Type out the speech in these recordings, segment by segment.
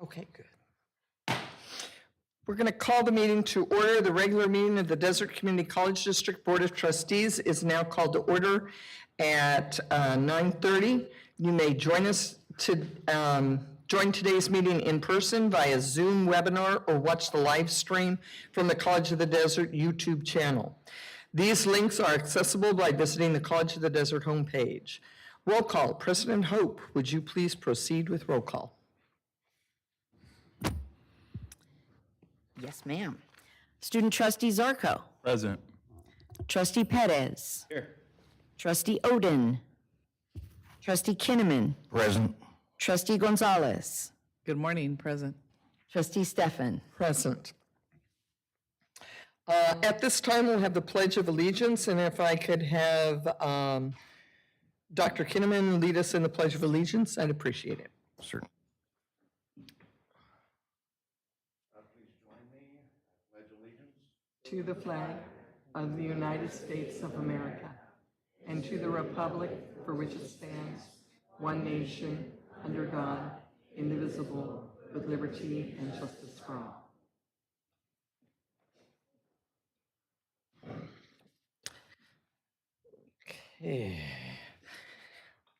Okay, good. We're going to call the meeting to order. The regular meeting of the Desert Community College District Board of Trustees is now called to order at 9:30. You may join us to join today's meeting in person via Zoom webinar or watch the live stream from the College of the Desert YouTube channel. These links are accessible by visiting the College of the Desert homepage. Roll call. President Hope, would you please proceed with roll call? Yes, ma'am. Student trustee Zarco. Present. Trustee Perez. Here. Trustee Oden. Trustee Kinnaman. Present. Trustee Gonzalez. Good morning, present. Trustee Stefan. Present. At this time, we'll have the Pledge of Allegiance, and if I could have Dr. Kinnaman lead us in the Pledge of Allegiance, I'd appreciate it. Sure. Please join me. I pledge allegiance To the flag of the United States of America and to the republic for which it stands, one nation, under God, indivisible, with liberty and justice for all. Okay.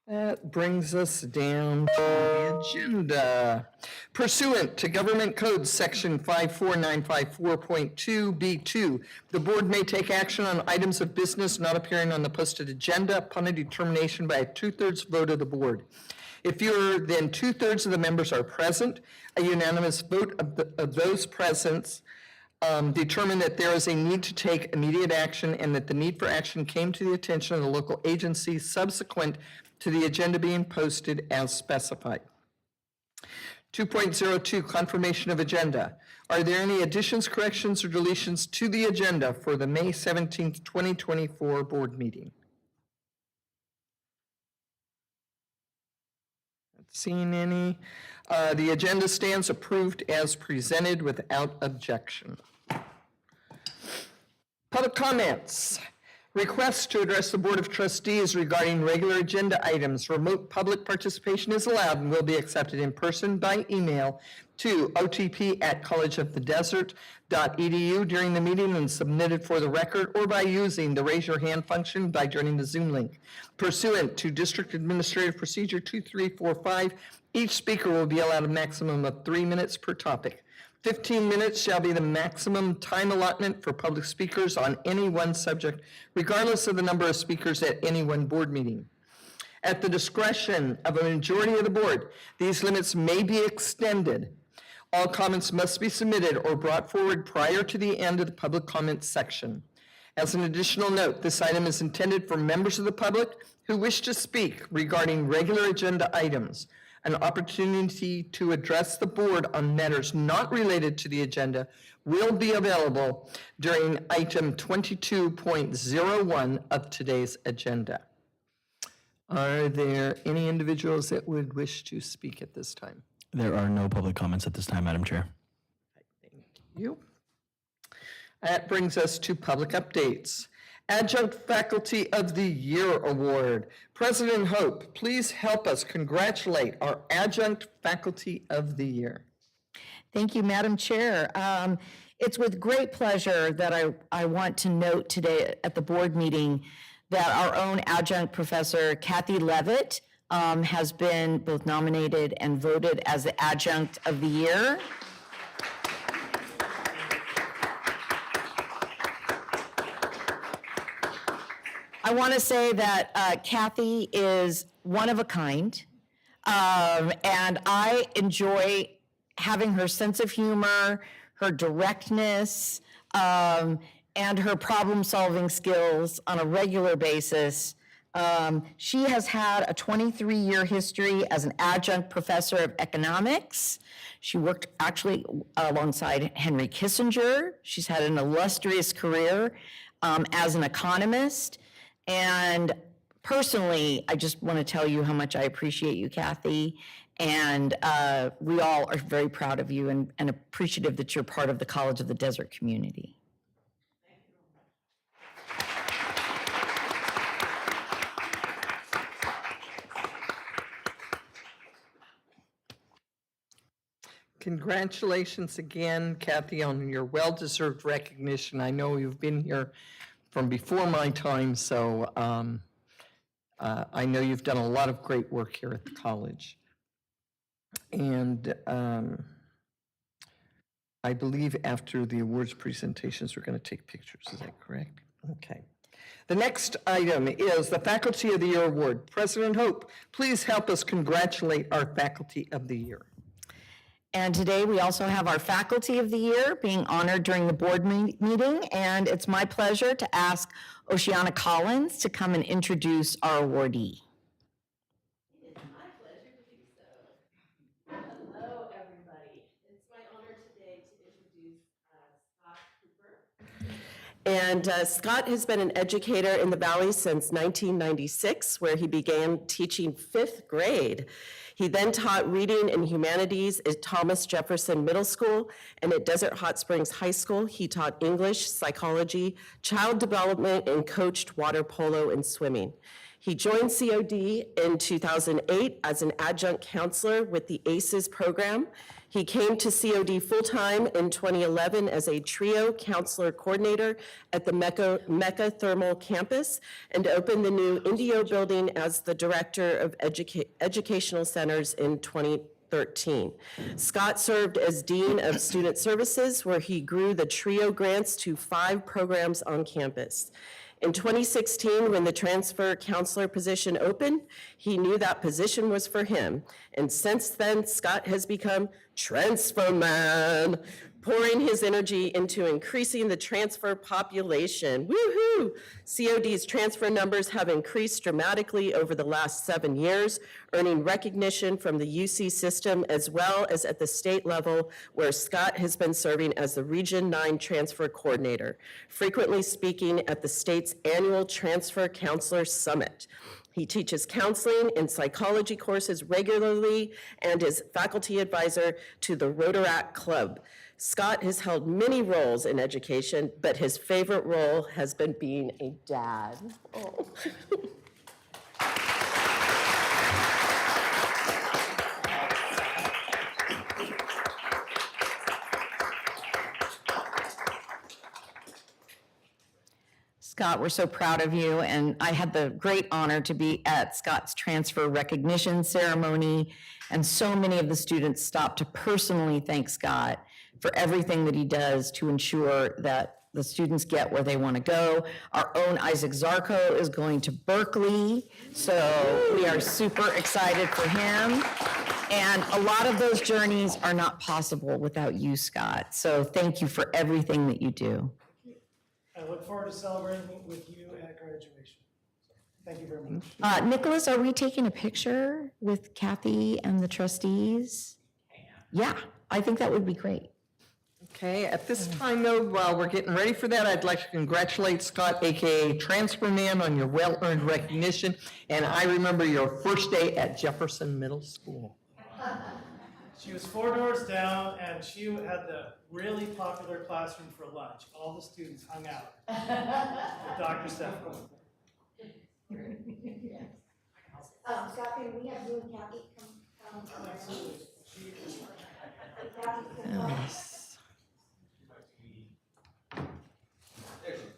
That brings us down to the agenda. Pursuant to Government Code Section 54954.2B2, the board may take action on items of business not appearing on the posted agenda upon a determination by a 2/3 vote of the board. If fewer than 2/3 of the members are present, a unanimous vote of those present determine that there is a need to take immediate action and that the need for action came to the attention of the local agency subsequent to the agenda being posted as specified. 2.02, confirmation of agenda. Are there any additions, corrections, or deletions to the agenda for the May 17th, 2024 board meeting? Not seeing any. The agenda stands approved as presented without objection. Public comments. Requests to address the Board of Trustees regarding regular agenda items. Remote public participation is allowed and will be accepted in person by email to otp@collegeofthedesert.edu during the meeting and submitted for the record, or by using the raise your hand function by joining the Zoom link. Pursuant to District Administrative Procedure 2345, each speaker will be allowed a maximum of 3 minutes per topic. 15 minutes shall be the maximum time allotment for public speakers on any one subject, regardless of the number of speakers at any one board meeting. At the discretion of a majority of the board, these limits may be extended. All comments must be submitted or brought forward prior to the end of the public comment section. As an additional note, this item is intended for members of the public who wish to speak regarding regular agenda items. An opportunity to address the board on matters not related to the agenda will be available during item 22.01 of today's agenda. Are there any individuals that would wish to speak at this time? There are no public comments at this time, Madam Chair. Thank you. That brings us to public updates. Adjunct Faculty of the Year Award. President Hope, please help us congratulate our Adjunct Faculty of the Year. Thank you, Madam Chair. It's with great pleasure that I want to note today at the board meeting that our own adjunct professor, Kathy Levitt, has been both nominated and voted as the Adjunct of the Year. I want to say that Kathy is one of a kind, and I enjoy having her sense of humor, her directness, and her problem-solving skills on a regular basis. She has had a 23-year history as an adjunct professor of economics. She worked actually alongside Henry Kissinger. She's had an illustrious career as an economist. And personally, I just want to tell you how much I appreciate you, Kathy. And we all are very proud of you and appreciative that you're part of the College of the Desert community. Congratulations again, Kathy, on your well-deserved recognition. I know you've been here from before my time, so I know you've done a lot of great work here at the college. And I believe after the awards presentations, we're going to take pictures. Is that correct? Okay. The next item is the Faculty of the Year Award. President Hope, please help us congratulate our Faculty of the Year. And today we also have our Faculty of the Year being honored during the board meeting, and it's my pleasure to ask Oceana Collins to come and introduce our awardee. It is my pleasure to do so. Hello, everybody. It's my honor today to introduce Scott Cooper. And Scott has been an educator in the Valley since 1996, where he began teaching fifth grade. He then taught reading and humanities at Thomas Jefferson Middle School, and at Desert Hot Springs High School, he taught English, psychology, child development, and coached water polo and swimming. He joined COD in 2008 as an adjunct counselor with the ACES program. He came to COD full-time in 2011 as a trio counselor coordinator at the Mecca Thermal campus and opened the new Indio building as the director of educational centers in 2013. Scott served as Dean of Student Services, where he grew the trio grants to 5 programs on campus. In 2016, when the transfer counselor position opened, he knew that position was for him. And since then, Scott has become transfer man, pouring his energy into increasing the transfer population. Woohoo! COD's transfer numbers have increased dramatically over the last 7 years, earning recognition from the UC system as well as at the state level, where Scott has been serving as the Region 9 Transfer Coordinator, frequently speaking at the state's annual Transfer Counselor Summit. He teaches counseling and psychology courses regularly and is faculty advisor to the Rotaract Club. Scott has held many roles in education, but his favorite role has been being a dad. Oh. Scott, we're so proud of you, and I had the great honor to be at Scott's transfer recognition ceremony, and so many of the students stopped to personally thank Scott for everything that he does to ensure that the students get where they want to go. Our own Isaac Zarko is going to Berkeley, so we are super excited for him. And a lot of those journeys are not possible without you, Scott. So thank you for everything that you do. I look forward to celebrating with you at graduation. Thank you very much. Nicholas, are we taking a picture with Kathy and the trustees? Yeah, I think that would be great. Okay, at this time, though, while we're getting ready for that, I'd like to congratulate Scott, AKA Transfer Man, on your well-earned recognition. And I remember your first day at Jefferson Middle School. She was 4 doors down, and she had the really popular classroom for lunch. All the students hung out with Dr. Stefko. Scott, can we have you and Kathy come? Yes.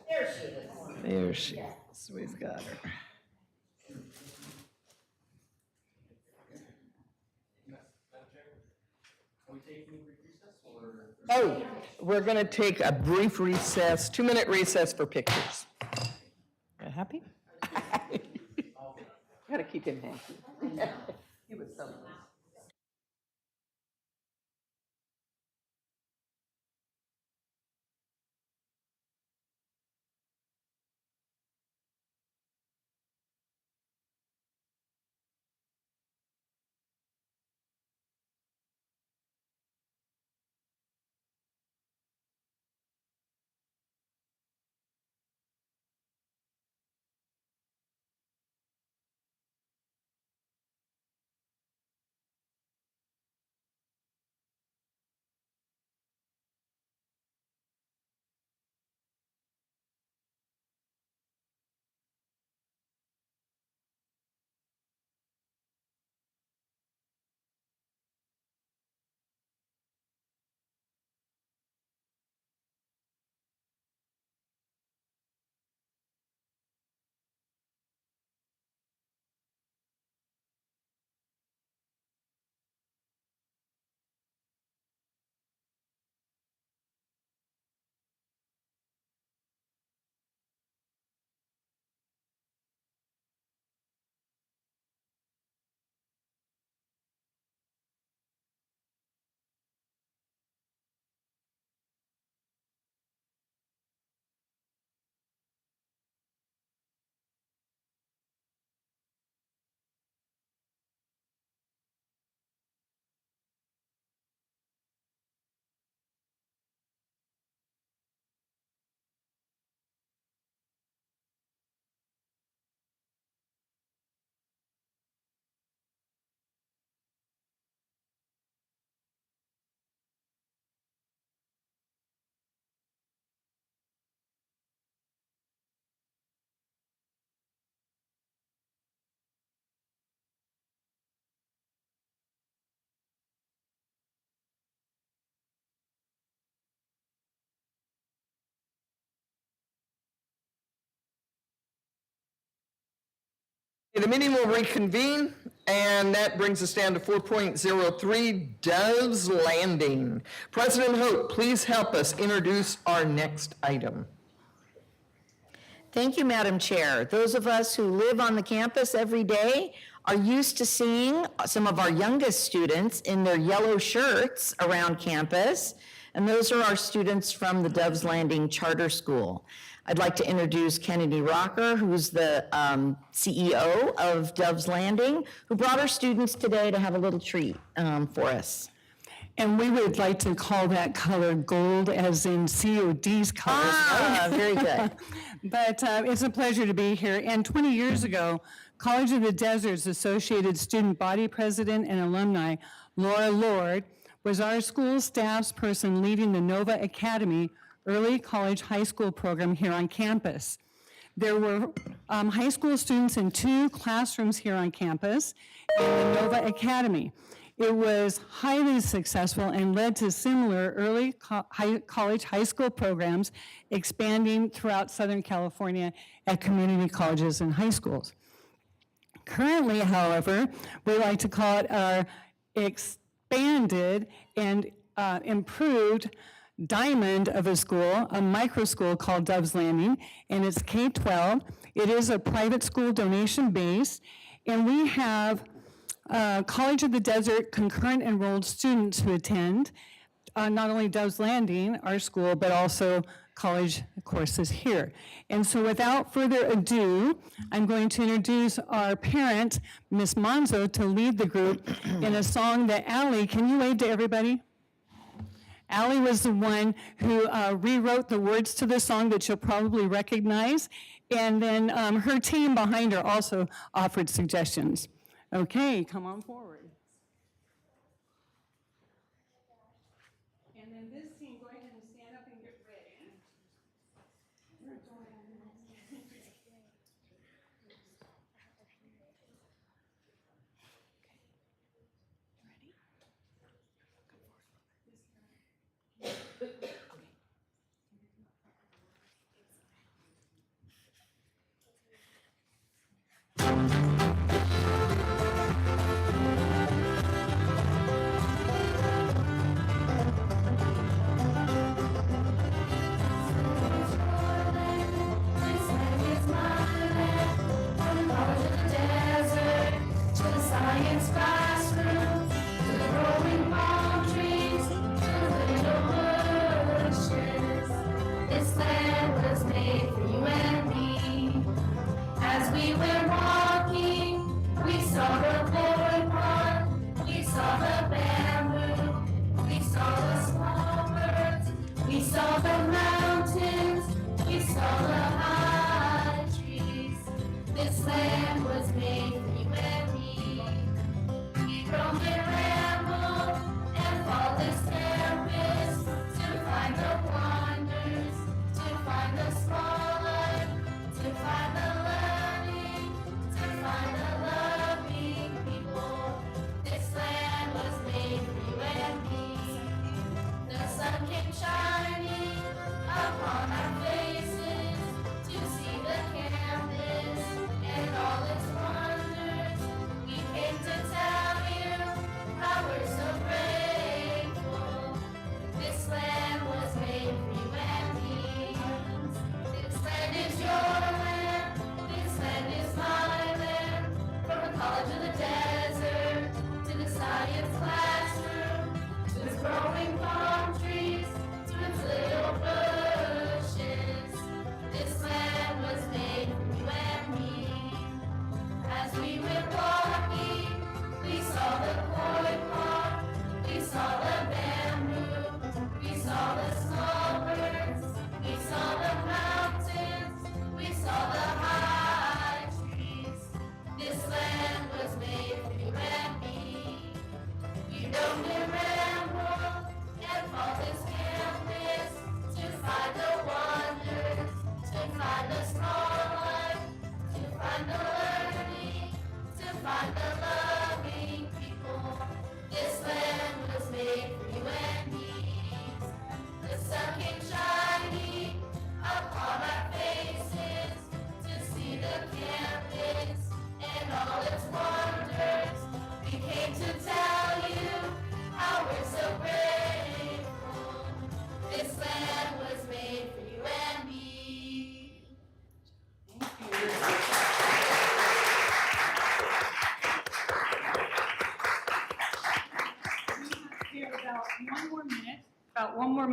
There she is. There she is. We've got her. Oh, we're going to take a brief recess, 2-minute recess for pictures. You happy? Got to keep him happy. He was so nice. The meeting will reconvene, and that brings us down to 4.03, Dove's Landing. President Hope, please help us introduce our next item. Thank you, Madam Chair. Those of us who live on the campus every day are used to seeing some of our youngest students in their yellow shirts around campus, and those are our students from the Dove's Landing Charter School. I'd like to introduce Kennedy Rocker, who's the CEO of Dove's Landing, who brought our students today to have a little treat for us. And we would like to call that color gold, as in COD's colors. Ah, very good. But it's a pleasure to be here. And 20 years ago, College of the Desert's Associated Student Body President and alumni, Laura Lord, was our school staff's person leading the Nova Academy early college high school program here on campus. There were high school students in 2 classrooms here on campus in the Nova Academy. It was highly successful and led to similar early college high school programs expanding throughout Southern California at community colleges and high schools. Currently, however, we like to call it our expanded and improved diamond of a school, a micro school called Dove's Landing, and it's K-12. It is a private school donation base, and we have College of the Desert concurrent enrolled students who attend not only Dove's Landing, our school, but also college courses here. And so without further ado, I'm going to introduce our parent, Miss Monzo, to lead the group in a song that Allie, can you wave to everybody? Allie was the one who rewrote the words to the song that you'll probably recognize, and then her team behind her also offered suggestions. Okay, come on forward. And then this team, go ahead and stand up and get ready.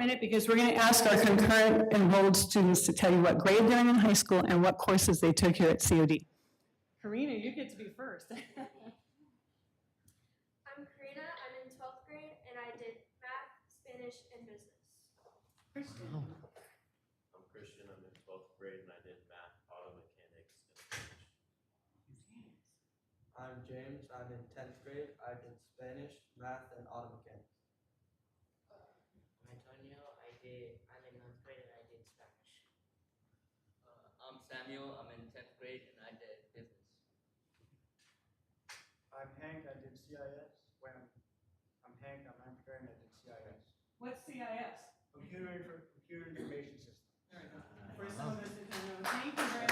minute because we're going to ask our concurrent enrolled students to tell you what grade they're in high school and what courses they took here at COD. Karina, you get to be first. I'm Karina. I'm in 12th grade and I did math, Spanish, and business. I'm Christian. I'm in 12th grade and I did math, auto mechanics, and English. I'm James. I'm in 10th grade. I did Spanish, math, and auto mechanics. I'm Antonio. I'm in 9th grade and I did Spanish. I'm Samuel. I'm in 10th grade and I did business. I'm Hank, I did CIS. I'm Hank, I'm 9th grade, and I did CIS. What's CIS? Computer Information System. For some of us that don't know, thank you very much.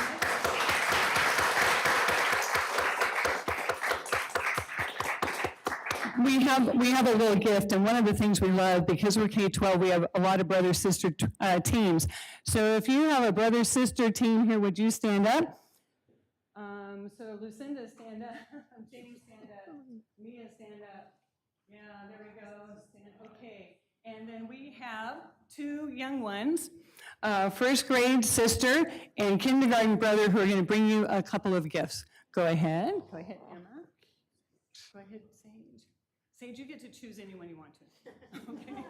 We have a little gift, and one of the things we love, because we're K-12, we have a lot of brother-sister teams. So if you have a brother-sister team here, would you stand up? So Lucinda, stand up. James, stand up. Mia, stand up. Yeah, there we go. Okay. And then we have two young ones, first grade sister and kindergarten brother, who are going to bring you a couple of gifts. Go ahead. Go ahead, Emma. Go ahead, Sage. Sage, you get to choose anyone you want to. Okay.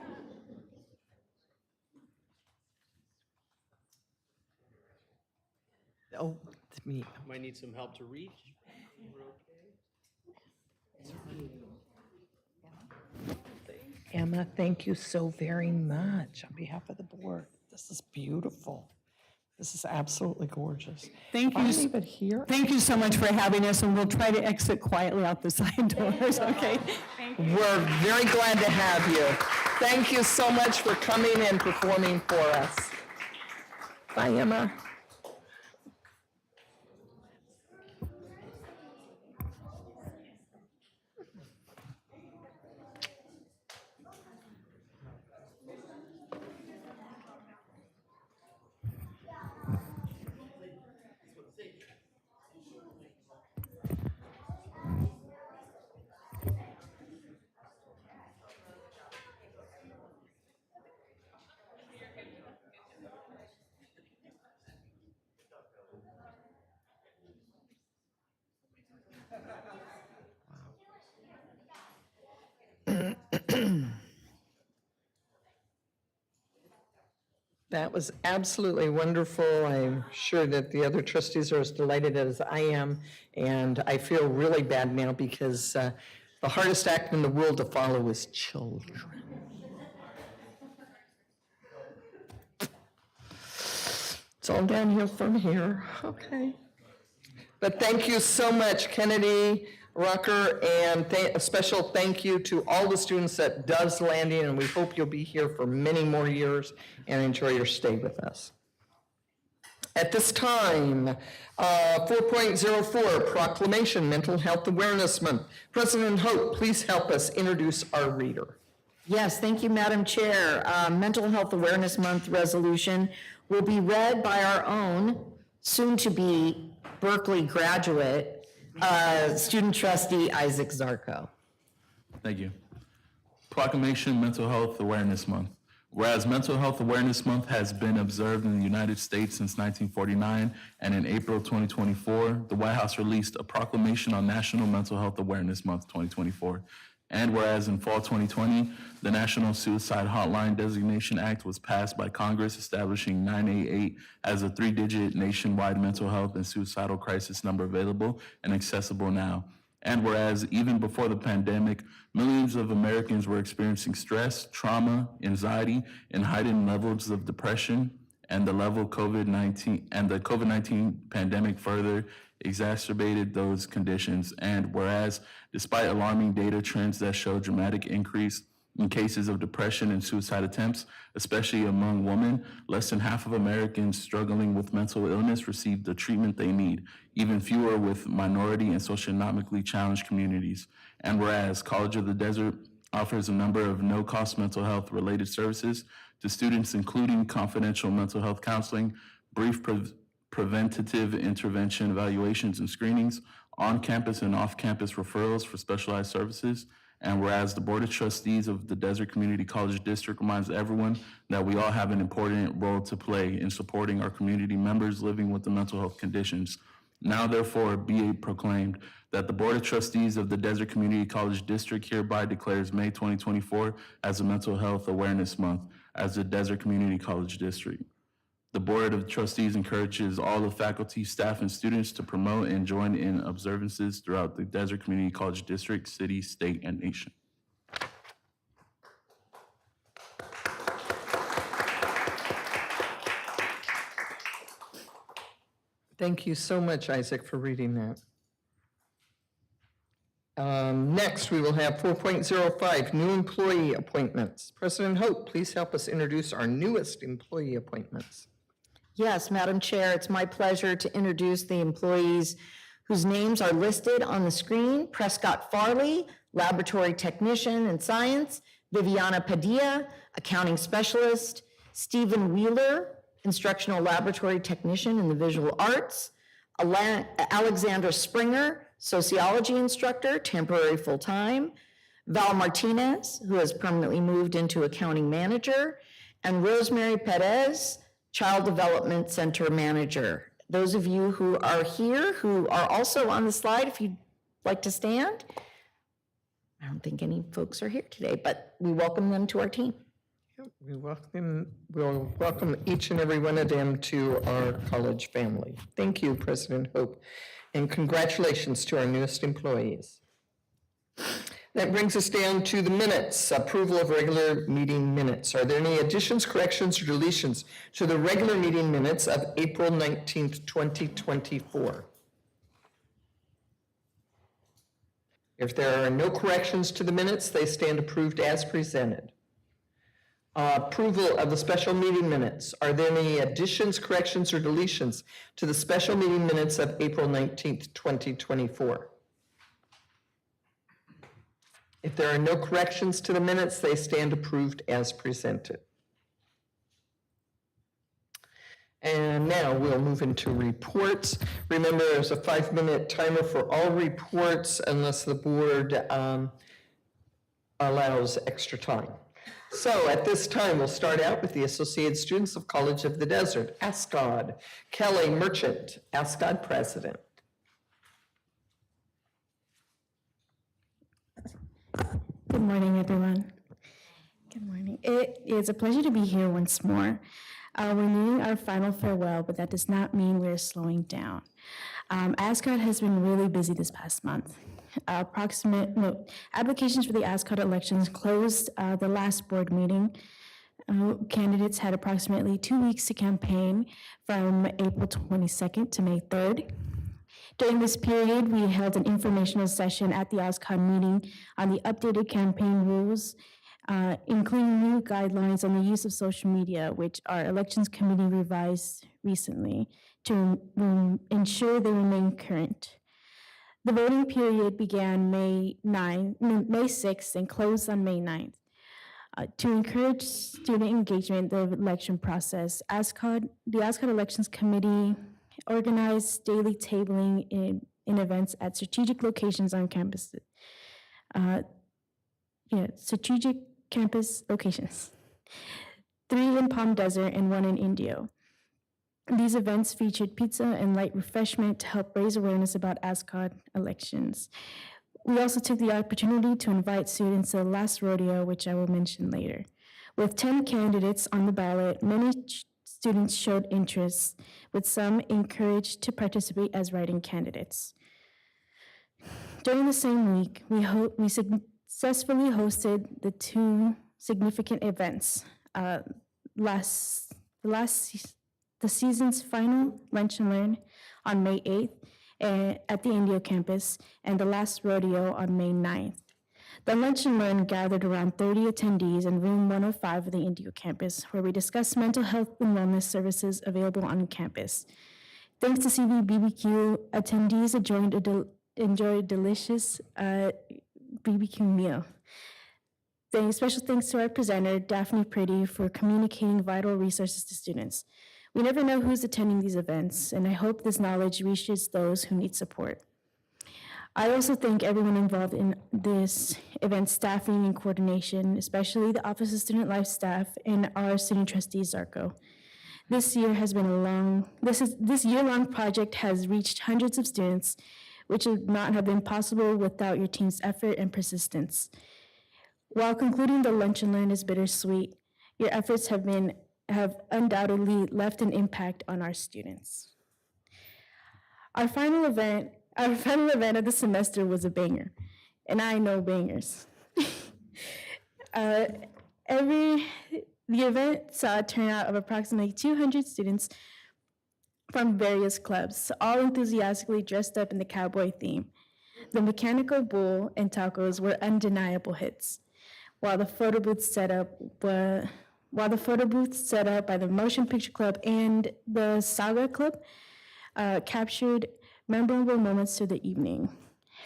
Oh, it's me. Might need some help to reach. Emma, thank you so very much on behalf of the board. This is beautiful. This is absolutely gorgeous. Thank you. I'll leave it here. Thank you so much for having us, and we'll try to exit quietly out the side doors, okay? Thank you. We're very glad to have you. Thank you so much for coming and performing for us. Bye, Emma. That was absolutely wonderful. I'm sure that the other trustees are as delighted as I am, and I feel really bad now because the hardest act in the world to follow is children. It's all downhill from here, okay. But thank you so much, Kennedy, Rucker, and a special thank you to all the students at Doves Landing, and we hope you'll be here for many more years and enjoy your stay with us. At this time, 4.04, Proclamation Mental Health Awareness Month. President Hope, please help us introduce our reader. Yes, thank you, Madam Chair. Mental Health Awareness Month resolution will be read by our own soon-to-be Berkeley graduate, student trustee Isaac Zarko. Thank you. Proclamation Mental Health Awareness Month. Whereas Mental Health Awareness Month has been observed in the United States since 1949, and in April 2024, the White House released a proclamation on National Mental Health Awareness Month 2024. And whereas in fall 2020, the National Suicide Hotline Designation Act was passed by Congress, establishing 988 as a 3-digit nationwide mental health and suicidal crisis number available and accessible now. And whereas even before the pandemic, millions of Americans were experiencing stress, trauma, anxiety, and heightened levels of depression, and the COVID-19 pandemic further exacerbated those conditions. And whereas, despite alarming data trends that show dramatic increase in cases of depression and suicide attempts, especially among women, less than half of Americans struggling with mental illness receive the treatment they need, even fewer with minority and socioeconomically challenged communities. And whereas College of the Desert offers a number of no-cost mental health related services to students, including confidential mental health counseling, brief preventative intervention evaluations and screenings, on-campus and off-campus referrals for specialized services, And whereas the Board of Trustees of the Desert Community College District reminds everyone that we all have an important role to play in supporting our community members living with the mental health conditions. Now therefore be it proclaimed that the Board of Trustees of the Desert Community College District hereby declares May 2024 as a Mental Health Awareness Month as the Desert Community College District. The Board of Trustees encourages all the faculty, staff, and students to promote and join in observances throughout the Desert Community College District, city, state, and nation. Thank you so much, Isaac, for reading that. Next, we will have 4.05, new employee appointments. President Hope, please help us introduce our newest employee appointments. Yes, Madam Chair, it's my pleasure to introduce the employees whose names are listed on the screen. Prescott Farley, Laboratory Technician in Science; Viviana Padilla, Accounting Specialist; Stephen Wheeler, Instructional Laboratory Technician in the Visual Arts; Alexandra Springer, Sociology Instructor, temporary full-time; Val Martinez, who has permanently moved into Accounting Manager; and Rosemary Perez, Child Development Center Manager. Those of you who are here, who are also on the slide, if you'd like to stand. I don't think any folks are here today, but we welcome them to our team. We'll welcome each and every one of them to our college family. Thank you, President Hope, and congratulations to our newest employees. That brings us down to the minutes, approval of regular meeting minutes. Are there any additions, corrections, or deletions to the regular meeting minutes of April 19th, 2024? If there are no corrections to the minutes, they stand approved as presented. Approval of the special meeting minutes. Are there any additions, corrections, or deletions to the special meeting minutes of April 19th, 2024? If there are no corrections to the minutes, they stand approved as presented. And now we'll move into reports. Remember, there's a 5-minute timer for all reports unless the board allows extra time. So at this time, we'll start out with the Associated Students of College of the Desert, ASCOD. Kelly Merchant, ASCOD President. Good morning, everyone. Good morning. It is a pleasure to be here once more. We're nearing our final farewell, but that does not mean we're slowing down. ASCOD has been really busy this past month. Applications for the ASCOD elections closed the last board meeting. Candidates had approximately 2 weeks to campaign from April 22nd to May 3rd. During this period, we held an informational session at the ASCOD meeting on the updated campaign rules, including new guidelines on the use of social media, which our elections committee revised recently to ensure they remain current. The voting period began May 6th and closed on May 9th. To encourage student engagement in the election process, the ASCOD Elections Committee organized daily tabling in events at strategic locations on campus. Strategic campus locations. 3 in Palm Desert and 1 in Indio. These events featured pizza and light refreshment to help raise awareness about ASCOD elections. We also took the opportunity to invite students to the last rodeo, which I will mention later. With 10 candidates on the ballot, many students showed interest, with some encouraged to participate as write-in candidates. During the same week, we successfully hosted the 2 significant events. The season's final Lunch and Learn on May 8th at the Indio campus, and the last rodeo on May 9th. The Lunch and Learn gathered around 30 attendees in room 105 of the Indio campus, where we discussed mental health and wellness services available on campus. Thanks to CVBBQ, attendees enjoyed a delicious BBQ meal. Special thanks to our presenter, Daphne Pretty, for communicating vital resources to students. We never know who's attending these events, and I hope this knowledge reaches those who need support. I also thank everyone involved in this event staffing and coordination, especially the Office of Student Life staff and our student trustee, Zarko. This year-long project has reached hundreds of students, which would not have been possible without your team's effort and persistence. While concluding the Lunch and Learn is bittersweet, your efforts have undoubtedly left an impact on our students. Our final event of the semester was a banger, and I know bangers. The event saw a turnout of approximately 200 students from various clubs, all enthusiastically dressed up in the cowboy theme. The mechanical bull and tacos were undeniable hits, while the photo booth set up by the Motion Picture Club and the Saga Club captured memorable moments to the evening.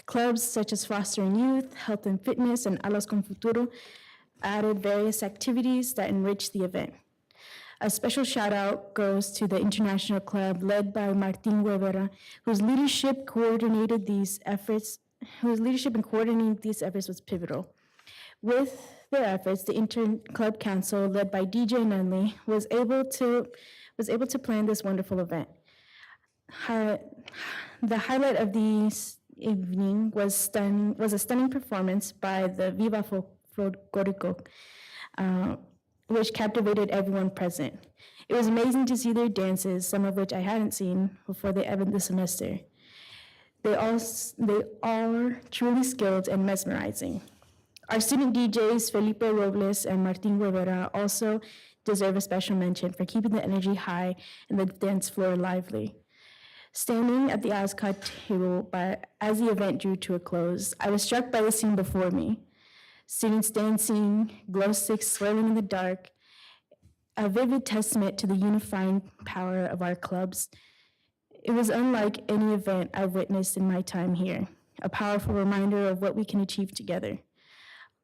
Clubs such as Fostering Youth, Health and Fitness, and Alas con Futuro added various activities that enriched the event. A special shout out goes to the International Club led by Martin Guevara, whose leadership in coordinating these efforts was pivotal. With their efforts, the Inter-Club Council, led by DJ Nunley, was able to plan this wonderful event. The highlight of this evening was a stunning performance by the Viva Folklorico, which captivated everyone present. It was amazing to see their dances, some of which I hadn't seen before the event this semester. They all are truly skilled and mesmerizing. Our student DJs, Felipe Robles and Martin Guevara, also deserve a special mention for keeping the energy high and the dance floor lively. Standing at the Ascot table as the event drew to a close, I was struck by the scene before me. Students dancing, glow sticks swirling in the dark, a vivid testament to the unifying power of our clubs. It was unlike any event I've witnessed in my time here, a powerful reminder of what we can achieve together.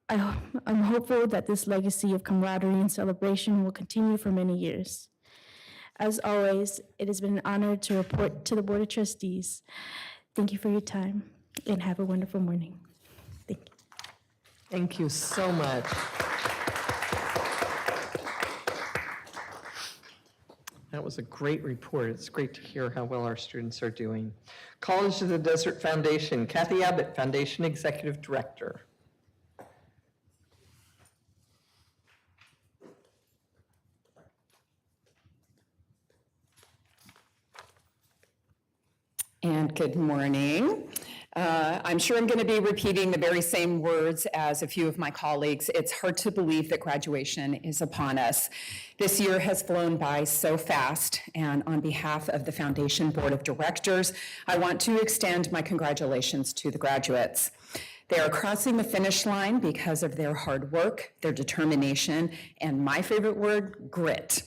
I'm hopeful that this legacy of camaraderie and celebration will continue for many years. As always, it has been an honor to report to the Board of Trustees. Thank you for your time, and have a wonderful morning. Thank you. Thank you so much. That was a great report. It's great to hear how well our students are doing. College of the Desert Foundation, Kathy Abbott, Foundation Executive Director. And good morning. I'm sure I'm going to be repeating the very same words as a few of my colleagues. It's hard to believe that graduation is upon us. This year has flown by so fast, and on behalf of the Foundation Board of Directors, I want to extend my congratulations to the graduates. They are crossing the finish line because of their hard work, their determination, and my favorite word, grit.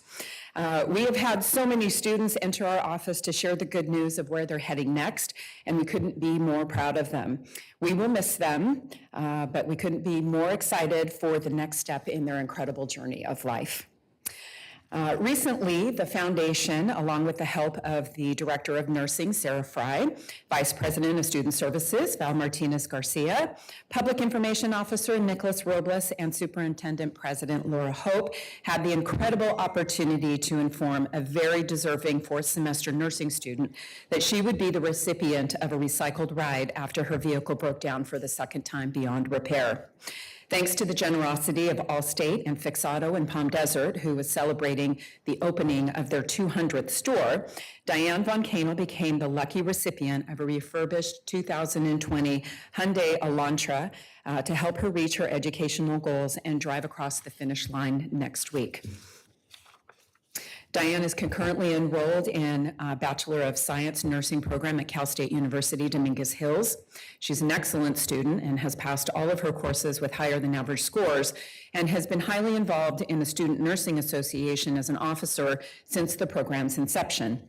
We have had so many students enter our office to share the good news of where they're heading next, and we couldn't be more proud of them. We will miss them, but we couldn't be more excited for the next step in their incredible journey of life. Recently, the foundation, along with the help of the Director of Nursing, Sarah Fry, Vice President of Student Services, Val Martinez Garcia, Public Information Officer, Nicholas Robles, and Superintendent President Laura Hope, had the incredible opportunity to inform a very deserving fourth semester nursing student that she would be the recipient of a recycled ride after her vehicle broke down for the second time beyond repair. Thanks to the generosity of Allstate and Fix Auto in Palm Desert, who was celebrating the opening of their 200th store, Diane Von Kanel became the lucky recipient of a refurbished 2020 Hyundai Elantra to help her reach her educational goals and drive across the finish line next week. Diane is concurrently enrolled in a Bachelor of Science nursing program at Cal State University, Dominguez Hills. She's an excellent student and has passed all of her courses with higher than average scores and has been highly involved in the Student Nursing Association as an officer since the program's inception.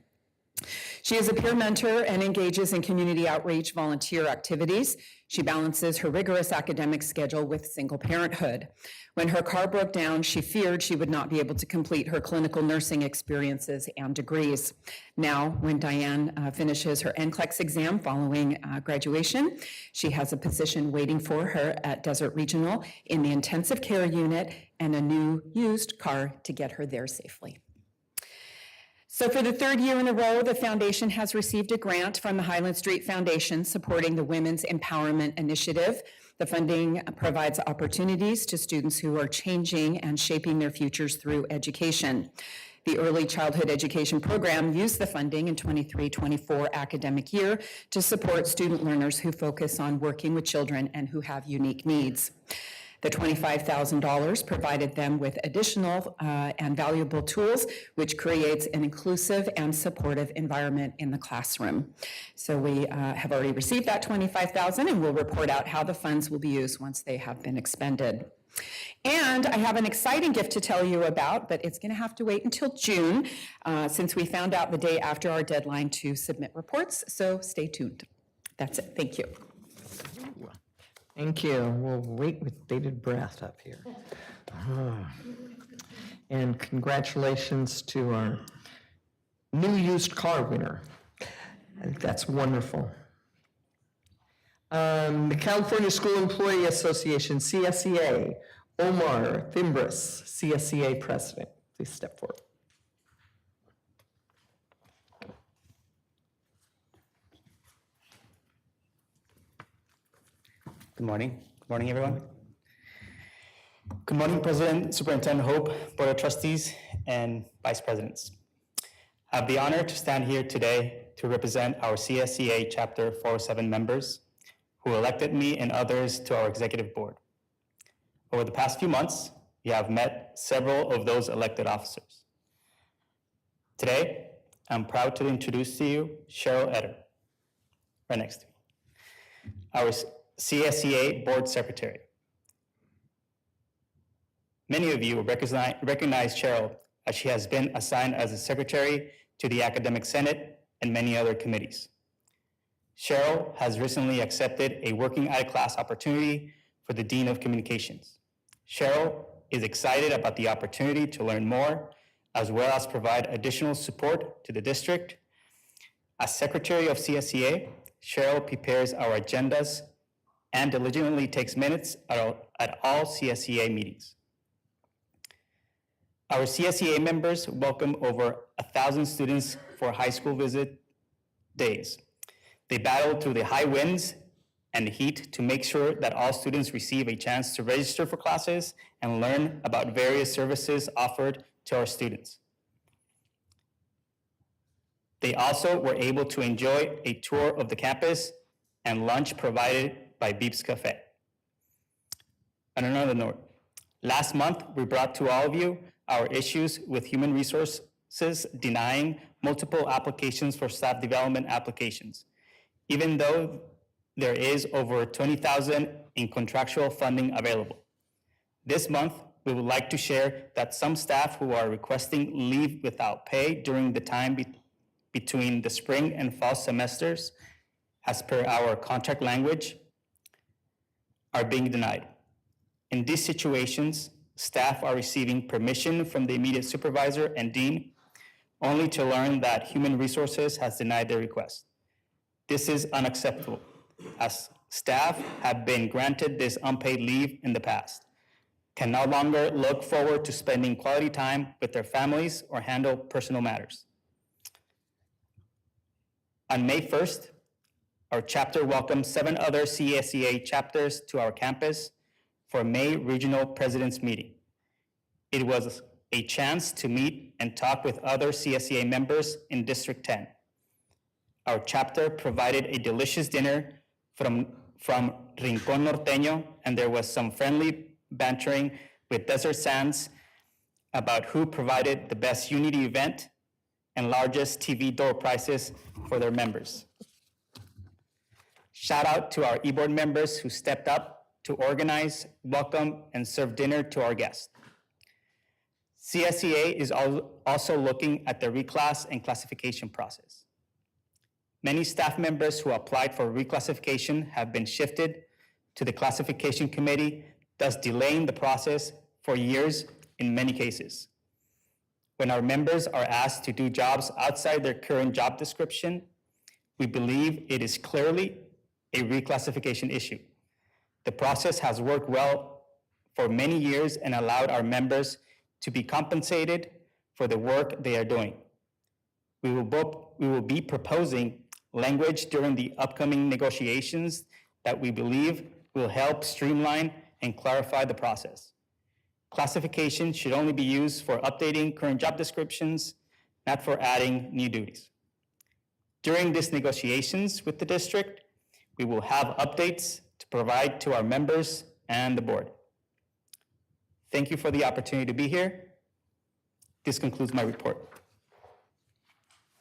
She is a peer mentor and engages in community outreach volunteer activities. She balances her rigorous academic schedule with single parenthood. When her car broke down, she feared she would not be able to complete her clinical nursing experiences and degrees. Now, when Diane finishes her NCLEX exam following graduation, she has a position waiting for her at Desert Regional in the intensive care unit and a new used car to get her there safely. So for the third year in a row, the foundation has received a grant from the Highland Street Foundation supporting the Women's Empowerment Initiative. The funding provides opportunities to students who are changing and shaping their futures through education. The Early Childhood Education Program used the funding in 23-24 academic year to support student learners who focus on working with children and who have unique needs. The $25,000 provided them with additional and valuable tools, which creates an inclusive and supportive environment in the classroom. So we have already received that $25,000 and we'll report out how the funds will be used once they have been expended. And I have an exciting gift to tell you about, but it's going to have to wait until June since we found out the day after our deadline to submit reports. So stay tuned. That's it. Thank you. Thank you. We'll wait with bated breath up here. And congratulations to our new used car winner. I think that's wonderful. The California School Employee Association, CSEA, Omar Thimbris, CSEA President. Please step forward. Good morning. Good morning, everyone. Good morning, President, Superintendent Hope, Board of Trustees, and Vice Presidents. I have the honor to stand here today to represent our CSEA Chapter 407 members who elected me and others to our Executive Board. Over the past few months, we have met several of those elected officers. Today, I'm proud to introduce to you Cheryl Eder, right next to me, our CSEA Board Secretary. Many of you recognize Cheryl as she has been assigned as a secretary to the Academic Senate and many other committees. Cheryl has recently accepted a working out-of-class opportunity for the Dean of Communications. Cheryl is excited about the opportunity to learn more, as well as provide additional support to the district. As Secretary of CSEA, Cheryl prepares our agendas and diligently takes minutes at all CSEA meetings. Our CSEA members welcome over 1,000 students for high school visit days. They battle through the high winds and the heat to make sure that all students receive a chance to register for classes and learn about various services offered to our students. They also were able to enjoy a tour of the campus and lunch provided by Beeps Cafe. On another note, last month we brought to all of you our issues with human resources denying multiple applications for staff development applications, even though there is over $20,000 in contractual funding available. This month, we would like to share that some staff who are requesting leave without pay during the time between the spring and fall semesters, as per our contract language, are being denied. In these situations, staff are receiving permission from the immediate supervisor and dean, only to learn that Human Resources has denied their request. This is unacceptable, as staff have been granted this unpaid leave in the past, can no longer look forward to spending quality time with their families or handle personal matters. On May 1st, our chapter welcomed 7 other CSEA chapters to our campus for May Regional President's Meeting. It was a chance to meet and talk with other CSEA members in District 10. Our chapter provided a delicious dinner from Rincón Norteño, and there was some friendly bantering with Desert Sands about who provided the best Unity event and largest TV door prizes for their members. Shout out to our e-board members who stepped up to organize, welcome, and serve dinner to our guests. CSEA is also looking at the reclass and classification process. Many staff members who applied for reclassification have been shifted to the classification committee, thus delaying the process for years in many cases. When our members are asked to do jobs outside their current job description, we believe it is clearly a reclassification issue. The process has worked well for many years and allowed our members to be compensated for the work they are doing. We will be proposing language during the upcoming negotiations that we believe will help streamline and clarify the process. Classification should only be used for updating current job descriptions, not for adding new duties. During these negotiations with the district, we will have updates to provide to our members and the board. Thank you for the opportunity to be here. This concludes my report.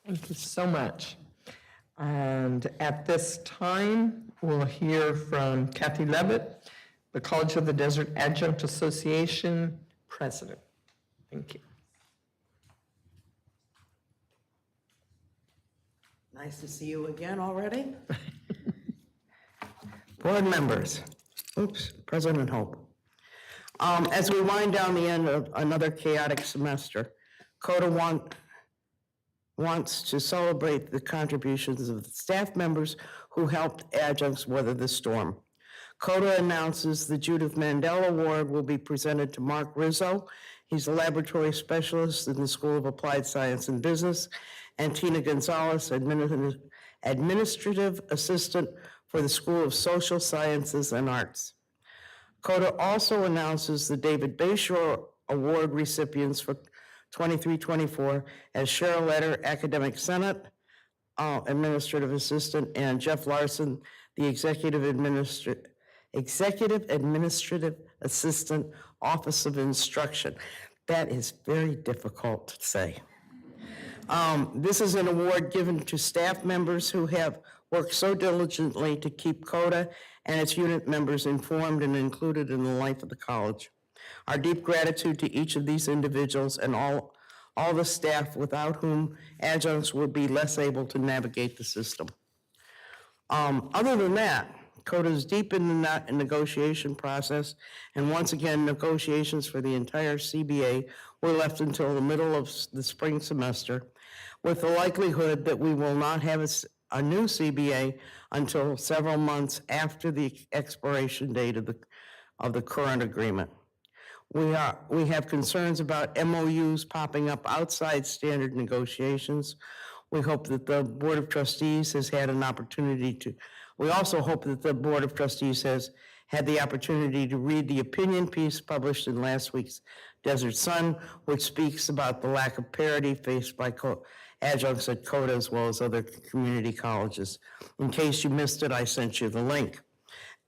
Thank you so much. And at this time, we'll hear from Kathy Levitt, the College of the Desert Adjunct Association President. Thank you. Nice to see you again already. Board members, President Hope. As we wind down the end of another chaotic semester, CODA wants to celebrate the contributions of the staff members who helped adjuncts weather the storm. CODA announces the Judith Mandel Award will be presented to Mark Rizzo. He's a laboratory specialist in the School of Applied Science and Business, and Tina Gonzalez, administrative assistant for the School of Social Sciences and Arts. CODA also announces the David Bayshore Award recipients for 23-24 as Cheryl Letter, Academic Senate Administrative Assistant, and Jeff Larson, the Executive Administrative Assistant, Office of Instruction. That is very difficult to say. This is an award given to staff members who have worked so diligently to keep CODA and its unit members informed and included in the life of the college. Our deep gratitude to each of these individuals and all the staff without whom adjuncts would be less able to navigate the system. Other than that, CODA is deep in the negotiation process, and once again, negotiations for the entire CBA were left until the middle of the spring semester, with the likelihood that we will not have a new CBA until several months after the expiration date of the current agreement. We have concerns about MOUs popping up outside standard negotiations. We hope that the Board of Trustees has had an opportunity to, we also hope that the Board of Trustees has had the opportunity to read the opinion piece published in last week's Desert Sun, which speaks about the lack of parity faced by adjuncts at CODA as well as other community colleges. In case you missed it, I sent you the link.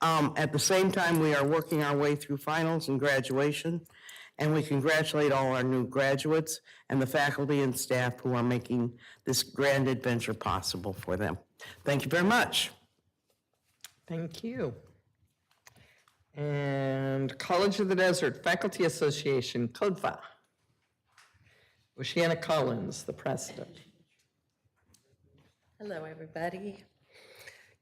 At the same time, we are working our way through finals and graduation, and we congratulate all our new graduates and the faculty and staff who are making this grand adventure possible for them. Thank you very much. Thank you. And College of the Desert Faculty Association, CODFA. Oceana Collins, the president. Hello, everybody.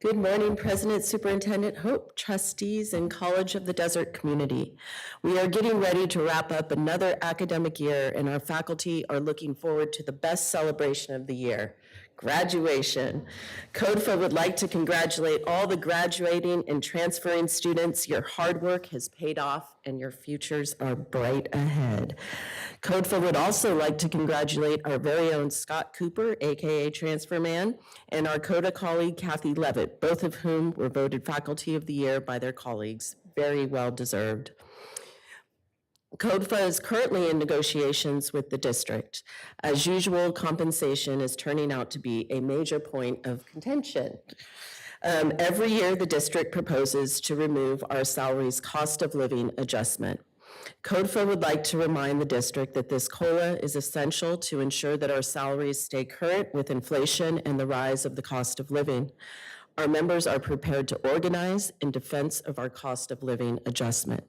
Good morning, President Superintendent Hope, trustees, and College of the Desert community. We are getting ready to wrap up another academic year, and our faculty are looking forward to the best celebration of the year, graduation. CODFA would like to congratulate all the graduating and transferring students. Your hard work has paid off, and your futures are bright ahead. CODFA would also like to congratulate our very own Scott Cooper, AKA Transfer Man, and our CODA colleague Kathy Levitt, both of whom were voted Faculty of the Year by their colleagues. Very well deserved. CODFA is currently in negotiations with the district. As usual, compensation is turning out to be a major point of contention. Every year, the district proposes to remove our salaries cost of living adjustment. CODFA would like to remind the district that this COLA is essential to ensure that our salaries stay current with inflation and the rise of the cost of living. Our members are prepared to organize in defense of our cost of living adjustment.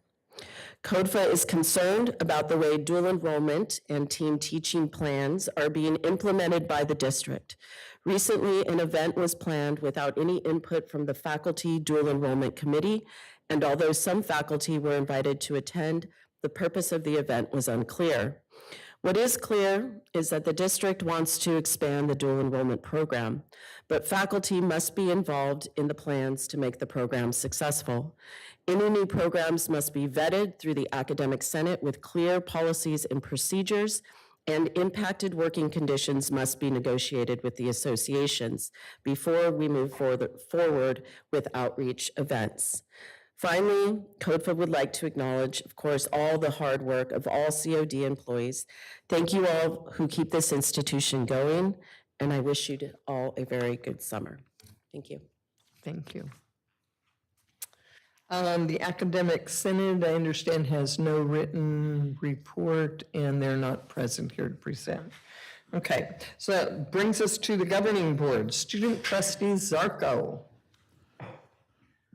CODFA is concerned about the way dual enrollment and team teaching plans are being implemented by the district. Recently, an event was planned without any input from the faculty dual enrollment committee, and although some faculty were invited to attend, the purpose of the event was unclear. What is clear is that the district wants to expand the dual enrollment program, but faculty must be involved in the plans to make the program successful. Any new programs must be vetted through the Academic Senate with clear policies and procedures, and impacted working conditions must be negotiated with the associations before we move forward with outreach events. Finally, CODFA would like to acknowledge, of course, all the hard work of all COD employees. Thank you all who keep this institution going, and I wish you all a very good summer. Thank you. Thank you. The Academic Senate, I understand, has no written report, and they're not present here to present. Okay, so that brings us to the governing board. Student Trustees Zarko.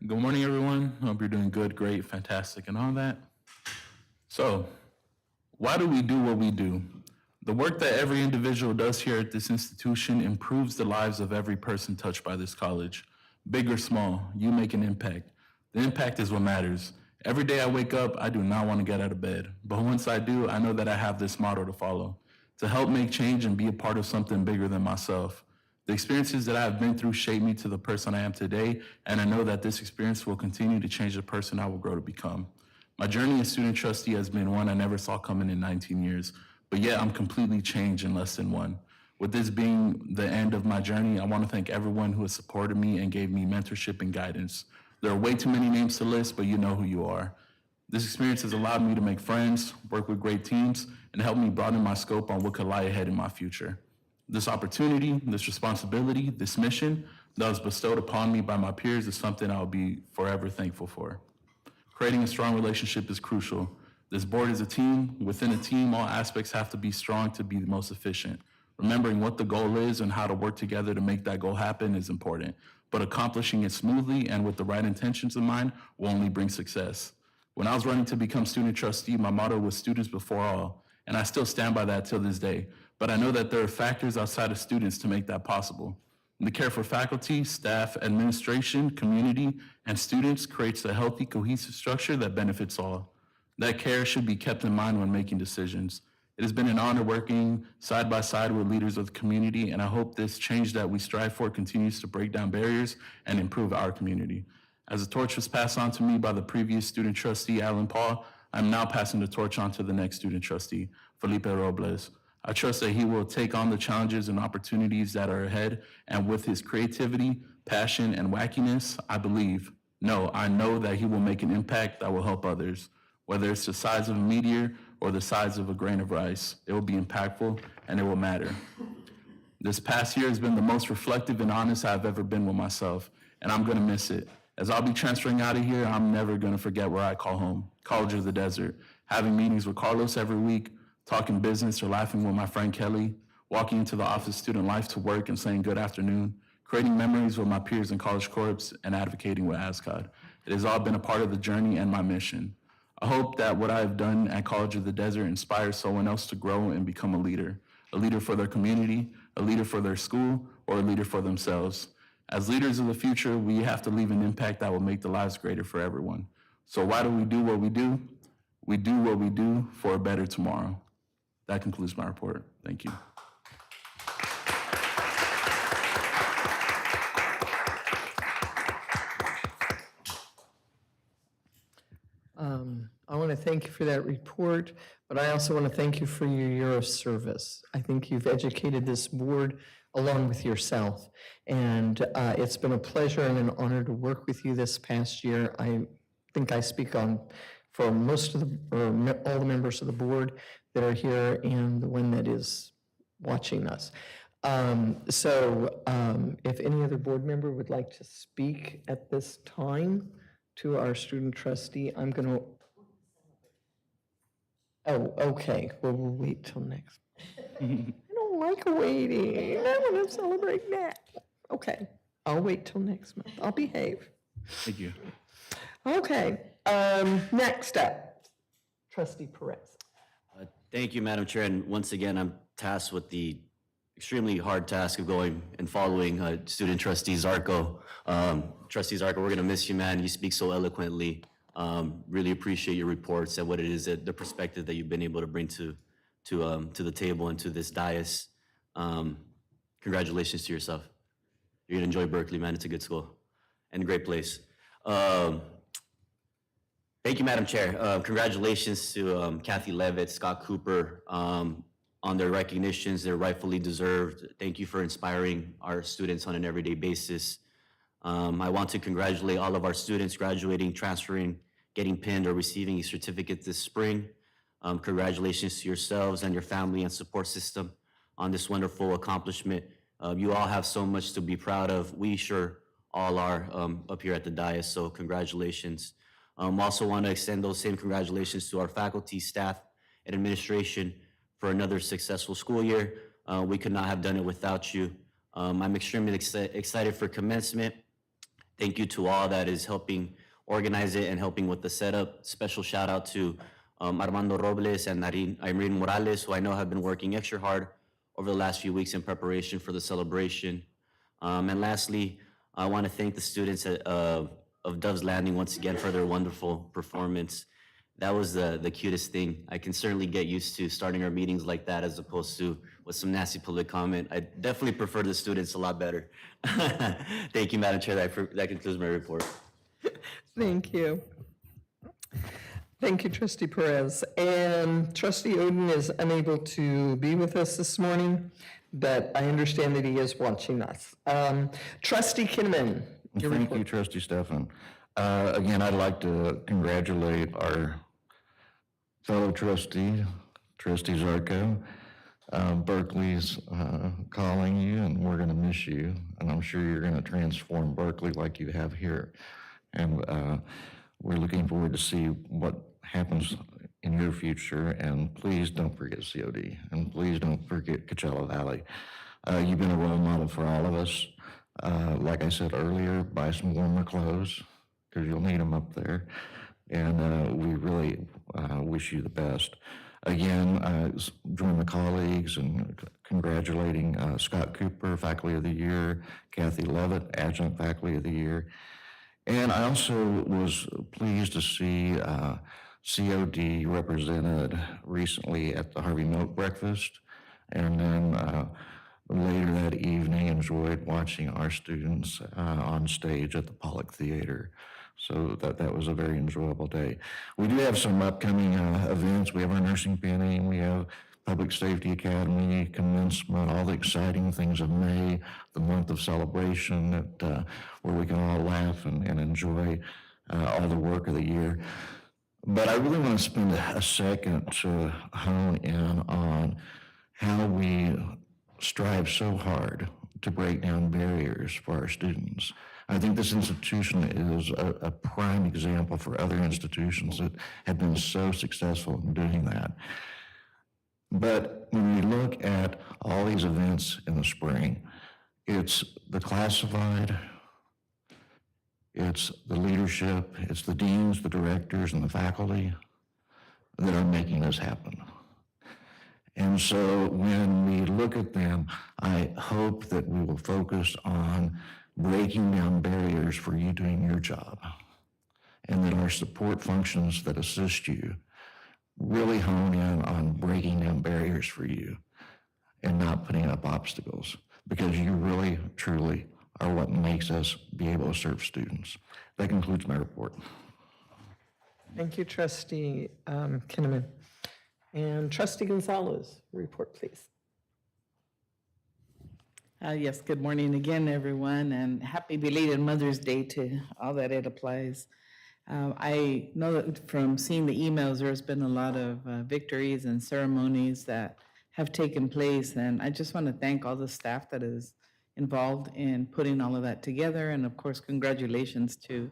Good morning, everyone. Hope you're doing good, great, fantastic, and all that. So, why do we do what we do? The work that every individual does here at this institution improves the lives of every person touched by this college. Big or small, you make an impact. The impact is what matters. Every day I wake up, I do not want to get out of bed. But once I do, I know that I have this motto to follow: to help make change and be a part of something bigger than myself. The experiences that I have been through shape me to the person I am today, and I know that this experience will continue to change the person I will grow to become. My journey as student trustee has been one I never saw coming in 19 years, but yet I'm completely changed in less than one. With this being the end of my journey, I want to thank everyone who has supported me and gave me mentorship and guidance. There are way too many names to list, but you know who you are. This experience has allowed me to make friends, work with great teams, and help me broaden my scope on what could lie ahead in my future. This opportunity, this responsibility, this mission that was bestowed upon me by my peers is something I'll be forever thankful for. Creating a strong relationship is crucial. This board is a team. Within a team, all aspects have to be strong to be the most efficient. Remembering what the goal is and how to work together to make that goal happen is important, but accomplishing it smoothly and with the right intentions in mind will only bring success. When I was running to become student trustee, my motto was students before all, and I still stand by that till this day. But I know that there are factors outside of students to make that possible. The care for faculty, staff, administration, community, and students creates a healthy, cohesive structure that benefits all. That care should be kept in mind when making decisions. It has been an honor working side by side with leaders of the community, and I hope this change that we strive for continues to break down barriers and improve our community. As the torch was passed on to me by the previous student trustee, Alan Paul, I'm now passing the torch on to the next student trustee, Felipe Robles. I trust that he will take on the challenges and opportunities that are ahead, and with his creativity, passion, and wackiness, I know that he will make an impact that will help others. Whether it's the size of a meteor or the size of a grain of rice, it will be impactful and it will matter. This past year has been the most reflective and honest I've ever been with myself, and I'm gonna miss it. As I'll be transferring out of here, I'm never gonna forget where I call home, College of the Desert, having meetings with Carlos every week, talking business or laughing with my friend Kelly, walking into the office student life to work and saying good afternoon, creating memories with my peers in College Corps, and advocating with ASCOD. It has all been a part of the journey and my mission. I hope that what I have done at College of the Desert inspires someone else to grow and become a leader for their community, a leader for their school, or a leader for themselves. As leaders of the future, we have to leave an impact that will make the lives greater for everyone. So why do we do what we do? We do what we do for a better tomorrow. That concludes my report. Thank you. I want to thank you for that report, but I also want to thank you for your year of service. I think you've educated this board along with yourself, and it's been a pleasure and an honor to work with you this past year. I think I speak for most of all the members of the board that are here and the one that is watching us. If any other board member would like to speak at this time to our student trustee, I'm going to. Oh, okay. Well, we'll wait till next. I don't like waiting. I want to celebrate now. Okay. I'll wait till next month. I'll behave. Thank you. Okay. Next up, Trustee Perez. Thank you, Madam Chair, and once again, I'm tasked with the extremely hard task of going and following student trustee Zarco. Trustee Zarco, we're gonna miss you, man. You speak so eloquently. Really appreciate your reports and what it is that the perspective that you've been able to bring to the table and to this dais. Congratulations to yourself. You're gonna enjoy Berkeley, man. It's a good school and a great place. Thank you, Madam Chair. Congratulations to Kathy Levitt, Scott Cooper, on their recognitions. They're rightfully deserved. Thank you for inspiring our students on an everyday basis. I want to congratulate all of our students graduating, transferring, getting pinned, or receiving a certificate this spring. Congratulations to yourselves and your family and support system on this wonderful accomplishment. You all have so much to be proud of. We sure all are up here at the dais, so congratulations. Also want to extend those same congratulations to our faculty, staff, and administration for another successful school year. We could not have done it without you. I'm extremely excited for commencement. Thank you to all that is helping organize it and helping with the setup. Special shout out to Armando Robles and Irene Morales, who I know have been working extra hard over the last few weeks in preparation for the celebration. And lastly, I want to thank the students of Dove's Landing once again for their wonderful performance. That was the cutest thing. I can certainly get used to starting our meetings like that as opposed to with some nasty public comment. I definitely prefer the students a lot better. Thank you, Madam Chair. That concludes my report. Thank you. Thank you, Trustee Perez. And Trustee Oden is unable to be with us this morning, but I understand that he is watching us. Trustee Kinnaman. Thank you, Trustee Stefan. Again, I'd like to congratulate our fellow trustee, Trustee Zarco. Berkeley's calling you, and we're going to miss you. And I'm sure you're going to transform Berkeley like you have here. And we're looking forward to see what happens in your future. And please don't forget COD. And please don't forget Coachella Valley. You've been a role model for all of us. Like I said earlier, buy some warmer clothes because you'll need them up there. And we really wish you the best. Again, join the colleagues in congratulating Scott Cooper, Faculty of the Year, Kathy Levitt, Adjunct Faculty of the Year. And I also was pleased to see COD represented recently at the Harvey Milk Breakfast. And then later that evening, enjoyed watching our students on stage at the Pollock Theater. So that was a very enjoyable day. We do have some upcoming events. We have our nursing pinning, we have Public Safety Academy commencement, all the exciting things of May, the month of celebration where we can all laugh and enjoy all the work of the year. But I really want to spend a second to hone in on how we strive so hard to break down barriers for our students. I think this institution is a prime example for other institutions that have been so successful in doing that. But when we look at all these events in the spring, it's the classified, it's the leadership, it's the deans, the directors, and the faculty that are making this happen. And so when we look at them, I hope that we will focus on breaking down barriers for you doing your job, and that our support functions that assist you really hone in on breaking down barriers for you and not putting up obstacles, because you really, truly are what makes us be able to serve students. That concludes my report. Thank you, Trustee Kinnaman. And Trustee Gonzalez, report, please. Yes, good morning again, everyone, and happy belated Mother's Day to all that it applies. I know that from seeing the emails, there's been a lot of victories and ceremonies that have taken place, and I just want to thank all the staff that is involved in putting all of that together, and of course, congratulations to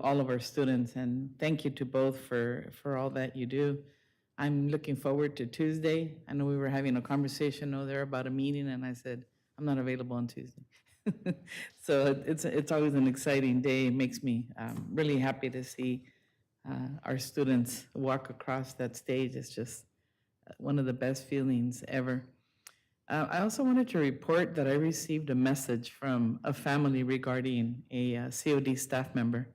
all of our students, and thank you to both for all that you do. I'm looking forward to Tuesday. I know we were having a conversation over there about a meeting, and I said, I'm not available on Tuesday. So it's always an exciting day. It makes me really happy to see our students walk across that stage is just one of the best feelings ever. I also wanted to report that I received a message from a family regarding a COD staff member.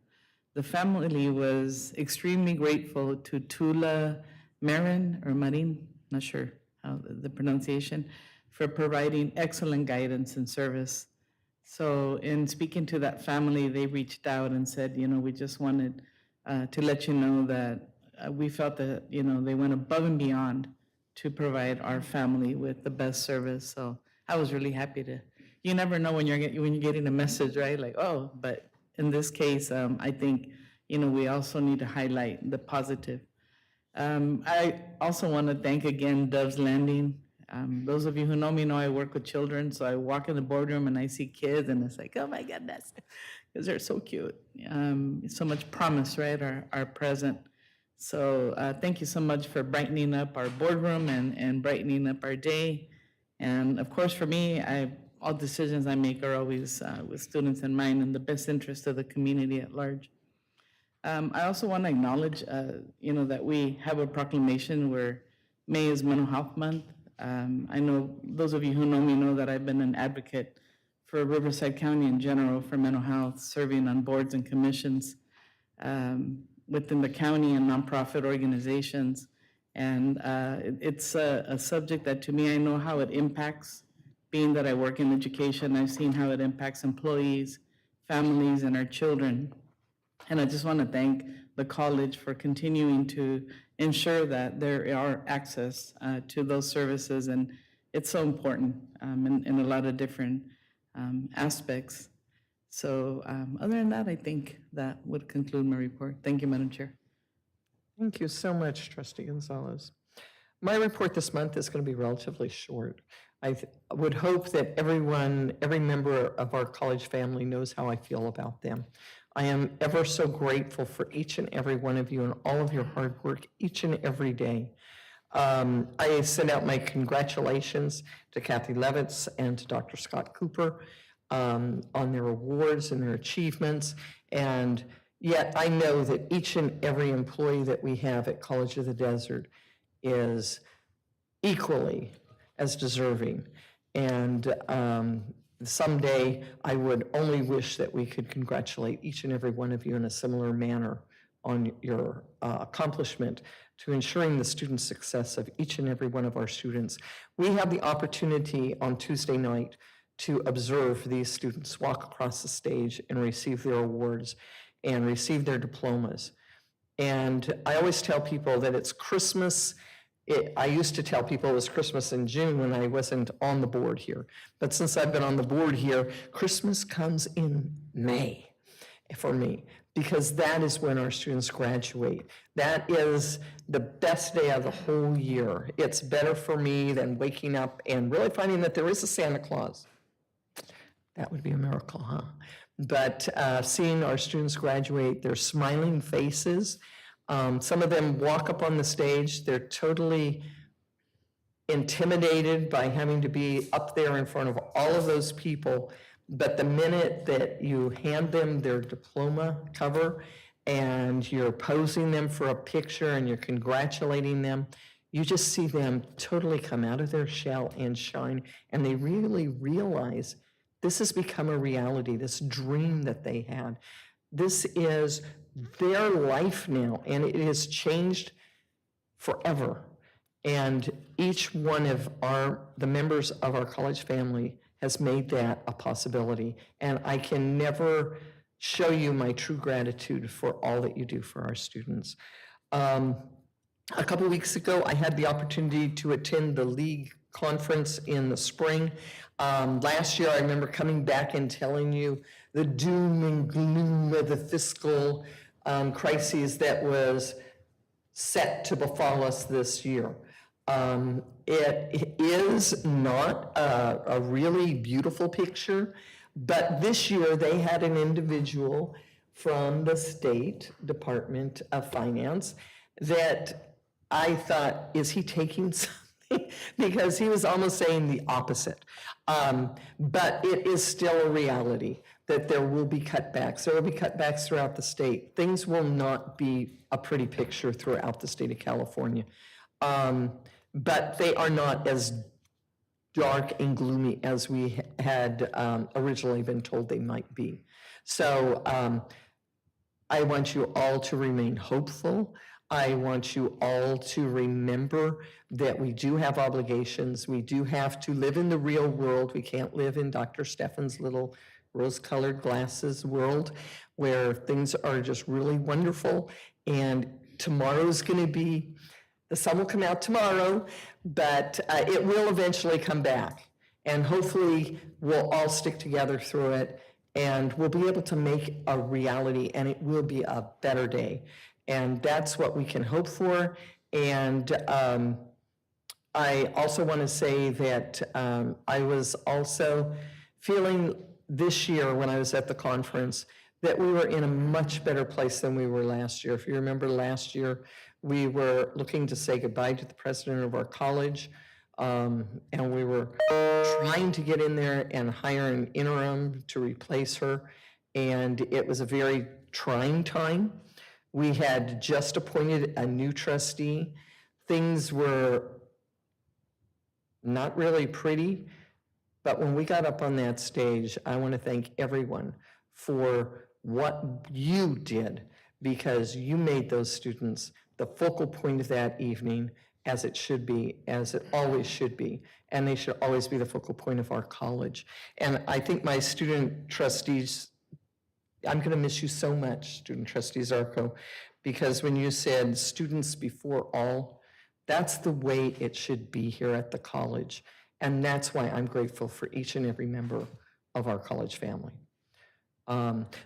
The family was extremely grateful to Tula Marin, not sure how the pronunciation, for providing excellent guidance and service. So in speaking to that family, they reached out and said, we just wanted to let you know that we felt that, they went above and beyond to provide our family with the best service. So I was really happy to, you never know when you're getting a message, right? Like, oh, but in this case, I think, we also need to highlight the positive. I also want to thank again Dove's Landing. Those of you who know me know I work with children, so I walk in the boardroom and I see kids and it's like, oh my goodness, because they're so cute. So much promise, right, are present. So thank you so much for brightening up our boardroom and brightening up our day. And of course, for me, all decisions I make are always with students in mind and the best interest of the community at large. I also want to acknowledge, that we have a proclamation where May is Mental Health Month. I know those of you who know me know that I've been an advocate for Riverside County in general for mental health, serving on boards and commissions within the county and nonprofit organizations. And it's a subject that to me, I know how it impacts, being that I work in education, I've seen how it impacts employees, families, and our children. And I just want to thank the college for continuing to ensure that there are access to those services. And it's so important in a lot of different aspects. So other than that, I think that would conclude my report. Thank you, Madam Chair. Thank you so much, Trustee Gonzalez. My report this month is going to be relatively short. I would hope that every member of our college family knows how I feel about them. I am ever so grateful for each and every one of you and all of your hard work each and every day. I send out my congratulations to Kathy Levitz and to Dr. Scott Cooper on their awards and their achievements. And yet I know that each and every employee that we have at College of the Desert is equally as deserving. And someday I would only wish that we could congratulate each and every one of you in a similar manner on your accomplishment to ensuring the student success of each and every one of our students. We have the opportunity on Tuesday night to observe these students walk across the stage and receive their awards and receive their diplomas. And I always tell people that it's Christmas. I used to tell people it was Christmas in June when I wasn't on the board here. But since I've been on the board here, Christmas comes in May for me, because that is when our students graduate. That is the best day of the whole year. It's better for me than waking up and really finding that there is a Santa Claus. That would be a miracle, huh? But seeing our students graduate, their smiling faces, some of them walk up on the stage, they're totally intimidated by having to be up there in front of all of those people. But the minute that you hand them their diploma cover and you're posing them for a picture and you're congratulating them, you just see them totally come out of their shell and shine. And they really realize this has become a reality, this dream that they had. This is their life now, and it has changed forever. And each one of the members of our college family has made that a possibility. And I can never show you my true gratitude for all that you do for our students. A couple weeks ago, I had the opportunity to attend the league conference in the spring. Last year, I remember coming back and telling you the doom and gloom of the fiscal crises that was set to befall us this year. It is not a really beautiful picture, but this year they had an individual from the State Department of Finance that I thought, is he taking something because he was almost saying the opposite. But it is still a reality that there will be cutbacks. There will be cutbacks throughout the state. Things will not be a pretty picture throughout the state of California. But they are not as dark and gloomy as we had originally been told they might be. So I want you all to remain hopeful. I want you all to remember that we do have obligations. We do have to live in the real world. We can't live in Dr. Steffen's little rose-colored glasses world where things are just really wonderful. And tomorrow's going to be, the sun will come out tomorrow, but it will eventually come back. And hopefully we'll all stick together through it, and we'll be able to make a reality, and it will be a better day. And that's what we can hope for. And I also want to say that I was also feeling this year when I was at the conference that we were in a much better place than we were last year. If you remember last year, we were looking to say goodbye to the president of our college, and we were trying to get in there and hire an interim to replace her, and it was a very trying time. We had just appointed a new trustee. Things were not really pretty, but when we got up on that stage, I want to thank everyone for what you did, because you made those students the focal point of that evening, as it should be, as it always should be, and they should always be the focal point of our college. And I think my student trustees, I'm going to miss you so much, student trustee Zarko, because when you said students before all, that's the way it should be here at the college. And that's why I'm grateful for each and every member of our college family.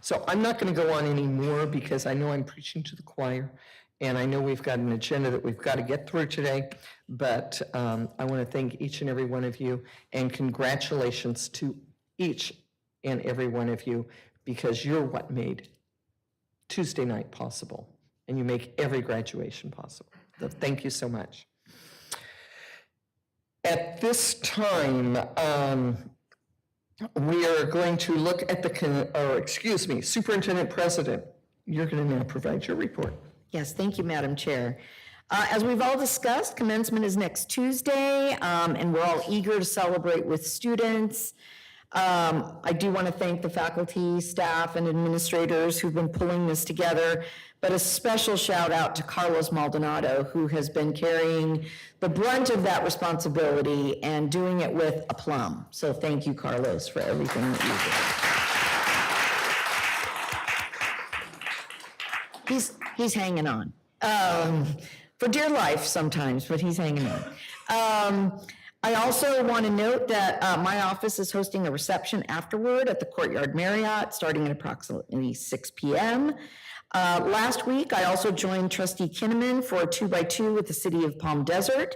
So I'm not going to go on anymore because I know I'm preaching to the choir, and I know we've got an agenda that we've got to get through today, but I want to thank each and every one of you, and congratulations to each and every one of you, because you're what made Tuesday night possible, and you make every graduation possible. So thank you so much. At this time, we are going to look at the, Superintendent President, you're going to now provide your report. Yes, thank you, Madam Chair. As we've all discussed, commencement is next Tuesday, and we're all eager to celebrate with students. I do want to thank the faculty, staff, and administrators who've been pulling this together, but a special shout out to Carlos Maldonado, who has been carrying the brunt of that responsibility and doing it with aplomb. So thank you, Carlos, for everything that you do. He's hanging on. For dear life sometimes, but he's hanging on. I also want to note that my office is hosting a reception afterward at the Courtyard Marriott, starting at approximately 6 p.m. Last week, I also joined Trustee Kinnaman for a 2x2 with the City of Palm Desert,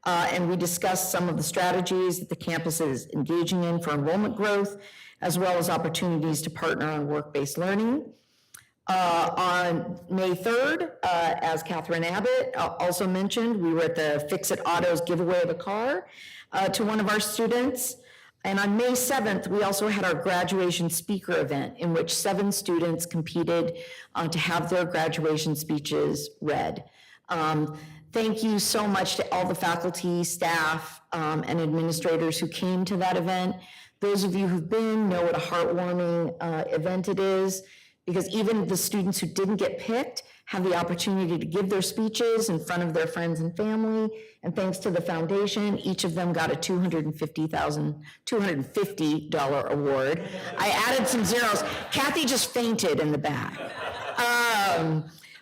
and we discussed some of the strategies that the campus is engaging in for enrollment growth, as well as opportunities to partner on work-based learning. On May 3rd, as Catherine Abbott also mentioned, we were at the Fix-It Autos giveaway of a car to one of our students. And on May 7th, we also had our graduation speaker event in which 7 students competed to have their graduation speeches read. Thank you so much to all the faculty, staff, and administrators who came to that event. Those of you who've been know what a heartwarming event it is, because even the students who didn't get picked have the opportunity to give their speeches in front of their friends and family. And thanks to the foundation, each of them got a $250 award. I added some zeros. Kathy just fainted in the back.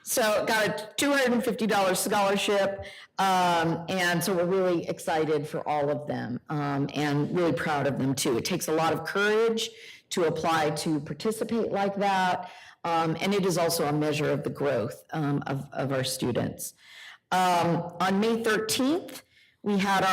So got a $250 scholarship. And so we're really excited for all of them, and really proud of them too. It takes a lot of courage to apply to participate like that. And it is also a measure of the growth of our students. On May 13th, we had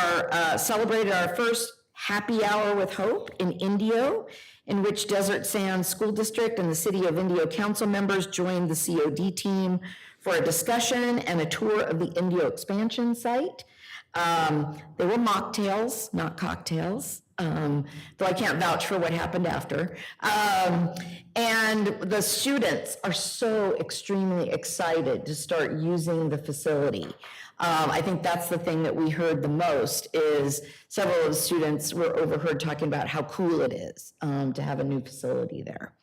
celebrated our first Happy Hour with Hope in Indio, in which Desert Sands School District and the City of Indio Council members joined the COD team for a discussion and a tour of the Indio expansion site. They were mocktails, not cocktails, though I can't vouch for what happened after. And the students are so extremely excited to start using the facility. I think that's the thing that we heard the most is several of the students were overheard talking about how cool it is to have a new facility there.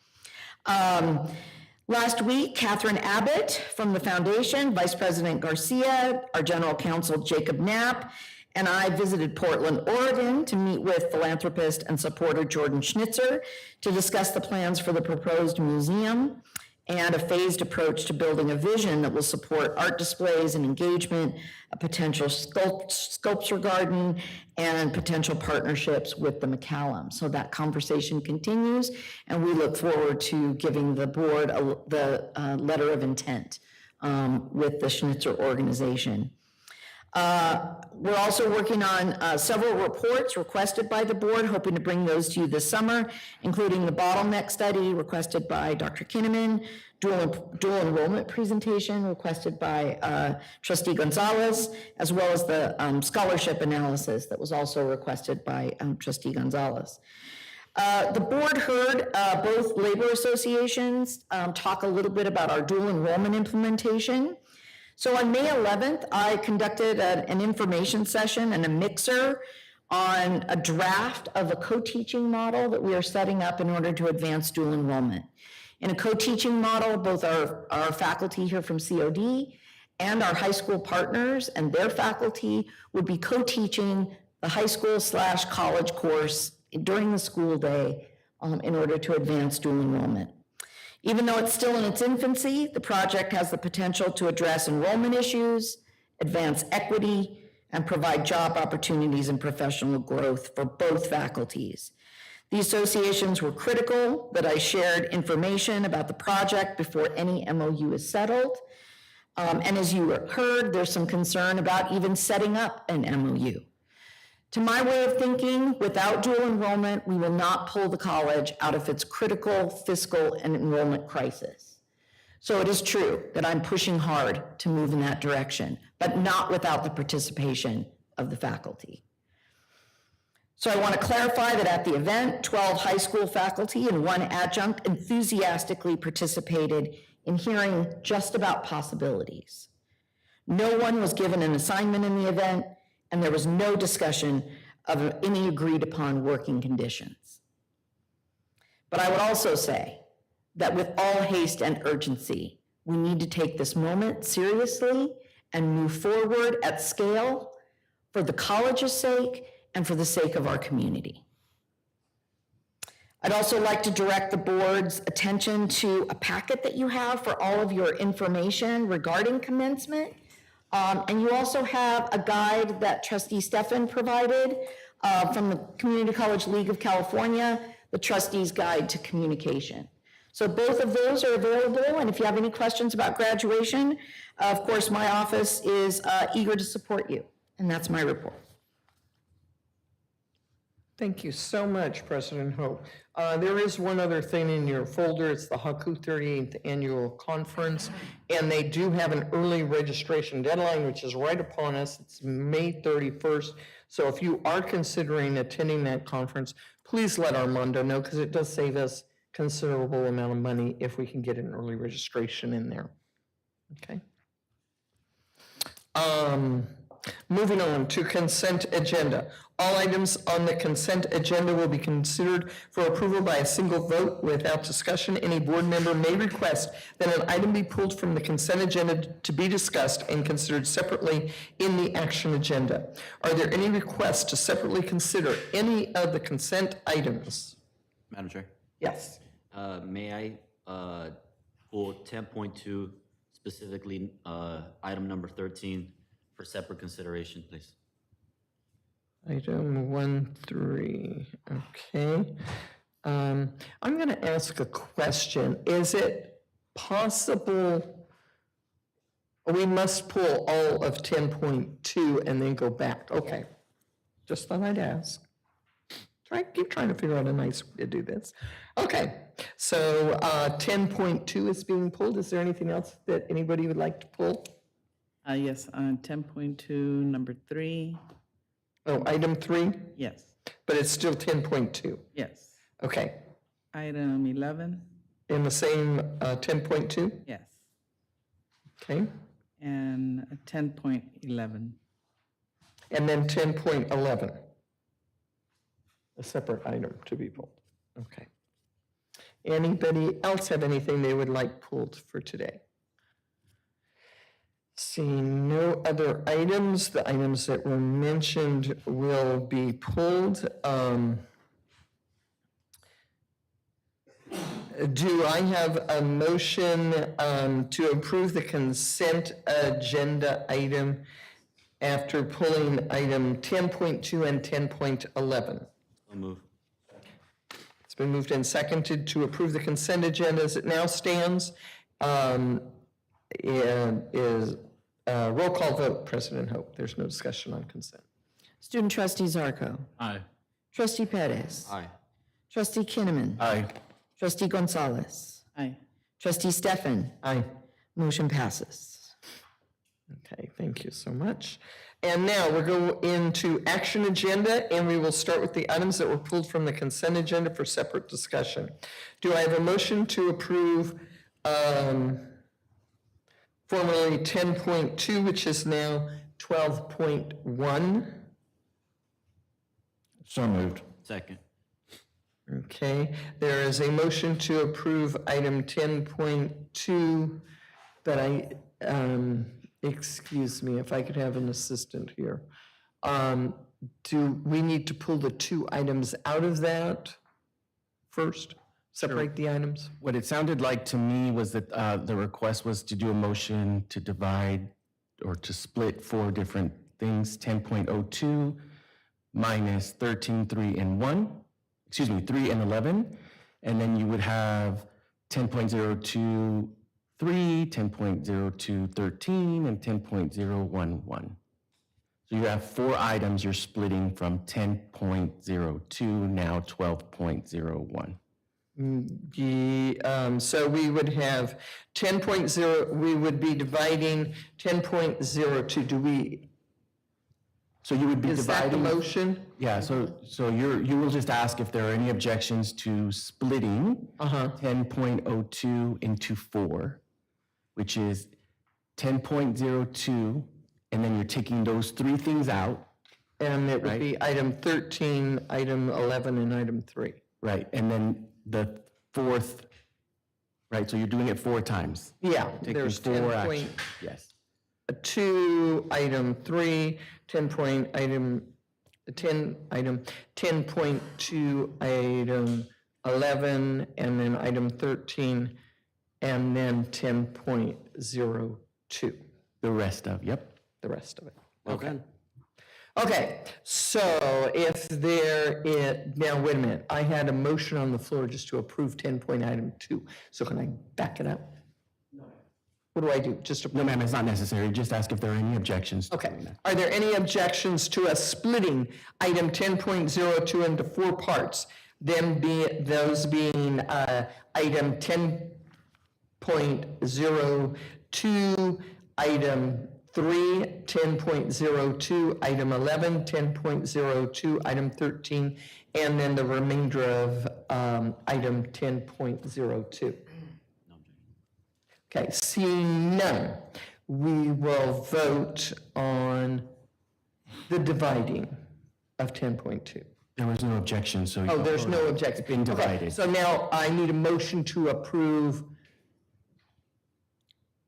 Last week, Catherine Abbott from the foundation, Vice President Garcia, our General Counsel Jacob Knapp, and I visited Portland, Oregon to meet with philanthropist and supporter Jordan Schnitzer to discuss the plans for the proposed museum and a phased approach to building a vision that will support art displays and engagement, a potential sculpture garden, and potential partnerships with the McCallum. So that conversation continues, and we look forward to giving the board the letter of intent with the Schnitzer organization. We're also working on several reports requested by the board, hoping to bring those to you this summer, including the bottleneck study requested by Dr. Kinnaman, dual enrollment presentation requested by Trustee Gonzalez, as well as the scholarship analysis that was also requested by Trustee Gonzalez. The board heard both labor associations talk a little bit about our dual enrollment implementation. So on May 11th, I conducted an information session and a mixer on a draft of a co-teaching model that we are setting up in order to advance dual enrollment. In a co-teaching model, both our faculty here from COD and our high school partners and their faculty would be co-teaching the high school/college course during the school day in order to advance dual enrollment. Even though it's still in its infancy, the project has the potential to address enrollment issues, advance equity, and provide job opportunities and professional growth for both faculties. The associations were critical that I shared information about the project before any MOU is settled. And as you heard, there's some concern about even setting up an MOU. To my way of thinking, without dual enrollment, we will not pull the college out of its critical fiscal and enrollment crisis. So it is true that I'm pushing hard to move in that direction, but not without the participation of the faculty. So I want to clarify that at the event, 12 high school faculty and 1 adjunct enthusiastically participated in hearing just about possibilities. No one was given an assignment in the event, and there was no discussion of any agreed upon working conditions. But I would also say that with all haste and urgency, we need to take this moment seriously and move forward at scale for the college's sake and for the sake of our community. I'd also like to direct the board's attention to a packet that you have for all of your information regarding commencement. And you also have a guide that Trustee Stefan provided from the Community College League of California, the Trustees Guide to Communication. So both of those are available, and if you have any questions about graduation, of course, my office is eager to support you, and that's my report. Thank you so much, President Hope. There is one other thing in your folder. It's the HAKU 38th Annual Conference, and they do have an early registration deadline, which is right upon us. It's May 31st. So if you are considering attending that conference, please let Armando know, because it does save us considerable amount of money if we can get an early registration in there. Okay. Moving on to consent agenda. All items on the consent agenda will be considered for approval by a single vote without discussion. Any board member may request that an item be pulled from the consent agenda to be discussed and considered separately in the action agenda. Are there any requests to separately consider any of the consent items? Madam Chair? Yes. May I pull 10.2, specifically item number 13, for separate consideration, please? Item 1-3, okay. I'm going to ask a question. Is it possible, we must pull all of 10.2 and then go back? Okay, just thought I'd ask. Keep trying to figure out a nice way to do this. Okay, so 10.2 is being pulled. Is there anything else that anybody would like to pull? Yes, on 10.2, number 3, Oh, item 3, yes, but it's still 10.2. yes. Okay. Item 11, In the same 10.2? yes, Okay. and 10.11. And then 10.11. A separate item to be pulled. Okay. Anybody else have anything they would like pulled for today? Seeing no other items, the items that were mentioned will be pulled. Do I have a motion to approve the consent agenda item after pulling item 10.2 and 10.11? I'll move. It's been moved and seconded to approve the consent agenda as it now stands. Roll call vote, President Hope. There's no discussion on consent. Student trustee Zarco. Aye. Trustee Perez. Aye. Trustee Kinnaman. Aye. Trustee Gonzalez. Aye. Trustee Stefan. Aye. Motion passes. Okay, thank you so much. And now we'll go into action agenda, and we will start with the items that were pulled from the consent agenda for separate discussion. Do I have a motion to approve formerly 10.2, which is now 12.1? So moved. Second. Okay, there is a motion to approve item 10.2 that excuse me, if I could have an assistant here. Do we need to pull the two items out of that first? Separate the items? What it sounded like to me was that the request was to do a motion to divide or to split four different things, 10.02 minus 13.3 and 1, 3 and 11, and then you would have 10.02 3, 10.02 13, and 10.011. So you have four items you're splitting from 10.02, now 12.01. So we would have 10.0, we would be dividing 10.02. Do we? So you would be Is that the dividing. motion? Yeah, so you will just ask if there are any objections to splitting 10.02 into 4, which is 10.02, and then you're taking those three things out. And it would be item 13, item 11, and item 3. Right, and then the fourth, right, so you're doing it 4 times. Yeah, Taking there's 4 10 actions. Yes. 2, item 3, 10.2, item 11, and then item 13, and then 10.02. The rest of, yep. The rest of it. Well done. Okay, so if there is, now wait a minute, I had a motion on the floor just to approve 10.2, so can I back it up? No. What do I do? Just No, ma'am, it's not necessary. Just ask if there are any objections. Okay. Are there any objections to us splitting item 10.02 into 4 parts? Then those being item 10.02, item 3, 10.02, item 11, 10.02, item 13, and then the remainder of item 10.02. Okay, seeing none, we will vote on the dividing of 10.2. There was no objection, so. Oh, there's no objection. It's been Okay, divided. so now I need a motion to approve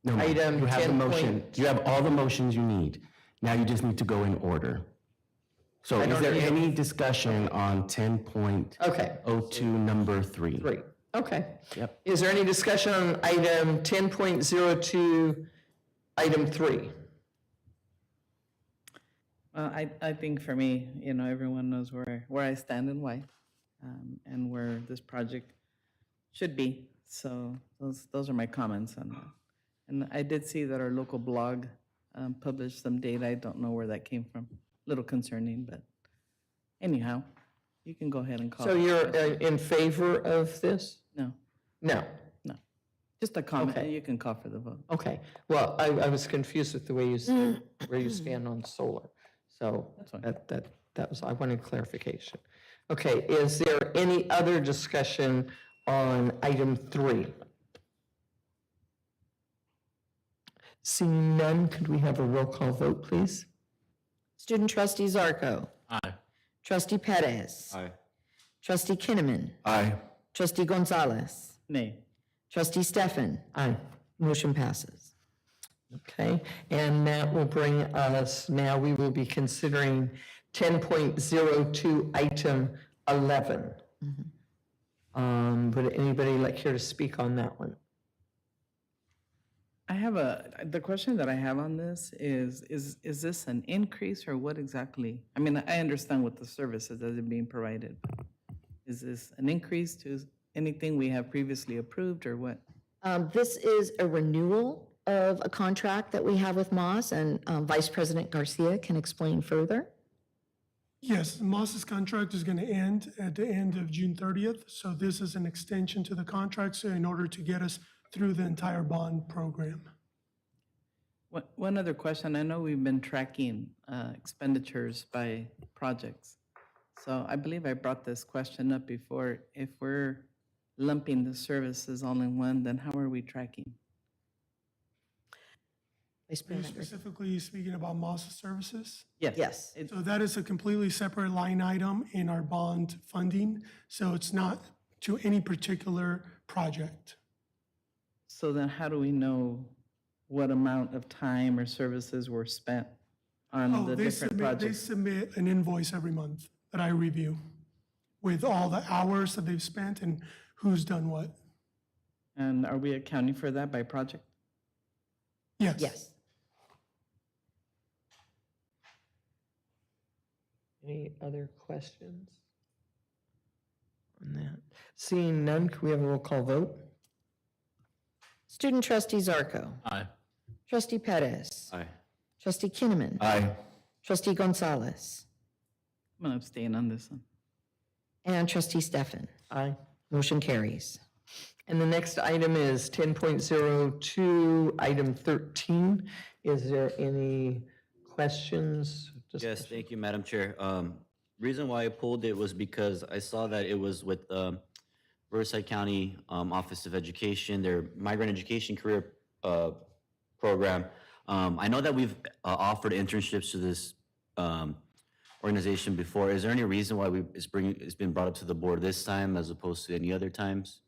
No, ma'am. item You have the 10 motion. You have all the motions you need. Now you just need to go in order. So I is don't there need- any discussion on 10.02 number 3? 3. Okay. Yep. Is there any discussion on item 10.02, item 3? Well, I think for me, everyone knows where I stand and why, and where this project should be. So those are my comments on that. And I did see that our local blog published some data. I don't know where that came from. A little concerning, but anyhow, you can go ahead and call. So it. you're in favor of this? No. No. No. Just a comment, Okay. you can call for the vote. Okay, well, I was confused with the way you said, where you stand on solar. So That's fine. that was, I wanted clarification. Okay, is there any other discussion on item 3? Seeing none, could we have a roll call vote, please? Student trustee Zarco. Aye. Trustee Perez. Aye. Trustee Kinnaman. Aye. Trustee Gonzalez. Nay. Trustee Stefan. Aye. Motion passes. Okay, and that will bring us, now we will be considering 10.02, item 11. Would anybody like here to speak on that one? I have the question that I have on this is this an increase or what exactly? I mean, I understand what the services that are being provided. Is this an increase to anything we have previously approved or what? This is a renewal of a contract that we have with Moss, and Vice President Garcia can explain further. Yes, Moss's contract is going to end at the end of June 30th. So this is an extension to the contract, so in order to get us through the entire bond program. One other question, I know we've been tracking expenditures by projects. So I believe I brought this question up before. If we're lumping the services all in one, then how are we tracking? Vice Are you President. specifically speaking about Moss's services? Yes. Yes. So that is a completely separate line item in our bond funding. So it's not to any particular project. So then how do we know what amount of time or services were spent on the different They projects? submit an invoice every month that I review with all the hours that they've spent and who's done what. And are we accounting for that by project? Yes. Yes. Any other questions on that? Seeing none, can we have a roll call vote? Student trustee Zarco. Aye. Trustee Perez. Aye. Trustee Kinnaman. Aye. Trustee Gonzalez. I'm going to abstain on this one. And Trustee Stefan. Aye. Motion carries. And the next item is 10.02, item 13. Is there any questions? Yes, thank you, Madam Chair. Reason why I pulled it was because I saw that it was with Riverside County Office of Education, their Migrant Education Career Program. I know that we've offered internships to this organization before. Is there any reason why it's been brought up to the board this time as opposed to any other times?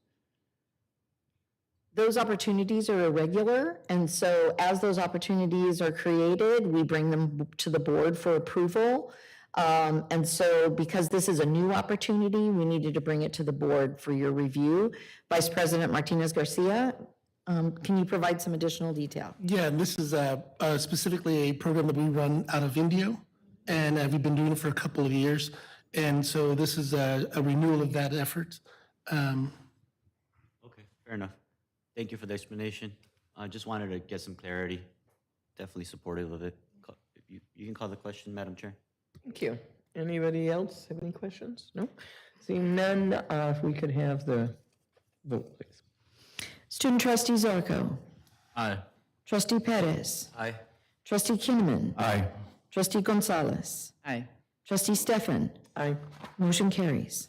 Those opportunities are irregular, and so as those opportunities are created, we bring them to the board for approval. And so because this is a new opportunity, we needed to bring it to the board for your review. Vice President Martinez Garcia, can you provide some additional detail? Yeah, this is specifically a program that we run out of Indio, and we've been doing it for a couple of years. And so this is a renewal of that effort. Okay, fair enough. Thank you for the explanation. I just wanted to get some clarity. Definitely supportive of it. You can call the question, Madam Chair. Thank you. Anybody else have any questions? No? Seeing none, if we could have the vote, please. Student trustee Zarco. Aye. Trustee Perez. Aye. Trustee Kinnaman. Aye. Trustee Gonzalez. Aye. Trustee Stefan. Aye. Motion carries.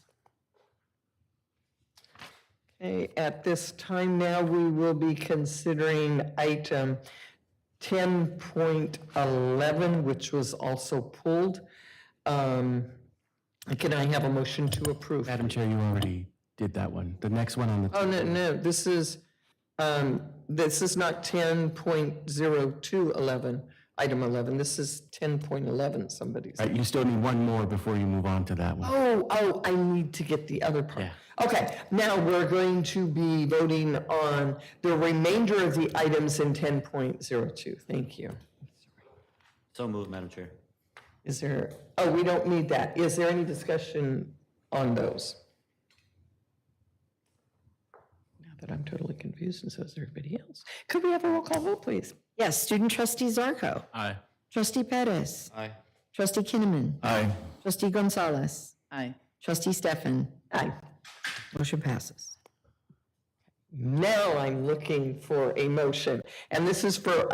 Okay, at this time now, we will be considering item 10.11, which was also pulled. Can I have a motion to approve? Madam Chair, you already did that one. The next one on the. Oh, no, this is not 10.0211, item 11. This is 10.11, somebody's. Right, you still need one more before you move on to that one. Oh, I need to get the other part. Okay, now we're going to be voting on the remainder of the items in 10.02. Thank you. So moved, Madam Chair. Is there, we don't need that. Is there any discussion on those? Now that I'm totally confused, and so is everybody else. Could we have a roll call vote, please? Yes, student trustee Zarco. Aye. Trustee Perez. Aye. Trustee Kinnaman. Aye. Trustee Gonzalez. Aye. Trustee Stefan. Aye. Motion passes. Now I'm looking for a motion, and this is for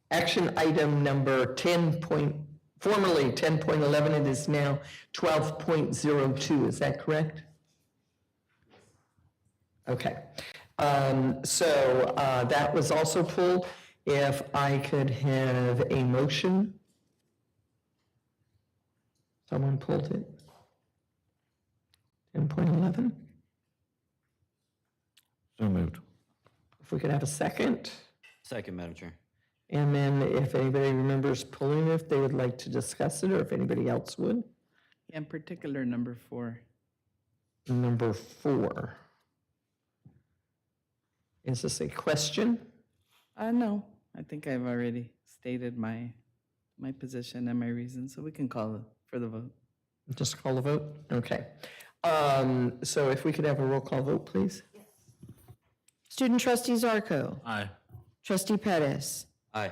action item number 10 point, formerly 10.11, it is now 12.02, is that correct? Okay. So that was also pulled. If I could have a motion. Someone pulled it. 10.11. So moved. If we could have a second. Second, Madam Chair. And then if anybody remembers pulling it, if they would like to discuss it, or if anybody else would. In particular, number 4. Number 4. Is this a question? No, I think I've already stated my position and my reason, so we can call for the vote. Just call the vote? Okay. So if we could have a roll call vote, please. Student trustee Zarco. Aye. Trustee Pettis. Aye.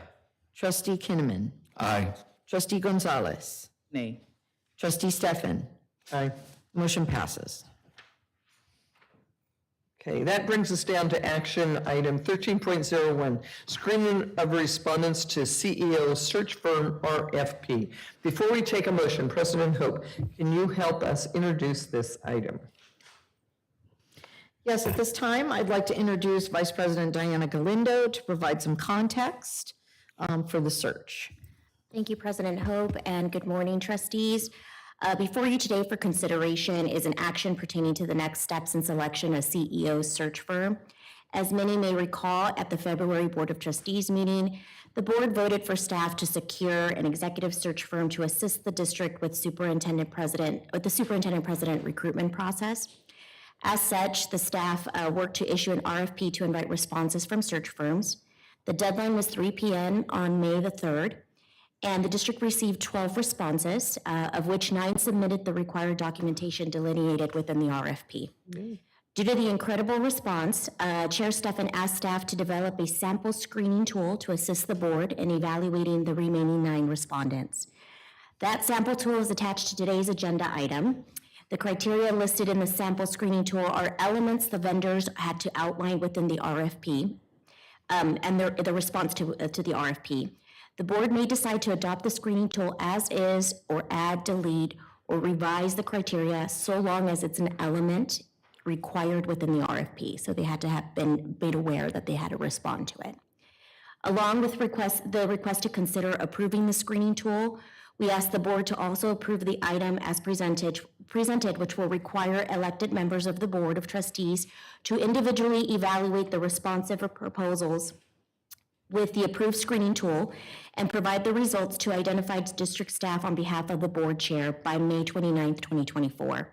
Trustee Kinnaman. Aye. Trustee Gonzalez. Nay. Trustee Stefan. Aye. Motion passes. Okay, that brings us down to action item 13.01, screening of respondents to CEO search firm RFP. Before we take a motion, President Hope, can you help us introduce this item? Yes, at this time, I'd like to introduce Vice President Diana Galindo to provide some context for the search. Thank you, President Hope, and good morning, trustees. Before you today for consideration is an action pertaining to the next steps in selection of CEO search firm. As many may recall, at the February Board of Trustees meeting, the board voted for staff to secure an executive search firm to assist the district with the superintendent president recruitment process. As such, the staff worked to issue an RFP to invite responses from search firms. The deadline was 3 p.m. on May the 3rd. And the district received 12 responses, of which 9 submitted the required documentation delineated within the RFP. Due to the incredible response, Chair Stefan asked staff to develop a sample screening tool to assist the board in evaluating the remaining 9 respondents. That sample tool is attached to today's agenda item. The criteria listed in the sample screening tool are elements the vendors had to outline within the RFP and the response to the RFP. The board may decide to adopt the screening tool as is, or add, delete, or revise the criteria so long as it's an element required within the RFP. So they had to have been made aware that they had to respond to it. Along with the request to consider approving the screening tool, we ask the board to also approve the item as presented, which will require elected members of the Board of Trustees to individually evaluate the responsive proposals with the approved screening tool and provide the results to identified district staff on behalf of the board chair by May 29th, 2024.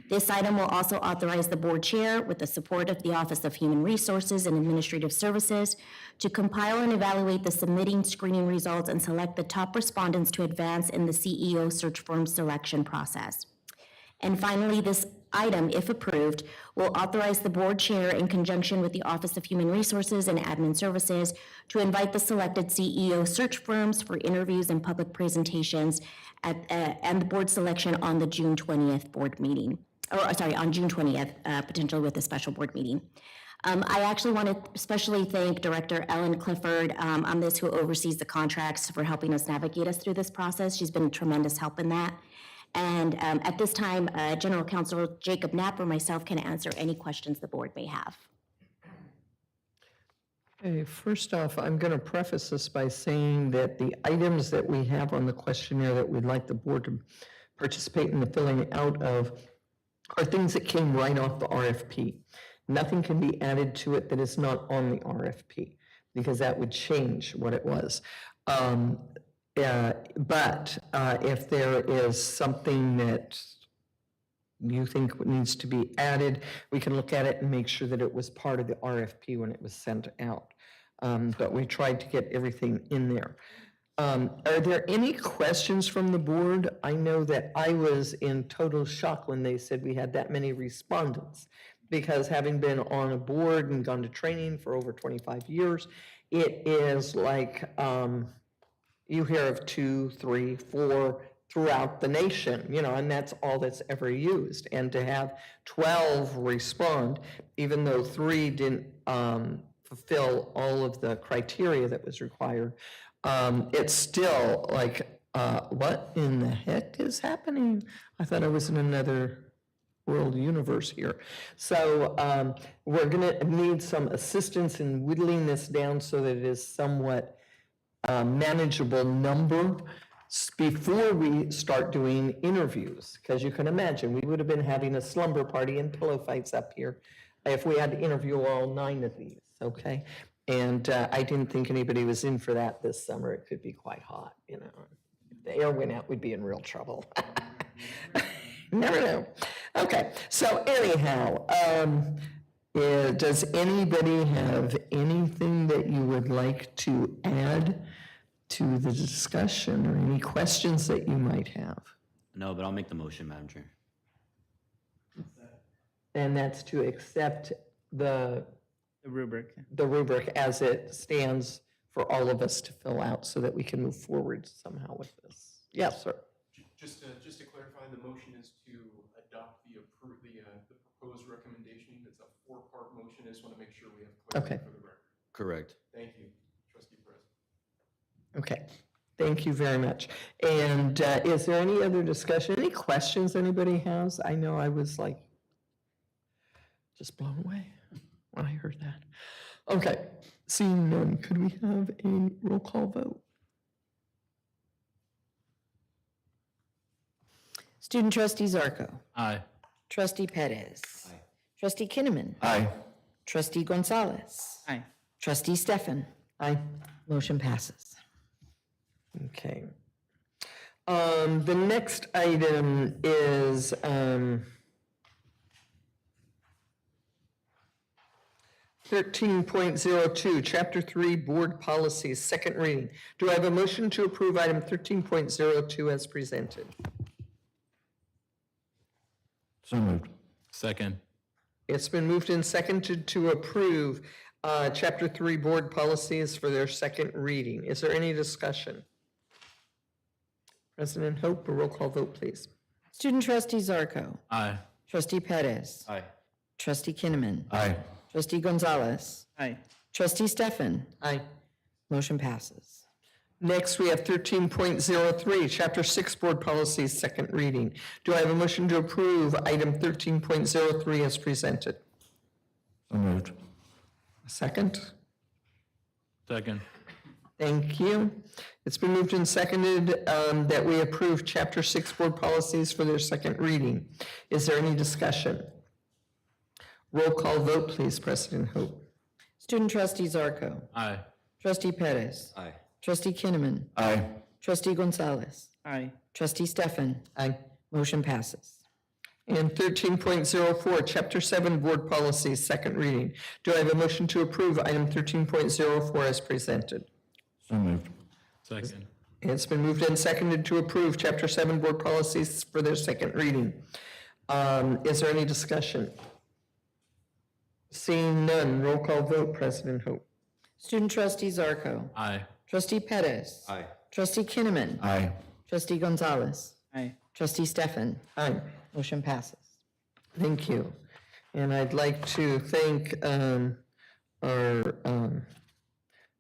This item will also authorize the board chair, with the support of the Office of Human Resources and Administrative Services, to compile and evaluate the submitting screening results and select the top respondents to advance in the CEO search firm selection process. And finally, this item, if approved, will authorize the board chair in conjunction with the Office of Human Resources and Admin Services to invite the selected CEO search firms for interviews and public presentations and the board selection on the June 20th board meeting, on June 20th, potentially with a special board meeting. I actually want to especially thank Director Ellen Clifford on this, who oversees the contracts, for helping us navigate us through this process. She's been a tremendous help in that. And at this time, General Counsel Jacob Knapp or myself can answer any questions the board may have. Okay, first off, I'm going to preface this by saying that the items that we have on the questionnaire that we'd like the board to participate in the filling out of are things that came right off the RFP. Nothing can be added to it that is not on the RFP, because that would change what it was. But if there is something that you think needs to be added, we can look at it and make sure that it was part of the RFP when it was sent out. But we tried to get everything in there. Are there any questions from the board? I know that I was in total shock when they said we had that many respondents, because having been on a board and gone to training for over 25 years, it is like you hear of 2, 3, 4, throughout the nation, and that's all that's ever used. And to have 12 respond, even though 3 didn't fulfill all of the criteria that was required, it's still like, what in the heck is happening? I thought I was in another world universe here. So we're going to need some assistance in whittling this down so that it is somewhat manageable number before we start doing interviews, because you can imagine we would have been having a slumber party and pillow fights up here if we had to interview all 9 of these, okay? And I didn't think anybody was in for that this summer. It could be quite hot, If the air went out, we'd be in real trouble. Never know. Okay, so anyhow, does anybody have anything that you would like to add to the discussion, or any questions that you might have? No, but I'll make the motion, Madam Chair. And that's to accept the rubric. The rubric as it stands for all of us to fill out so that we can move forward somehow with this. Yes, sir. Just to clarify, the motion is to adopt the proposed recommendation. It's a 4-part motion. I just want to make sure we have clarity for the record. Correct. Thank you, Trustee Perez. Okay, thank you very much. And is there any other discussion, any questions anybody has? I know I was like just blown away when I heard that. Okay, seeing none, could we have a roll call vote? Student trustee Zarco. Aye. Trustee Perez. Aye. Trustee Kinnaman. Aye. Trustee Gonzalez. Aye. Trustee Stefan. Aye. Motion passes. Okay. The next item is 13.02, Chapter 3, Board Policies, second reading. Do I have a motion to approve item 13.02 as presented? So moved. Second. It's been moved and seconded to approve Chapter 3 Board Policies for their second reading. Is there any discussion? President Hope, a roll call vote, please. Student trustee Zarco. Aye. Trustee Perez. Aye. Trustee Kinnaman. Aye. Trustee Gonzalez. Aye. Trustee Stefan. Aye. Motion passes. Next, we have 13.03, Chapter 6 Board Policies, second reading. Do I have a motion to approve item 13.03 as presented? So moved. Second? Second. Thank you. It's been moved and seconded that we approve Chapter 6 Board Policies for their second reading. Is there any discussion? Roll call vote, please, President Hope. Student trustee Zarco. Aye. Trustee Perez. Aye. Trustee Kinnaman. Aye. Trustee Gonzalez. Aye. Trustee Stefan. Aye. Motion passes. And 13.04, Chapter 7 Board Policies, second reading. Do I have a motion to approve item 13.04 as presented? So moved. Second. It's been moved and seconded to approve Chapter 7 Board Policies for their second reading. Is there any discussion? Seeing none, roll call vote, President Hope. Student trustee Zarco. Aye. Trustee Perez. Aye. Trustee Kinnaman. Aye. Trustee Gonzalez. Aye. Trustee Stefan. Aye. Motion passes. Thank you. And I'd like to thank our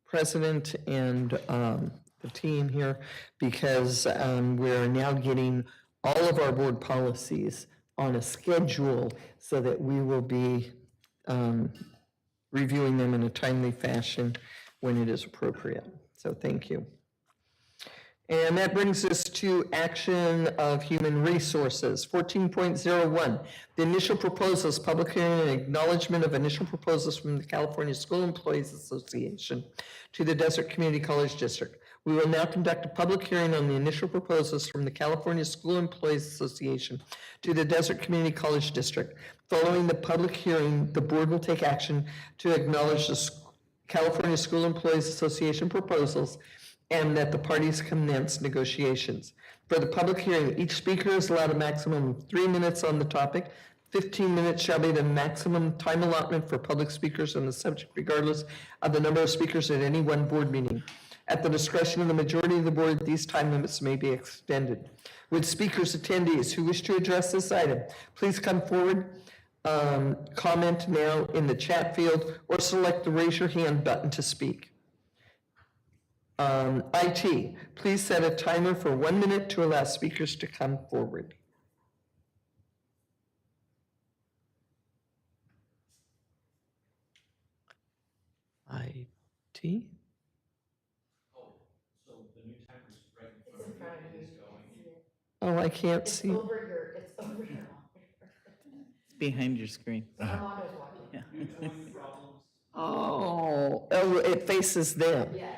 president and the team here, because we're now getting all of our board policies on a schedule so that we will be reviewing them in a timely fashion when it is appropriate. So thank you. And that brings us to action of human resources. 14.01, the initial proposals, public hearing and acknowledgement of initial proposals from the California School Employees Association to the Desert Community College District. We will now conduct a public hearing on the initial proposals from the California School Employees Association to the Desert Community College District. Following the public hearing, the board will take action to acknowledge the California School Employees Association proposals and that the parties commence negotiations. For the public hearing, each speaker is allowed a maximum of 3 minutes on the topic. 15 minutes shall be the maximum time allotment for public speakers on the subject, regardless of the number of speakers at any one board meeting. At the discretion of the majority of the board, these time limits may be extended. Would speakers, attendees who wish to address this item, please come forward, comment now in the chat field, or select the raise your hand button to speak. IT, please set a timer for 1 minute to allow speakers to come forward. IT? Oh, I can't see. It's over your. It's behind your screen. Armando's watching. Yeah. Oh, it faces them. Yes.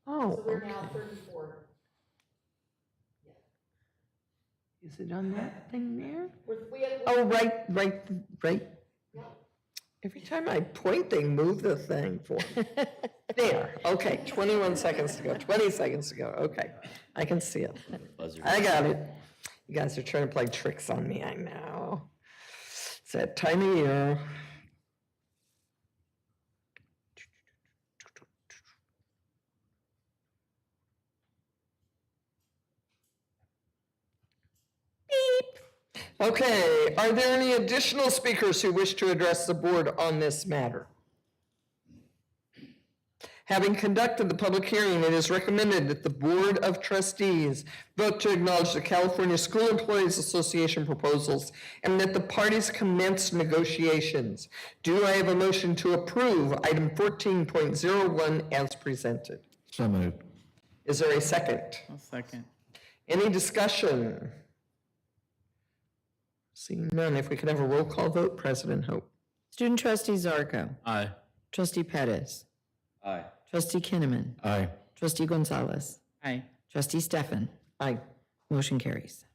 Oh, So we're okay. now 34. Is it on that thing there? We have. Oh, right. Every time I point, they move the thing for me. There, okay, 21 seconds to go, 20 seconds to go, okay. I can see it. I got it. You guys are trying to play tricks on me, I know. It's that time of year. Okay, are there any additional speakers who wish to address the board on this matter? Having conducted the public hearing, it is recommended that the Board of Trustees vote to acknowledge the California School Employees Association proposals and that the parties commence negotiations. Do I have a motion to approve item 14.01 as presented? So moved. Is there a second? I'll second. Any discussion? Seeing none, if we could have a roll call vote, President Hope. Student trustee Zarco. Aye. Trustee Pettis. Aye. Trustee Kinnaman. Aye. Trustee Gonzalez. Aye. Trustee Stefan. Aye. Motion carries.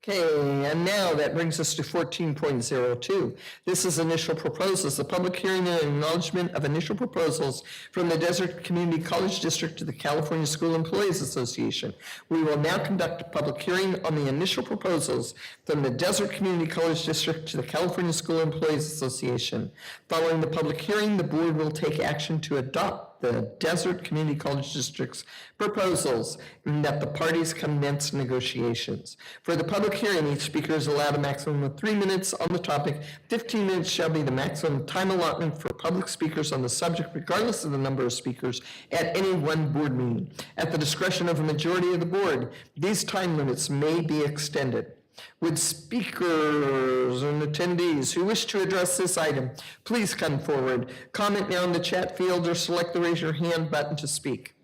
Okay, and now that brings us to 14.02. This is initial proposals, the public hearing and acknowledgement of initial proposals from the Desert Community College District to the California School Employees Association. We will now conduct a public hearing on the initial proposals from the Desert Community College District to the California School Employees Association. Following the public hearing, the board will take action to adopt the Desert Community College District's proposals and that the parties commence negotiations. For the public hearing, each speaker is allowed a maximum of 3 minutes on the topic. 15 minutes shall be the maximum time allotment for public speakers on the subject, regardless of the number of speakers at any one board meeting. At the discretion of a majority of the board, these time limits may be extended. Would speakers and attendees who wish to address this item, please come forward. Comment now in the chat field or select the raise your hand button to speak.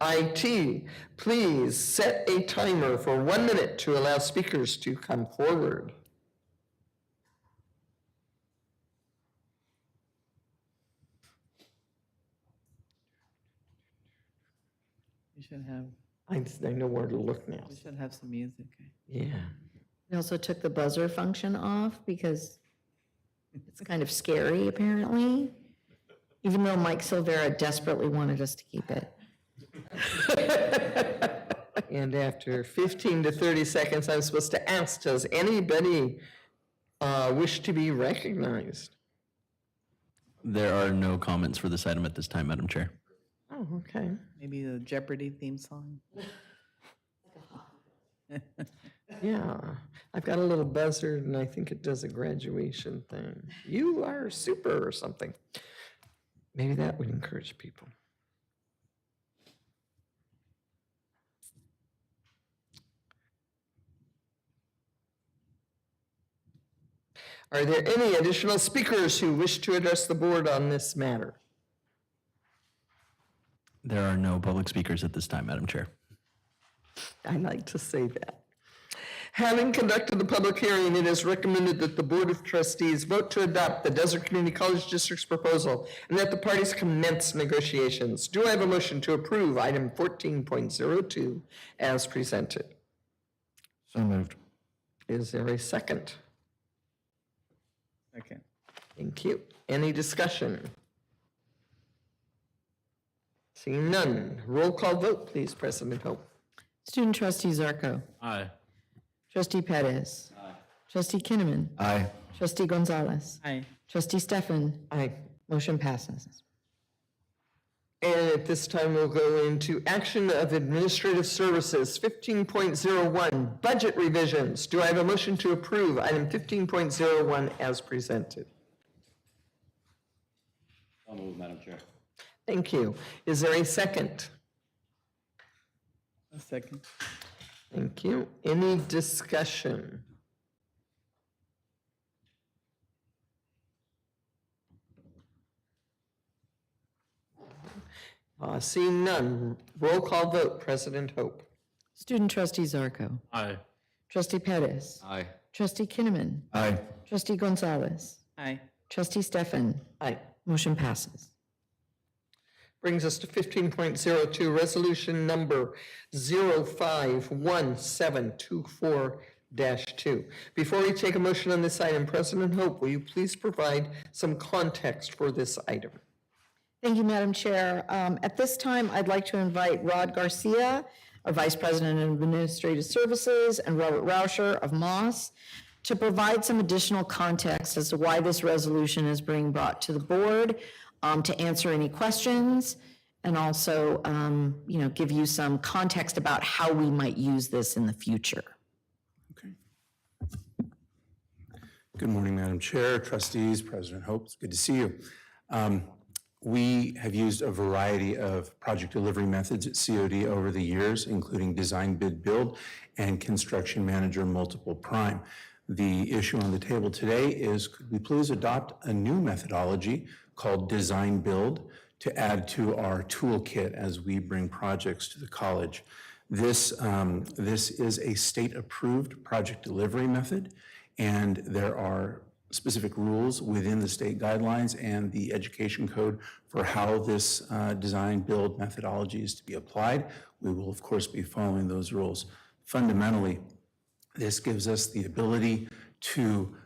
IT, please set a timer for 1 minute to allow speakers to come forward. We should have, I know where to look now. we should have some music. Yeah. We also took the buzzer function off because it's kind of scary, apparently, even though Mike Silvera desperately wanted us to keep it. And after 15 to 30 seconds, I'm supposed to ask, does anybody wish to be recognized? There are no comments for this item at this time, Madam Chair. Oh, okay. Maybe the Jeopardy theme song. Yeah, I've got a little buzzard and I think it does a graduation thing. You are super or something. Maybe that would encourage people. Are there any additional speakers who wish to address the board on this matter? There are no public speakers at this time, Madam Chair. I like to say that. Having conducted the public hearing, it is recommended that the Board of Trustees vote to adopt the Desert Community College District's proposal and that the parties commence negotiations. Do I have a motion to approve item 14.02 as presented? So moved. Is there a second? Second. Thank you. Any discussion? Seeing none. Roll call vote, please, President Hope. Student trustee Zarco. Aye. Trustee Pettis. Aye. Trustee Kinnaman. Aye. Trustee Gonzalez. Aye. Trustee Stefan. Aye. Motion passes. And at this time, we'll go into action of administrative services, 15.01, budget revisions. Do I have a motion to approve item 15.01 as presented? I'll move, Madam Chair. Thank you. Is there a second? A second. Thank you. Any discussion? Seeing none, roll call vote. President Hope. Student trustee Zarco. Aye. Trustee Pettis. Aye. Trustee Kinnaman. Aye. Trustee Gonzalez. Aye. Trustee Stefan. Aye. Motion passes. Brings us to 15.02, resolution number 051724-2. Before we take a motion on this item, President Hope, will you please provide some context for this item? Thank you, Madam Chair. At this time, I'd like to invite Rod Garcia, our Vice President of Administrative Services, and Robert Rauscher of Moss to provide some additional context as to why this resolution is being brought to the board, to answer any questions, and also, give you some context about how we might use this in the future. Good morning, Madam Chair, trustees, President Hope. It's good to see you. We have used a variety of project delivery methods at COD over the years, including design, bid, build, and construction manager multiple prime. The issue on the table today is, could we please adopt a new methodology called design build to add to our toolkit as we bring projects to the college? This is a state-approved project delivery method, and there are specific rules within the state guidelines and the education code for how this design build methodology is to be applied. We will, of course, be following those rules. Fundamentally, this gives us the ability to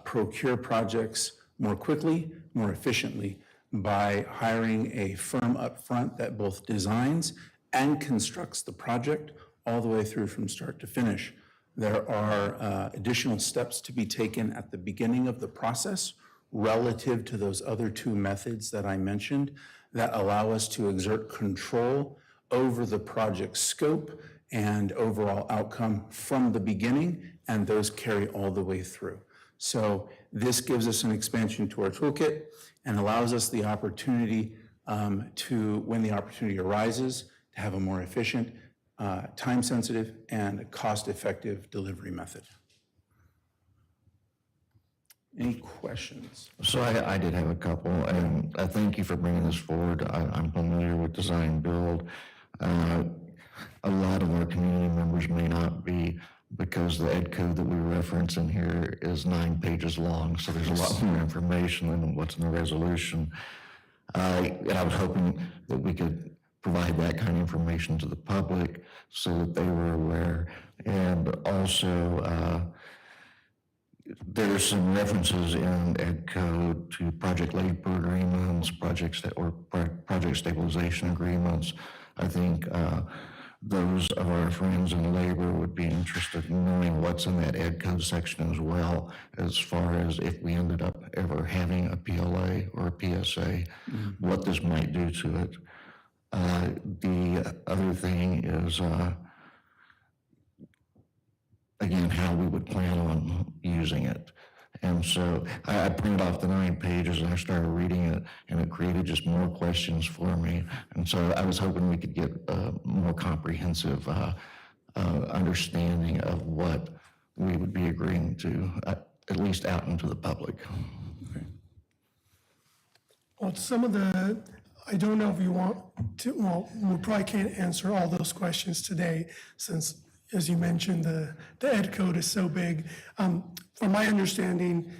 procure projects more quickly, more efficiently by hiring a firm up front that both designs and constructs the project all the way through from start to finish. There are additional steps to be taken at the beginning of the process relative to those other two methods that I mentioned that allow us to exert control over the project scope and overall outcome from the beginning, and those carry all the way through. So this gives us an expansion to our toolkit and allows us the opportunity to, when the opportunity arises, to have a more efficient, time-sensitive, and cost-effective delivery method. Any questions? So I did have a couple, and I thank you for bringing this forward. I'm familiar with design build. A lot of our community members may not be, because the ed code that we reference in here is 9 pages long, so there's a lot more information than what's in the resolution. And I was hoping that we could provide that kind of information to the public so that they were aware. And also, there's some references in ed code to project labor agreements, project stabilization agreements. I think those of our friends in labor would be interested in knowing what's in that ed code section as well, as far as if we ended up ever having a PLA or a PSA, what this might do to it. The other thing is, again, how we would plan on using it. And so I printed off the 9 pages and I started reading it, and it created just more questions for me. And so I was hoping we could get a more comprehensive understanding of what we would be agreeing to, at least out into the public. Well, some of the, I don't know if you want to, well, we probably can't answer all those questions today since, as you mentioned, the ed code is so big. From my understanding,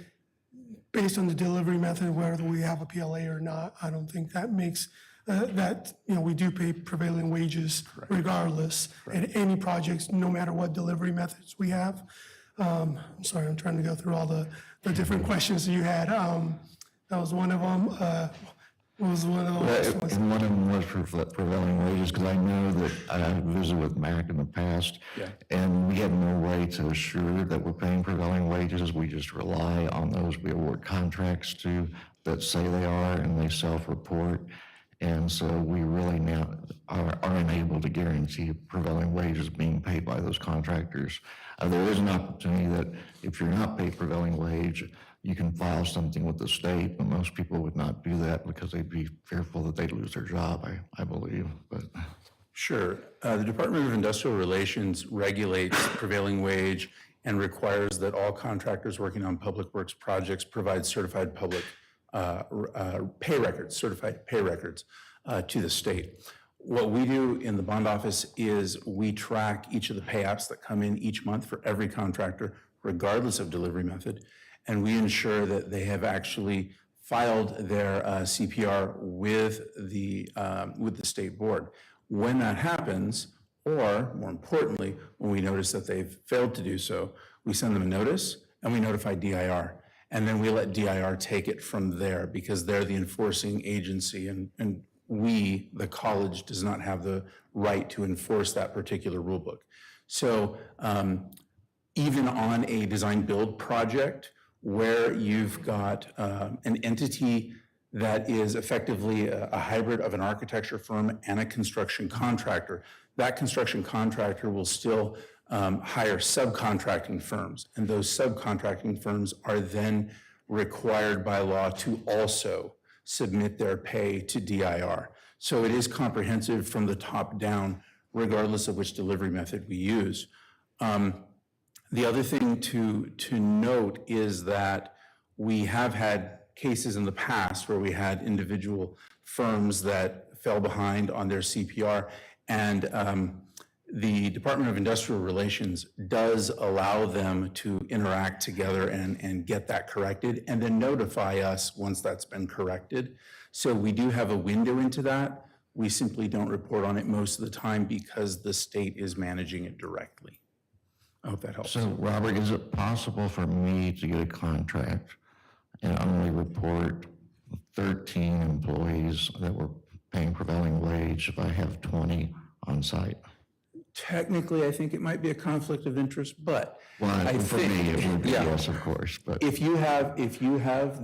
based on the delivery method, whether we have a PLA or not, I don't think that makes, we do pay prevailing wages regardless at any projects, no matter what delivery methods we have. I'm sorry, I'm trying to go through all the different questions that you had. That was one of them. What was one of the last ones? And one of them was prevailing wages, because I know that I visited with Mac in the past, and we have no way to assure that we're paying prevailing wages. We just rely on those we award contracts to that say they are, and they self-report. And so we really now are unable to guarantee prevailing wages being paid by those contractors. There is an opportunity that if you're not paid prevailing wage, you can file something with the state, but most people would not do that because they'd be fearful that they'd lose their job, I believe, but. Sure. The Department of Industrial Relations regulates prevailing wage and requires that all contractors working on public works projects provide certified public pay records, certified pay records to the state. What we do in the bond office is we track each of the pay apps that come in each month for every contractor, regardless of delivery method, and we ensure that they have actually filed their CPR with the state board. When that happens, or more importantly, when we notice that they've failed to do so, we send them a notice and we notify DIR. And then we let DIR take it from there because they're the enforcing agency and we, the college, does not have the right to enforce that particular rule book. So even on a design build project where you've got an entity that is effectively a hybrid of an architecture firm and a construction contractor, that construction contractor will still hire subcontracting firms. And those subcontracting firms are then required by law to also submit their pay to DIR. So it is comprehensive from the top down, regardless of which delivery method we use. The other thing to note is that we have had cases in the past where we had individual firms that fell behind on their CPR, and the Department of Industrial Relations does allow them to interact together and get that corrected, and then notify us once that's been corrected. So we do have a window into that. We simply don't report on it most of the time because the state is managing it directly. I hope that helps. So, Robert, is it possible for me to get a contract and only report 13 employees that were paying prevailing wage if I have 20 on site? Technically, I think it might be a conflict of interest, but Well, I for think, me, it would be, yeah. yes, of course, but. If you have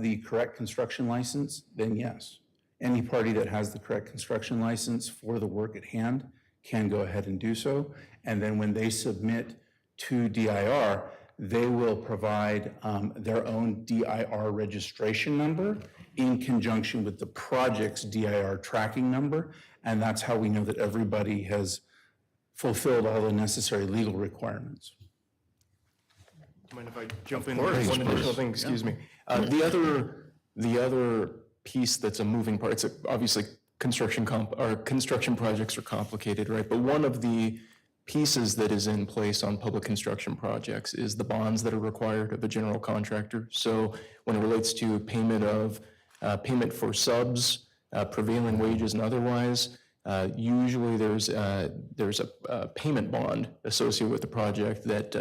the correct construction license, then yes. Any party that has the correct construction license for the work at hand can go ahead and do so. And then when they submit to DIR, they will provide their own DIR registration number in conjunction with the project's DIR tracking number. And that's how we know that everybody has fulfilled all the necessary legal requirements. Mind if I jump in course, with one please. additional thing? Excuse me. The other piece that's a moving part, it's obviously construction projects are complicated, right? But one of the pieces that is in place on public construction projects is the bonds that are required of a general contractor. So when it relates to payment for subs, prevailing wages and otherwise, usually there's a payment bond associated with the project that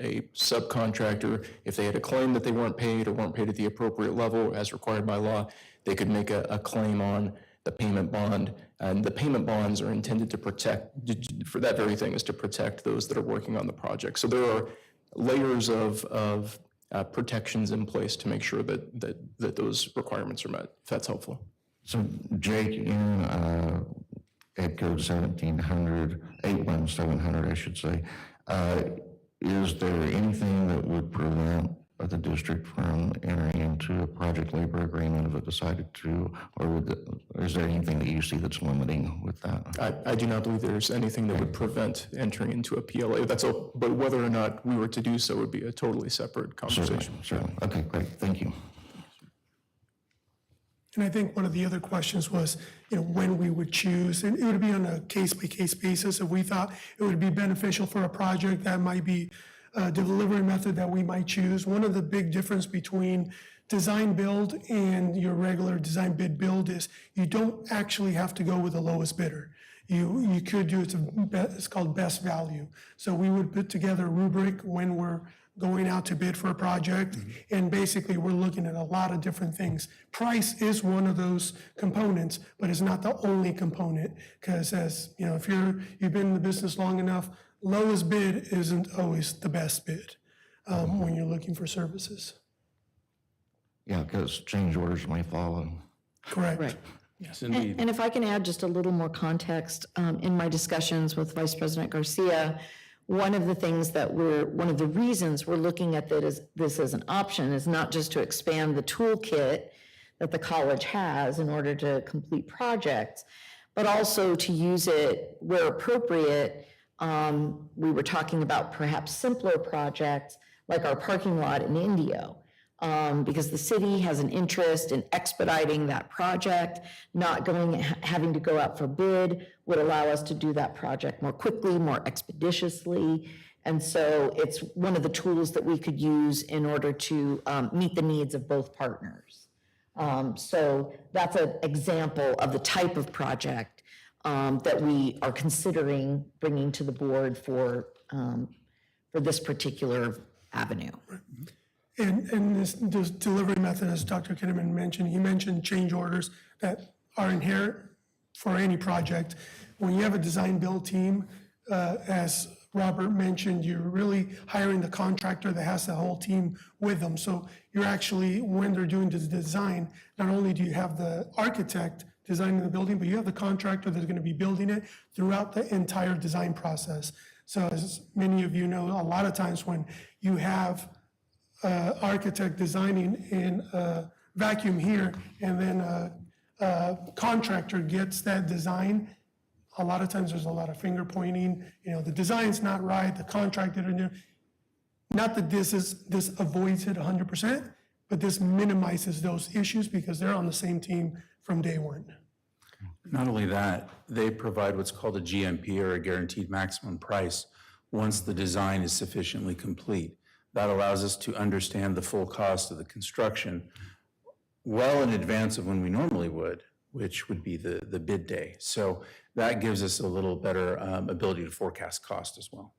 a subcontractor, if they had a claim that they weren't paid or weren't paid at the appropriate level as required by law, they could make a claim on the payment bond. And the payment bonds are intended to protect, for that very thing, is to protect those that are working on the project. So there are layers of protections in place to make sure that those requirements are met, if that's helpful. So Jake, in Ed Code 81700, I should say, is there anything that would prevent the district from entering into a project labor agreement if it decided to, or is there anything that you see that's limiting with that? I do not believe there's anything that would prevent entering into a PLA. But whether or not we were to do so would be a totally separate conversation. Certainly. Okay, great. Thank you. And I think one of the other questions was, when we would choose, and it would be on a case-by-case basis. If we thought it would be beneficial for a project, that might be the delivery method that we might choose. One of the big difference between design build and your regular design bid build is you don't actually have to go with the lowest bidder. You could do it's called best value. So we would put together a rubric when we're going out to bid for a project, and basically we're looking at a lot of different things. Price is one of those components, but it's not the only component, because as if you've been in the business long enough, lowest bid isn't always the best bid when you're looking for services. Yeah, because change orders may follow. Correct. Right. Yes, And if I can add just a little more context, in my discussions with Vice President Garcia, one of the reasons we're looking at this as an option is not just to expand the toolkit that the college has in order to complete projects, but also to use it where appropriate. We were talking about perhaps simpler projects like our parking lot in Indio. Because the city has an interest in expediting that project, not having to go out for bid would allow us to do that project more quickly, more expeditiously. And so it's one of the tools that we could use in order to meet the needs of both partners. So that's an example of the type of project that we are considering bringing to the board for this particular avenue. And this delivery method, as Dr. Kinnaman mentioned, he mentioned change orders that are inherent for any project. When you have a design-build team, as Robert mentioned, you're really hiring the contractor that has the whole team with them. So you're actually, when they're doing the design, not only do you have the architect designing the building, but you have the contractor that's going to be building it throughout the entire design process. So as many of you know, a lot of times when you have architect designing in a vacuum here, and then a contractor gets that design, a lot of times there's a lot of finger pointing, the design's not right, the contractor didn't do. Not that this avoids it 100%, but this minimizes those issues because they're on the same team from day one. Not only that, they provide what's called a GMP, or a guaranteed maximum price, once the design is sufficiently complete. That allows us to understand the full cost of the construction well in advance of when we normally would, which would be the bid day. So that gives us a little better ability to forecast cost as well.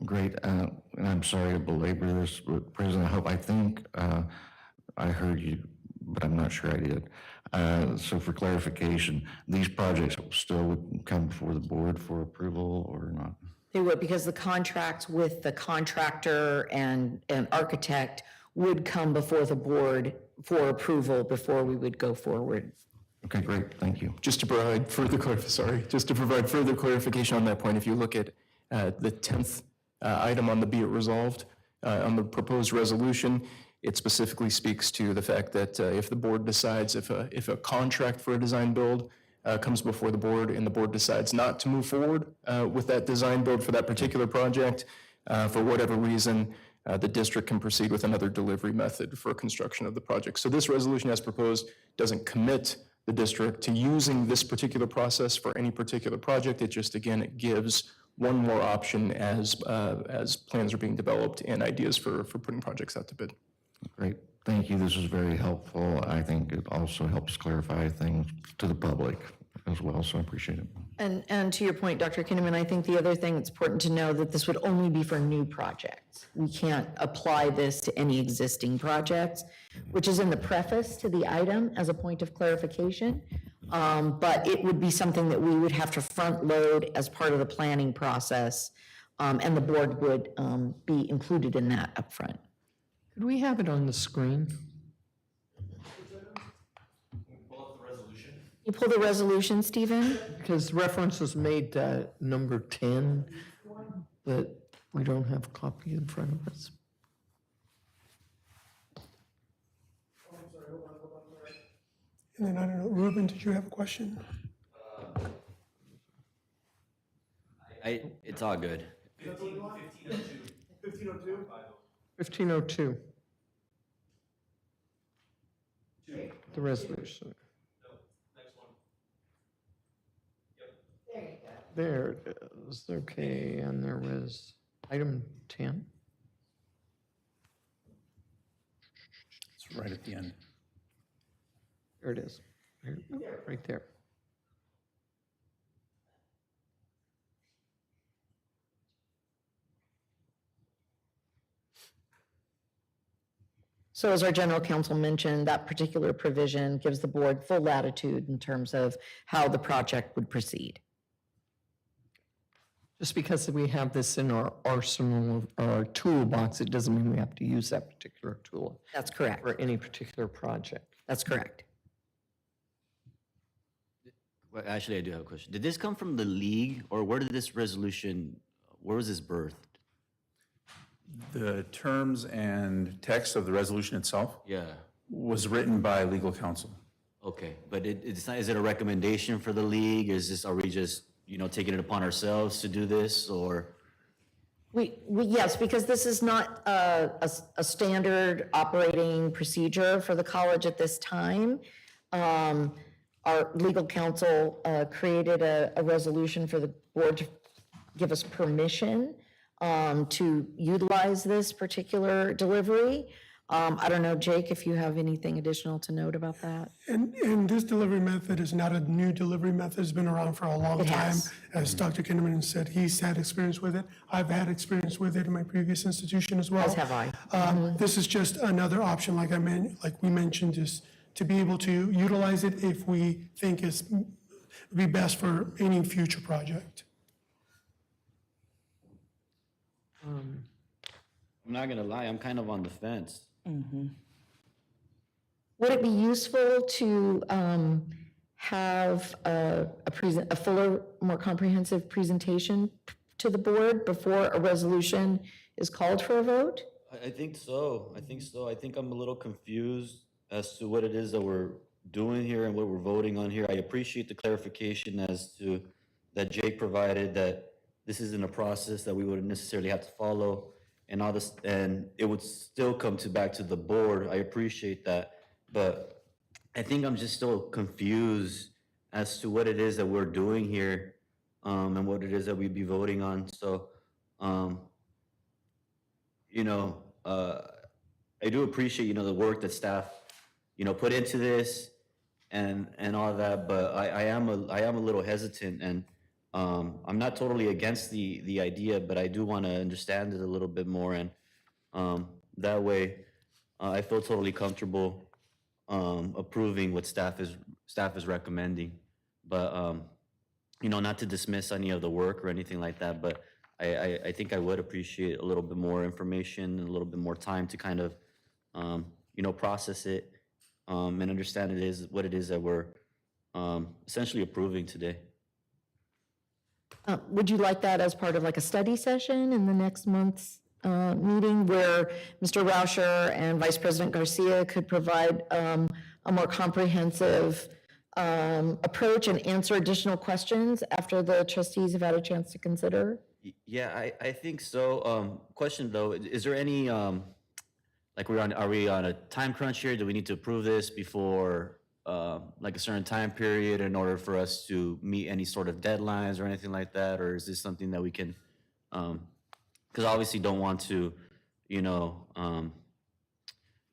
Great, and I'm sorry to belabor this, but President Hope, I think I heard you, but I'm not sure I did. So for clarification, these projects still would come before the board for approval or not? They would, because the contracts with the contractor and architect would come before the board for approval before we would go forward. Okay, great, thank you. Just to provide further clarification on that point, if you look at the 10th item on the be it resolved, on the proposed resolution, it specifically speaks to the fact that if the board decides, if a contract for a design build comes before the board and the board decides not to move forward with that design build for that particular project, for whatever reason, the district can proceed with another delivery method for construction of the project. So this resolution as proposed doesn't commit the district to using this particular process for any particular project. It just, again, it gives one more option as plans are being developed and ideas for putting projects out to bid. Great, thank you, this is very helpful. I think it also helps clarify things to the public as well, so I appreciate it. And to your point, Dr. Kinnaman, I think the other thing that's important to know that this would only be for new projects. We can't apply this to any existing projects, which is in the preface to the item as a point of clarification. But it would be something that we would have to front load as part of the planning process, and the board would be included in that upfront. Could we have it on the screen? You pull the resolution, Stephen? Because reference was made to number 10, but we don't have a copy in front of us. And then, I don't know, Ruben, did you have a question? It's all good. 1502? 1502. The resolution. There it is, okay, and there was item 10. It's right at the end. There it is, right there. So as our general counsel mentioned, that particular provision gives the board full latitude in terms of how the project would proceed. Just because we have this in our arsenal, our toolbox, it doesn't mean we have to use that particular tool. That's correct. For any particular project. That's correct. Well, actually, I do have a question. Did this come from the league, or where was this birthed? The terms and text of the resolution itself Yeah, was written by legal counsel. okay, but it's not, is it a recommendation for the league? Are we just, taking it upon ourselves to do this, or? Yes, because this is not a standard operating procedure for the college at this time. Our legal counsel created a resolution for the board to give us permission to utilize this particular delivery. I don't know, Jake, if you have anything additional to note about that? And this delivery method is not a new delivery method. It's been around for a long It time. has. As Dr. Kinnaman said, he's had experience with it. I've had experience with it in my previous institution as well. As have I. This is just another option, like we mentioned, is to be able to utilize it if we think it's be best for any future project. I'm not gonna lie, I'm kind of on the fence. Would it be useful to have a fuller, more comprehensive presentation to the board before a resolution is called for a vote? I think so. I think I'm a little confused as to what it is that we're doing here and what we're voting on here. I appreciate the clarification that Jake provided, that this isn't a process that we wouldn't necessarily have to follow and all this, and it would still come back to the board. I appreciate that, but I think I'm just still confused as to what it is that we're doing here, and what it is that we'd be voting on. So, I do appreciate, the work that staff, put into this and all that, but I am a little hesitant, and I'm not totally against the idea, but I do want to understand it a little bit more, and that way I feel totally comfortable approving what staff is recommending. But not to dismiss any of the work or anything like that, but I think I would appreciate a little bit more information and a little bit more time to kind of process it and understand what it is that we're essentially approving today. Would you like that as part of like a study session in the next month's meeting where Mr. Rauscher and Vice President Garcia could provide a more comprehensive approach and answer additional questions after the trustees have had a chance to consider? Yeah, I think so. Question though, is there any, are we on a time crunch here? Do we need to approve this before like a certain time period in order for us to meet any sort of deadlines or anything like that? Or is this something that we can, because obviously don't want to,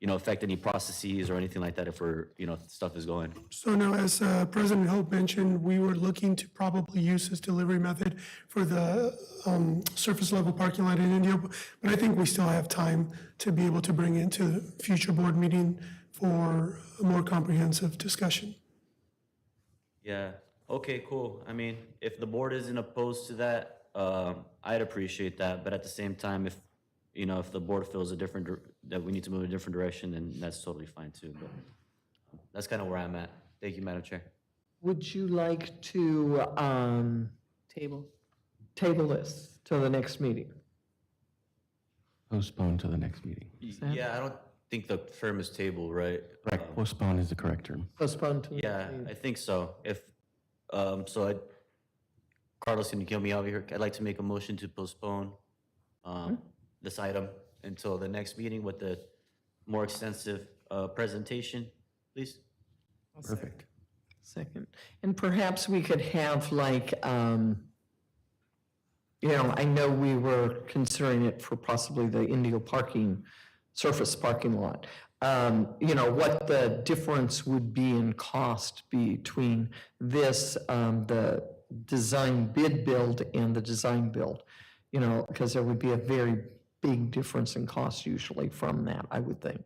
affect any processes or anything like that if we're, stuff is going. So now, as President Hope mentioned, we were looking to probably use this delivery method for the surface level parking lot in Indio, but I think we still have time to be able to bring it to the future board meeting for a more comprehensive discussion. Yeah, okay, cool. I mean, if the board isn't opposed to that, I'd appreciate that, but at the same time, if the board feels that we need to move in a different direction, then that's totally fine too, but that's kind of where I'm at. Thank you, Madam Chair. Would you like to table this till the next meeting? Postpone to the next meeting. Yeah, I don't think the term is table, right? Correct, postpone is the correct term. Postpone to the Yeah, next meeting. I think so. If, Carlos, can you kill me over here? I'd like to make a motion to postpone this item until the next meeting with the more extensive presentation, please. Perfect. Second. And perhaps we could have like, I know we were considering it for possibly the Indio surface parking lot. What the difference would be in cost between this, the design bid build and the design build, because there would be a very big difference in cost usually from that, I would think.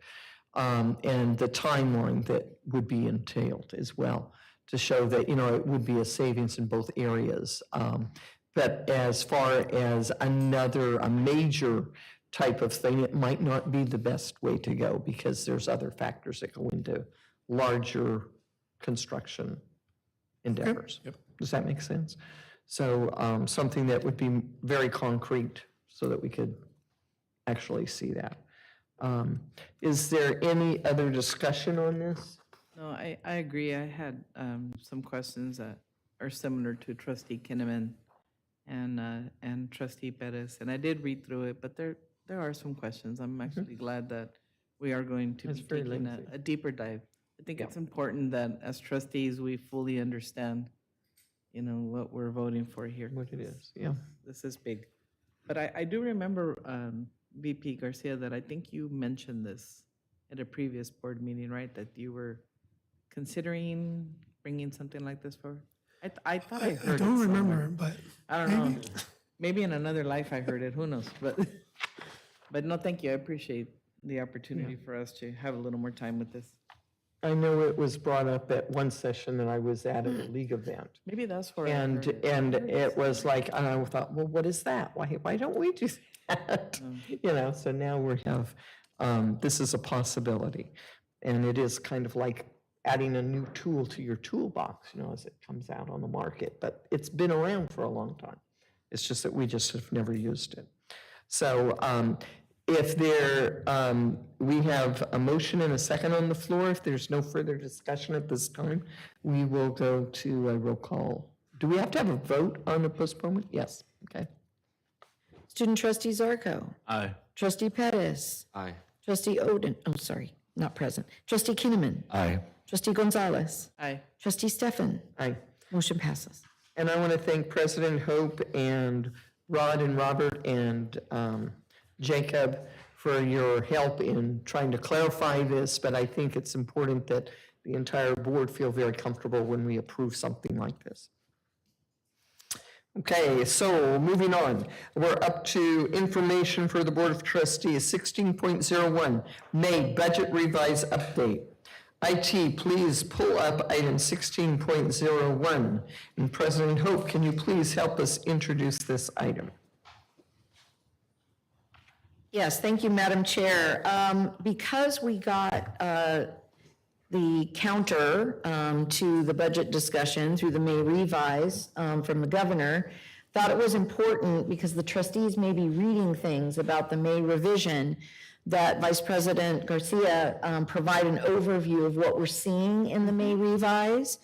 And the timeline that would be entailed as well to show that, it would be a savings in both areas. But as far as a major type of thing, it might not be the best way to go because there's other factors that go into larger construction endeavors. Does that make sense? So something that would be very concrete so that we could actually see that. Is there any other discussion on this? No, I agree. I had some questions that are similar to Trustee Kinnaman and Trustee Perez, and I did read through it, but there are some questions. I'm actually glad that we are going to be It's very taking lengthy. a deeper dive. I think it's important that as trustees, we fully understand, what we're voting for here. What it is, yeah. This is big. But I do remember, VP Garcia, that I think you mentioned this at a previous board meeting, right? That you were considering bringing something like this forward? I thought I heard it don't somewhere. remember, but I don't know. Maybe in another life I heard it, who knows? But no, thank you. I appreciate the opportunity for us to have a little more time with this. I know it was brought up at one session that I was at a league event. Maybe that's where I And, heard it. and it was like, and I thought, well, what is that? Why don't we do that? So now we have, this is a possibility. And it is kind of like adding a new tool to your toolbox, as it comes out on the market. But it's been around for a long time. It's just that we just have never used it. So if we have a motion and a second on the floor, if there's no further discussion at this time, we will go to a roll call. Do we have to have a vote on the postponement? Yes, okay. Student Trustee Zarco. Aye. Trustee Perez. Aye. Trustee Oden, oh, sorry, not present. Trustee Kinnaman. Aye. Trustee Gonzalez. Aye. Trustee Stefan. Aye. Motion passes. And I want to thank President Hope and Rod and Robert and Jacob for your help in trying to clarify this, but I think it's important that the entire board feel very comfortable when we approve something like this. Okay, so moving on, we're up to information for the Board of Trustees, 16.01, May Budget Revise Update. IT, please pull up item 16.01. And President Hope, can you please help us introduce this item? Yes, thank you, Madam Chair. Because we got the counter to the budget discussion through the May revise from the governor, thought it was important, because the trustees may be reading things about the May revision, that Vice President Garcia provide an overview of what we're seeing in the May revise,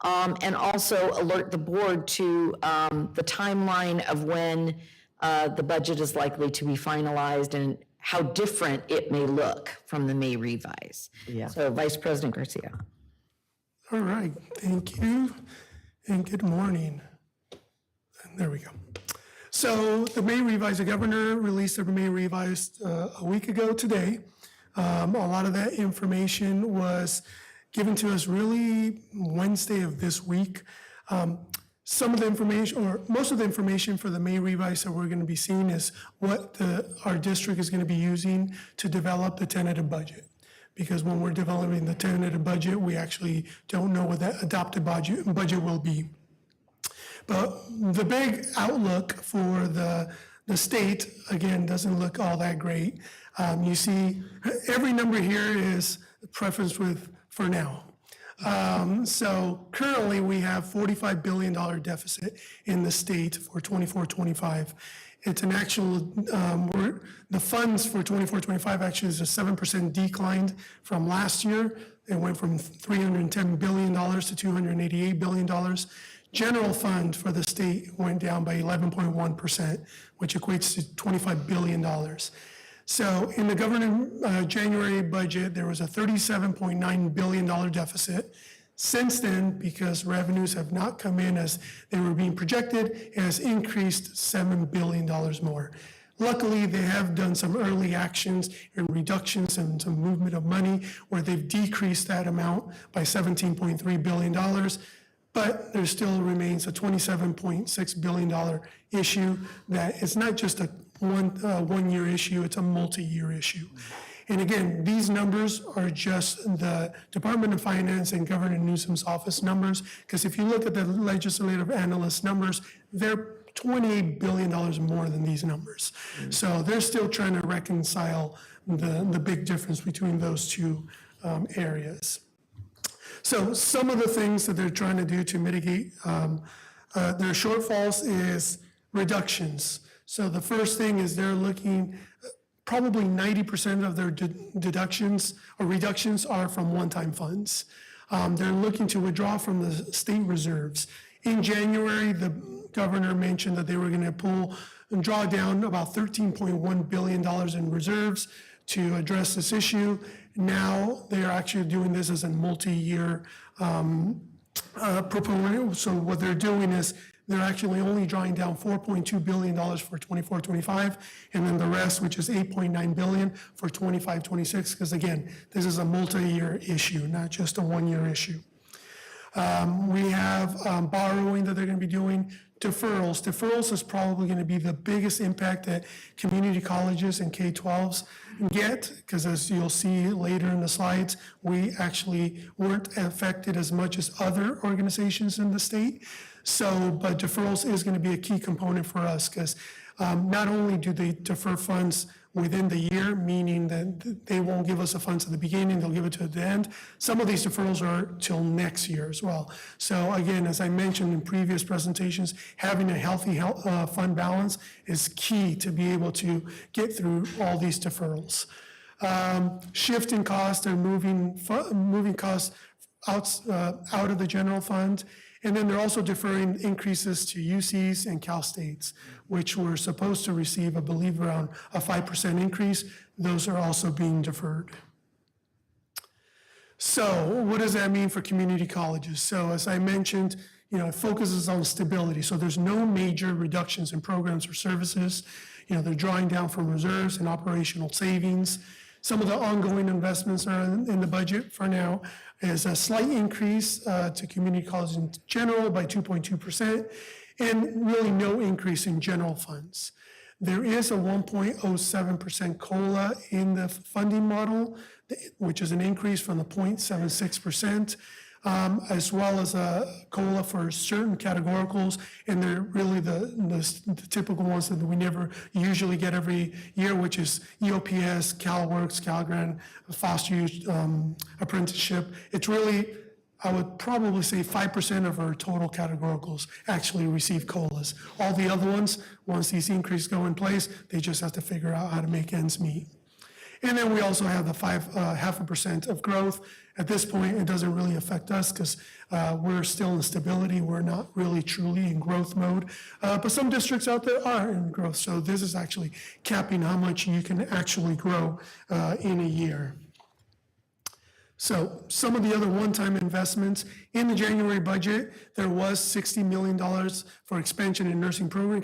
and also alert the board to the timeline of when the budget is likely to be finalized and how different it may look from the May revise. Yeah. So Vice President Garcia. all right, thank you, and good morning. And there we go. So the May revise, the governor released the May revise a week ago today. A lot of that information was given to us really Wednesday of this week. Some of the information, or most of the information for the May revise that we're going to be seeing is what our district is going to be using to develop the tentative budget. Because when we're developing the tentative budget, we actually don't know what that adopted budget will be. But the big outlook for the state, again, doesn't look all that great. You see, every number here is preferenced with "for now." So currently, we have $45 billion deficit in the state for 24-25. It's an actual, the funds for 24-25 actually is a 7% decline from last year. It went from $310 billion to $288 billion. General fund for the state went down by 11.1%, which equates to $25 billion. So in the governing January budget, there was a $37.9 billion deficit. Since then, because revenues have not come in as they were being projected, it has increased $7 billion more. Luckily, they have done some early actions and reductions and some movement of money where they've decreased that amount by $17.3 billion. But there still remains a $27.6 billion issue that is not just a one-year issue, it's a multi-year issue. And again, these numbers are just the Department of Finance and Governor Newsom's office numbers, because if you look at the legislative analyst numbers, they're $28 billion more than these numbers. So they're still trying to reconcile the big difference between those two areas. So some of the things that they're trying to do to mitigate their shortfalls is reductions. So the first thing is they're looking, probably 90% of their deductions or reductions are from one-time funds. They're looking to withdraw from the state reserves. In January, the governor mentioned that they were going to pull and draw down about $13.1 billion in reserves to address this issue. Now they are actually doing this as a multi-year proponent. So what they're doing is they're actually only drawing down $4.2 billion for 24-25, and then the rest, which is $8.9 billion for 25-26, because again, this is a multi-year issue, not just a one-year issue. We have borrowing that they're going to be doing, deferrals. Deferrals is probably going to be the biggest impact that community colleges and K-12s get, because as you'll see later in the slides, we actually weren't affected as much as other organizations in the state. So, but deferrals is going to be a key component for us, because not only do they defer funds within the year, meaning that they won't give us the funds at the beginning, they'll give it to the end. Some of these deferrals are till next year as well. So again, as I mentioned in previous presentations, having a healthy fund balance is key to be able to get through all these deferrals. Shift in cost, they're moving costs out of the general fund. And then they're also deferring increases to UCs and Cal States, which were supposed to receive, I believe, around a 5% increase. Those are also being deferred. So what does that mean for community colleges? So as I mentioned, it focuses on stability. So there's no major reductions in programs or services. They're drawing down from reserves and operational savings. Some of the ongoing investments are in the budget for now is a slight increase to community colleges in general by 2.2%, and really no increase in general funds. There is a 1.07% COLA in the funding model, which is an increase from the 0.76%, as well as a COLA for certain categoricals, and they're really the typical ones that we never usually get every year, which is EOPS, CalWorks, CalGrant, Foster Youth Apprenticeship. It's really, I would probably say 5% of our total categoricals actually receive COLAs. All the other ones, once these increases go in place, they just have to figure out how to make ends meet. And then we also have the 0.5% of growth. At this point, it doesn't really affect us because we're still in stability. We're not really truly in growth mode. But some districts out there are in growth. So this is actually capping how much you can actually grow in a year. So some of the other one-time investments in the January budget, there was $60 million for expansion in nursing program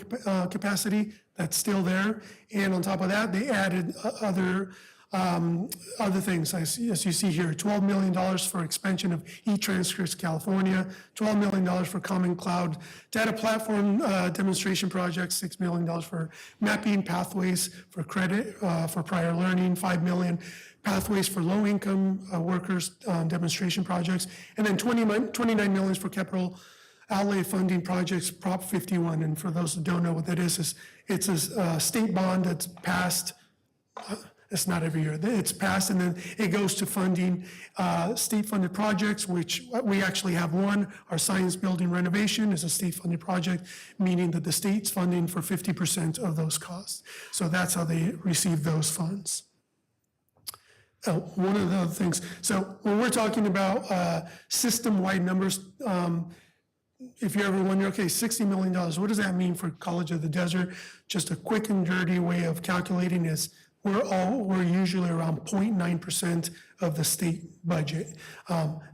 capacity. That's still there. And on top of that, they added other things, as you see here, $12 million for expansion of e-transcripts California, $12 million for Common Cloud Data Platform demonstration projects, $6 million for mapping pathways for credit for prior learning, $5 million pathways for low-income workers demonstration projects, and then $29 million for capital outlay funding projects, Prop 51. And for those who don't know what that is it's a state bond that's passed. It's not every year. It's passed, and then it goes to funding state-funded projects, which we actually have one. Our science building renovation is a state-funded project, meaning that the state's funding for 50% of those costs. So that's how they receive those funds. One of the other things, so when we're talking about system-wide numbers, if you ever wonder, okay, $60 million, what does that mean for College of the Desert? Just a quick and dirty way of calculating is we're usually around 0.9% of the state budget.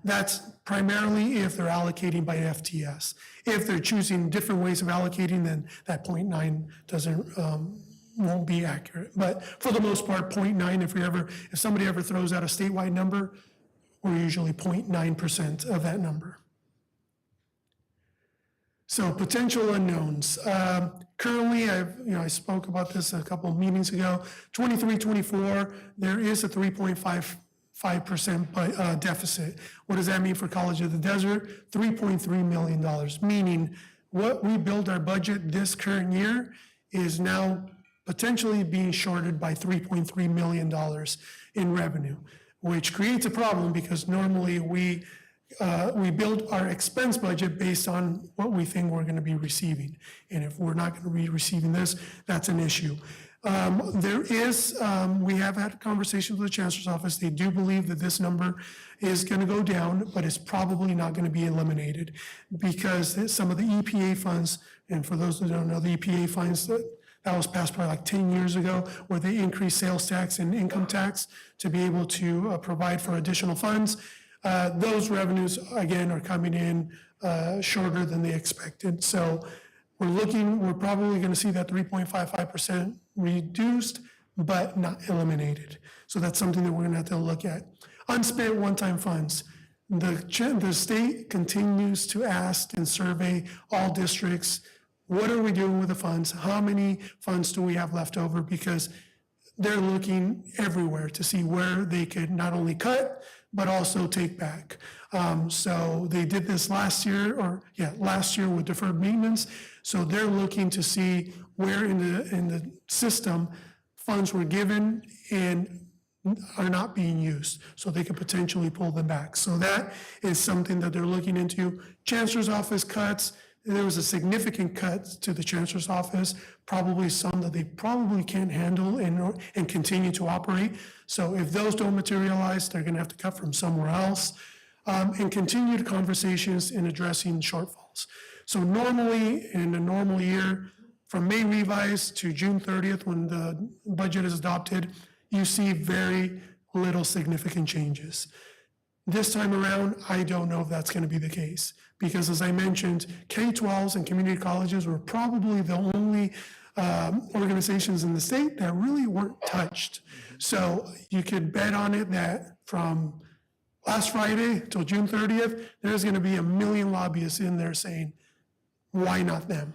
That's primarily if they're allocating by FTS. If they're choosing different ways of allocating, then that 0.9 won't be accurate. But for the most part, 0.9, if somebody ever throws out a statewide number, we're usually 0.9% of that number. So potential unknowns. Currently, I spoke about this a couple of meetings ago. 23-24, there is a 3.55% deficit. What does that mean for College of the Desert? $3.3 million, meaning what we build our budget this current year is now potentially being shorted by $3.3 million in revenue, which creates a problem because normally we we build our expense budget based on what we think we're gonna be receiving. And if we're not gonna be receiving this, that's an issue. We have had conversations with the Chancellor's Office. They do believe that this number is gonna go down, but it's probably not gonna be eliminated because some of the EPA funds, and for those that don't know, the EPA funds that was passed probably like 10 years ago, where they increased sales tax and income tax to be able to provide for additional funds. Those revenues, again, are coming in shorter than they expected. So we're probably going to see that 3.55% reduced, but not eliminated. So that's something that we're going to have to look at. Unspent one-time funds. The state continues to ask and survey all districts, what are we doing with the funds? How many funds do we have left over? Because they're looking everywhere to see where they could not only cut, but also take back. So they did this last year with deferred maintenance. So they're looking to see where in the system funds were given and are not being used, so they could potentially pull them back. So that is something that they're looking into. Chancellor's Office cuts. There was a significant cut to the Chancellor's Office, probably some that they probably can't handle and continue to operate. So if those don't materialize, they're gonna have to cut from somewhere else. And continued conversations in addressing shortfalls. So normally, in a normal year, from May revise to June 30th, when the budget is adopted, you see very little significant changes. This time around, I don't know if that's going to be the case, because as I mentioned, K-12s and community colleges were probably the only organizations in the state that really weren't touched. So you could bet on it that from last Friday till June 30th, there's going to be 1 million lobbyists in there saying, why not them?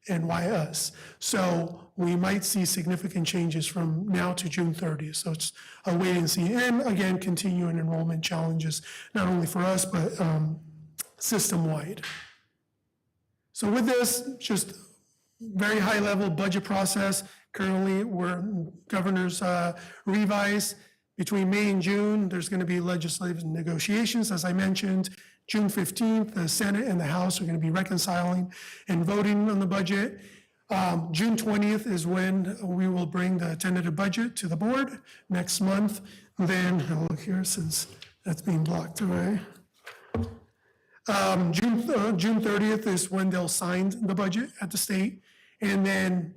And why us? So we might see significant changes from now to June 30th. So it's a wait and see. And again, continuing enrollment challenges, not only for us, but system-wide. So with this, just very high-level budget process. Currently, we're governor's revise. Between May and June, there's going to be legislative negotiations, as I mentioned. June 15th, the Senate and the House are going to be reconciling and voting on the budget. June 20th is when we will bring the tentative budget to the board next month. Then, I'll look here since that's being blocked away. June 30th is when they'll sign the budget at the state. And then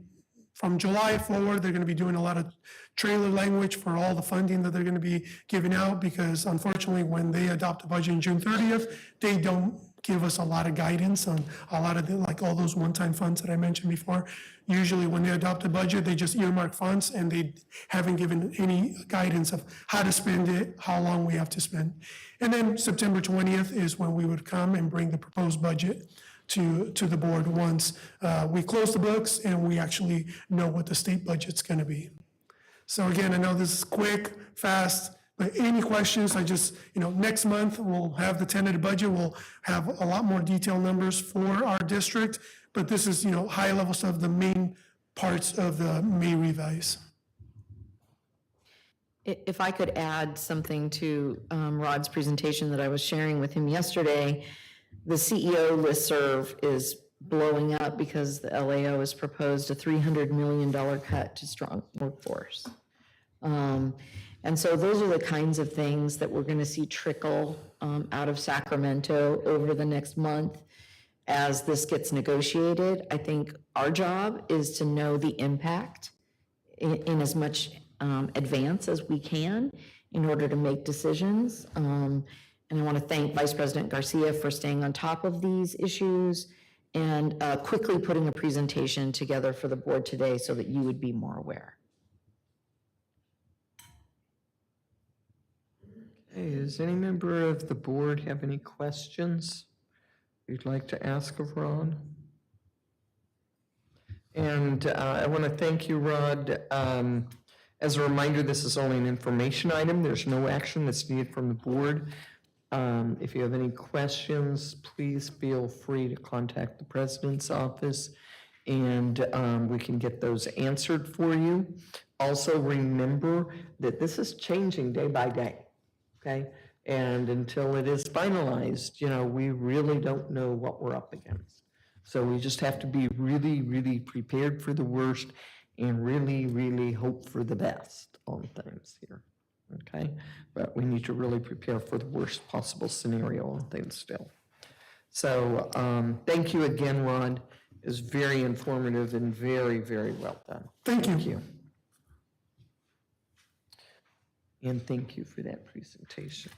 from July forward, they're going to be doing a lot of trailer language for all the funding that they're going to be giving out, because unfortunately, when they adopt the budget on June 30th, they don't give us a lot of guidance on a lot of the, like all those one-time funds that I mentioned before. Usually when they adopt a budget, they just earmark funds and they haven't given any guidance of how to spend it, how long we have to spend. And then September 20th is when we would come and bring the proposed budget to the board once we close the books and we actually know what the state budget's gonna be. So again, I know this is quick, fast, but any questions, next month we'll have the tentative budget, we'll have a lot more detailed numbers for our district, but this is, high level stuff, the main parts of the May revise. If I could add something to Rod's presentation that I was sharing with him yesterday, the CEO listserv is blowing up because the LAO has proposed a $300 million cut to strong workforce. And so those are the kinds of things that we're going to see trickle out of Sacramento over the next month as this gets negotiated. I think our job is to know the impact in as much advance as we can in order to make decisions. And I want to thank Vice President Garcia for staying on top of these issues and quickly putting a presentation together for the board today so that you would be more aware. Okay, does any member of the board have any questions you'd like to ask of Rod? And I want to thank you, Rod. As a reminder, this is only an information item. There's no action that's needed from the board. If you have any questions, please feel free to contact the president's office and we can get those answered for you. Also, remember that this is changing day by day, okay? And until it is finalized, we really don't know what we're up against. So we just have to be really, really prepared for the worst and really, really hope for the best on things here. Okay? But we need to really prepare for the worst possible scenario on things still. So thank you again, Rod. It was very informative and very, very well done. Thank you. Thank you. And thank you for that presentation.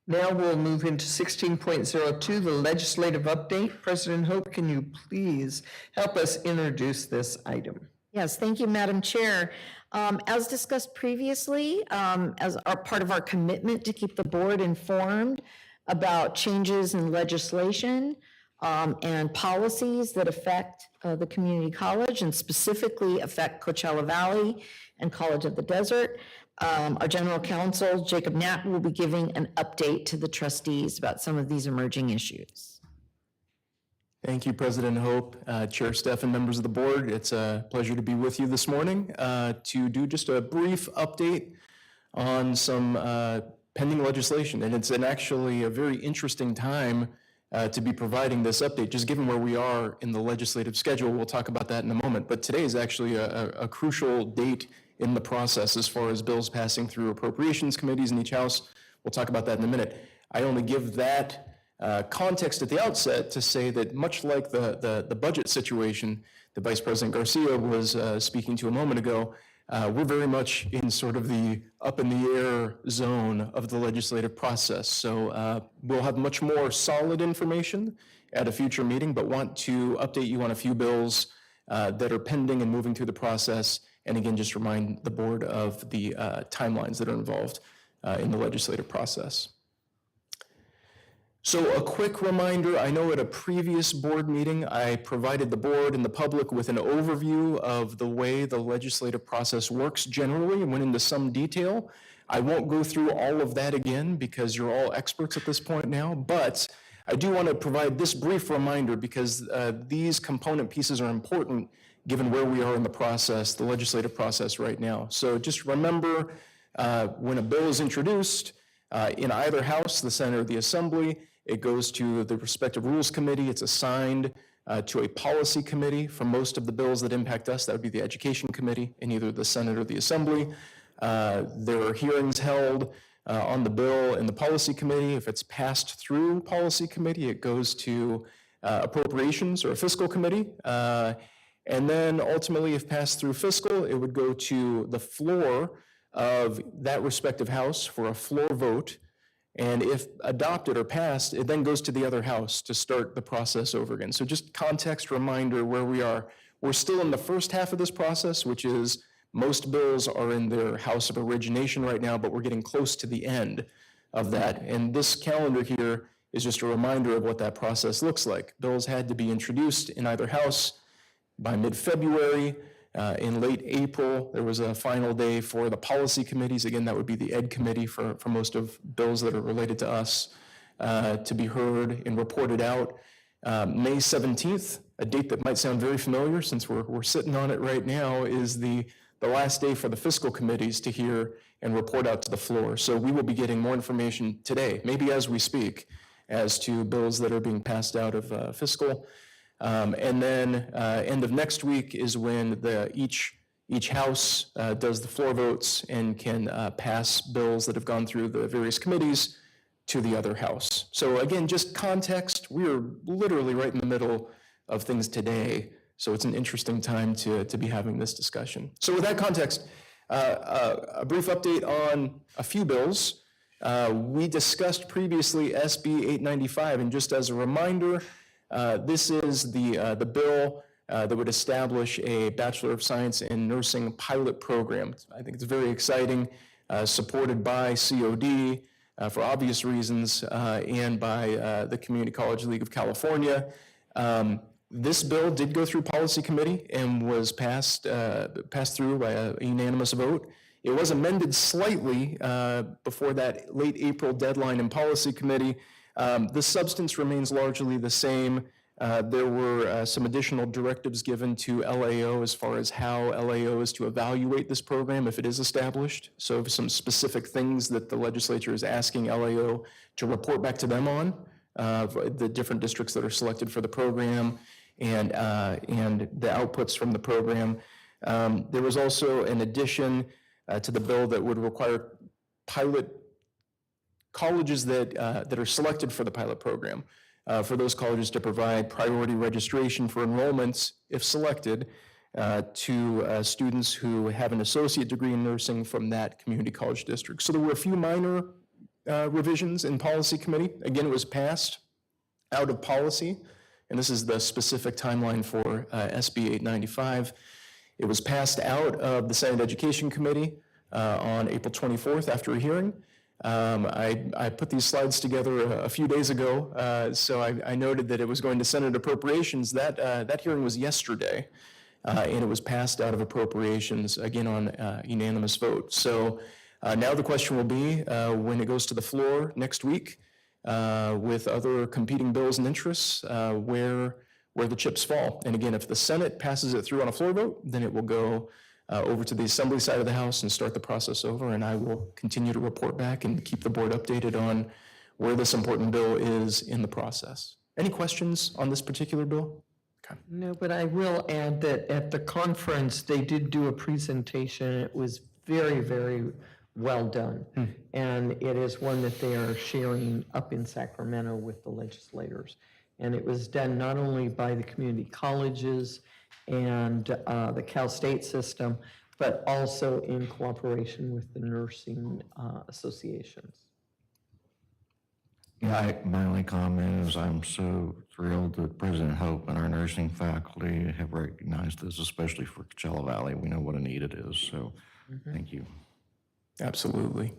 Now we'll move into 16.02, the legislative update. President Hope, can you please help us introduce this item? Yes, thank you, Madam Chair. As discussed previously, as part of our commitment to keep the board informed about changes in legislation and policies that affect the community college and specifically affect Coachella Valley and College of the Desert, our general counsel, Jacob Knapp, will be giving an update to the trustees about some of these emerging issues. Thank you, President Hope, Chair Stephan, members of the board. It's a pleasure to be with you this morning to do just a brief update on some pending legislation. And it's actually a very interesting time to be providing this update, just given where we are in the legislative schedule. We'll talk about that in a moment. But today is actually a crucial date in the process as far as bills passing through appropriations committees in each house. We'll talk about that in a minute. I only give that context at the outset to say that much like the budget situation that Vice President Garcia was speaking to a moment ago, we're very much in sort of the up in the air zone of the legislative process. So we'll have much more solid information at a future meeting, but want to update you on a few bills that are pending and moving through the process. And again, just remind the board of the timelines that are involved in the legislative process. So a quick reminder, I know at a previous board meeting, I provided the board and the public with an overview of the way the legislative process works generally and went into some detail. I won't go through all of that again because you're all experts at this point now, but I do want to provide this brief reminder because these component pieces are important given where we are in the process, the legislative process right now. So just remember when a bill is introduced in either house, the Senate or the Assembly, it goes to the respective rules committee. It's assigned to a policy committee. For most of the bills that impact us, that would be the education committee in either the Senate or the Assembly. There are hearings held on the bill in the policy committee. If it's passed through policy committee, it goes to appropriations or a fiscal committee. And then ultimately, if passed through fiscal, it would go to the floor of that respective house for a floor vote. And if adopted or passed, it then goes to the other house to start the process over again. So just context reminder where we are. We're still in the first half of this process, which is most bills are in their house of origination right now, but we're getting close to the end of that. And this calendar here is just a reminder of what that process looks like. Bills had to be introduced in either house by mid-February. In late April, there was a final day for the policy committees. Again, that would be the Ed committee for most of bills that are related to us to be heard and reported out. May 17th, a date that might sound very familiar since we're sitting on it right now, is the last day for the fiscal committees to hear and report out to the floor. So we will be getting more information today, maybe as we speak, as to bills that are being passed out of fiscal. And then end of next week is when each house does the floor votes and can pass bills that have gone through the various committees to the other house. So again, just context, we're literally right in the middle of things today. So it's an interesting time to be having this discussion. So with that context, a brief update on a few bills. We discussed previously SB 895, and just as a reminder, this is the bill that would establish a Bachelor of Science in Nursing pilot program. I think it's very exciting, supported by COD for obvious reasons, and by the Community College League of California. This bill did go through policy committee and was passed through by a unanimous vote. It was amended slightly before that late April deadline in policy committee. The substance remains largely the same. There were some additional directives given to LAO as far as how LAO is to evaluate this program if it is established. So some specific things that the legislature is asking LAO to report back to them on, the different districts that are selected for the program and the outputs from the program. There was also an addition to the bill that would require pilot colleges that are selected for the pilot program, for those colleges to provide priority registration for enrollments, if selected, to students who have an associate degree in nursing from that community college district. So there were a few minor revisions in policy committee. Again, it was passed out of policy, and this is the specific timeline for SB 895. It was passed out of the Senate Education Committee on April 24th after a hearing. I put these slides together a few days ago, so I noted that it was going to Senate Appropriations. That hearing was yesterday, and it was passed out of Appropriations, again on unanimous vote. So now the question will be, when it goes to the floor next week, with other competing bills and interests, where the chips fall. And again, if the Senate passes it through on a floor vote, then it will go over to the Assembly side of the House and start the process over, and I will continue to report back and keep the board updated on where this important bill is in the process. Any questions on this particular bill? Okay. No, but I will add that at the conference, they did do a presentation. It was very, very well done. And it is one that they are sharing up in Sacramento with the legislators. And it was done not only by the community colleges and the Cal State system, but also in cooperation with the nursing associations. My only comment is I'm so thrilled that President Hope and our nursing faculty have recognized this, especially for Coachella Valley. We know what a need it is, so thank you. Absolutely.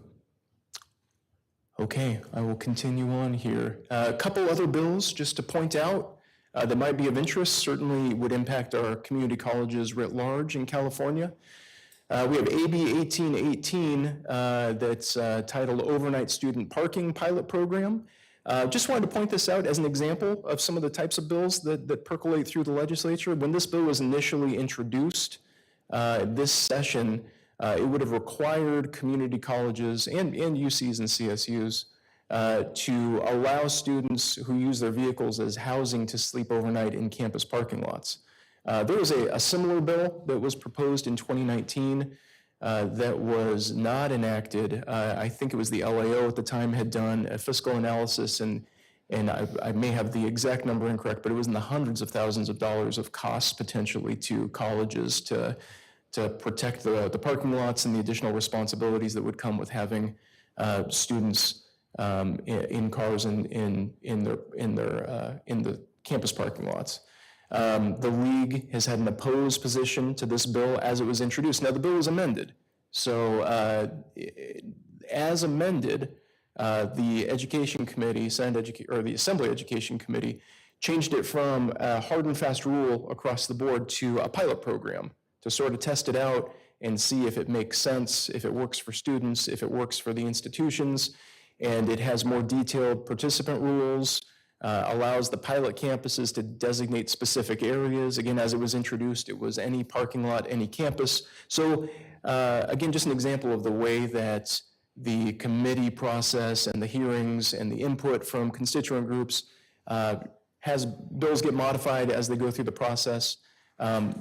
Okay, I will continue on here. A couple other bills just to point out that might be of interest, certainly would impact our community colleges writ large in California. We have AB 1818 that's titled Overnight Student Parking Pilot Program. Just wanted to point this out as an example of some of the types of bills that percolate through the legislature. When this bill was initially introduced this session, it would have required community colleges and UCs and CSUs to allow students who use their vehicles as housing to sleep overnight in campus parking lots. There was a similar bill that was proposed in 2019 that was not enacted. I think it was the LAO at the time had done a fiscal analysis, and I may have the exact number incorrect, but it was in the hundreds of thousands of dollars of costs potentially to colleges to protect the parking lots and the additional responsibilities that would come with having students in cars in the campus parking lots. The league has had an opposed position to this bill as it was introduced. Now the bill was amended, so as amended, the Education Committee, the Assembly Education Committee, changed it from a hard and fast rule across the board to a pilot program to sort of test it out and see if it makes sense, if it works for students, if it works for the institutions. And it has more detailed participant rules, allows the pilot campuses to designate specific areas. Again, as it was introduced, it was any parking lot, any campus. So again, just an example of the way that the committee process and the hearings and the input from constituent groups has bills get modified as they go through the process.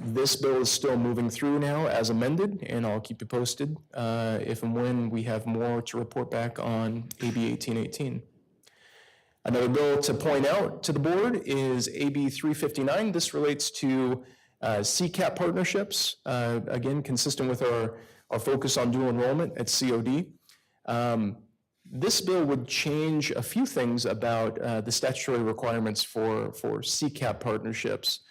This bill is still moving through now as amended, and I'll keep you posted if and when we have more to report back on AB 1818. Another bill to point out to the board is AB 359. This relates to CCAP partnerships, again, consistent with our focus on dual enrollment at COD. This bill would change a few things about the statutory requirements for CCAP partnerships.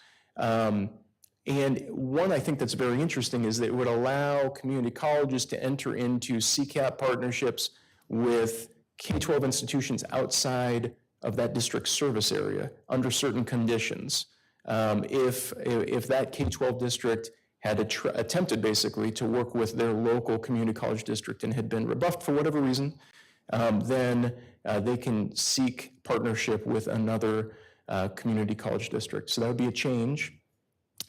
And one I think that's very interesting is that it would allow community colleges to enter into CCAP partnerships with K-12 institutions outside of that district's service area under certain conditions. If that K-12 district had attempted basically to work with their local community college district and had been rebuffed for whatever reason, then they can seek partnership with another community college district. So that would be a change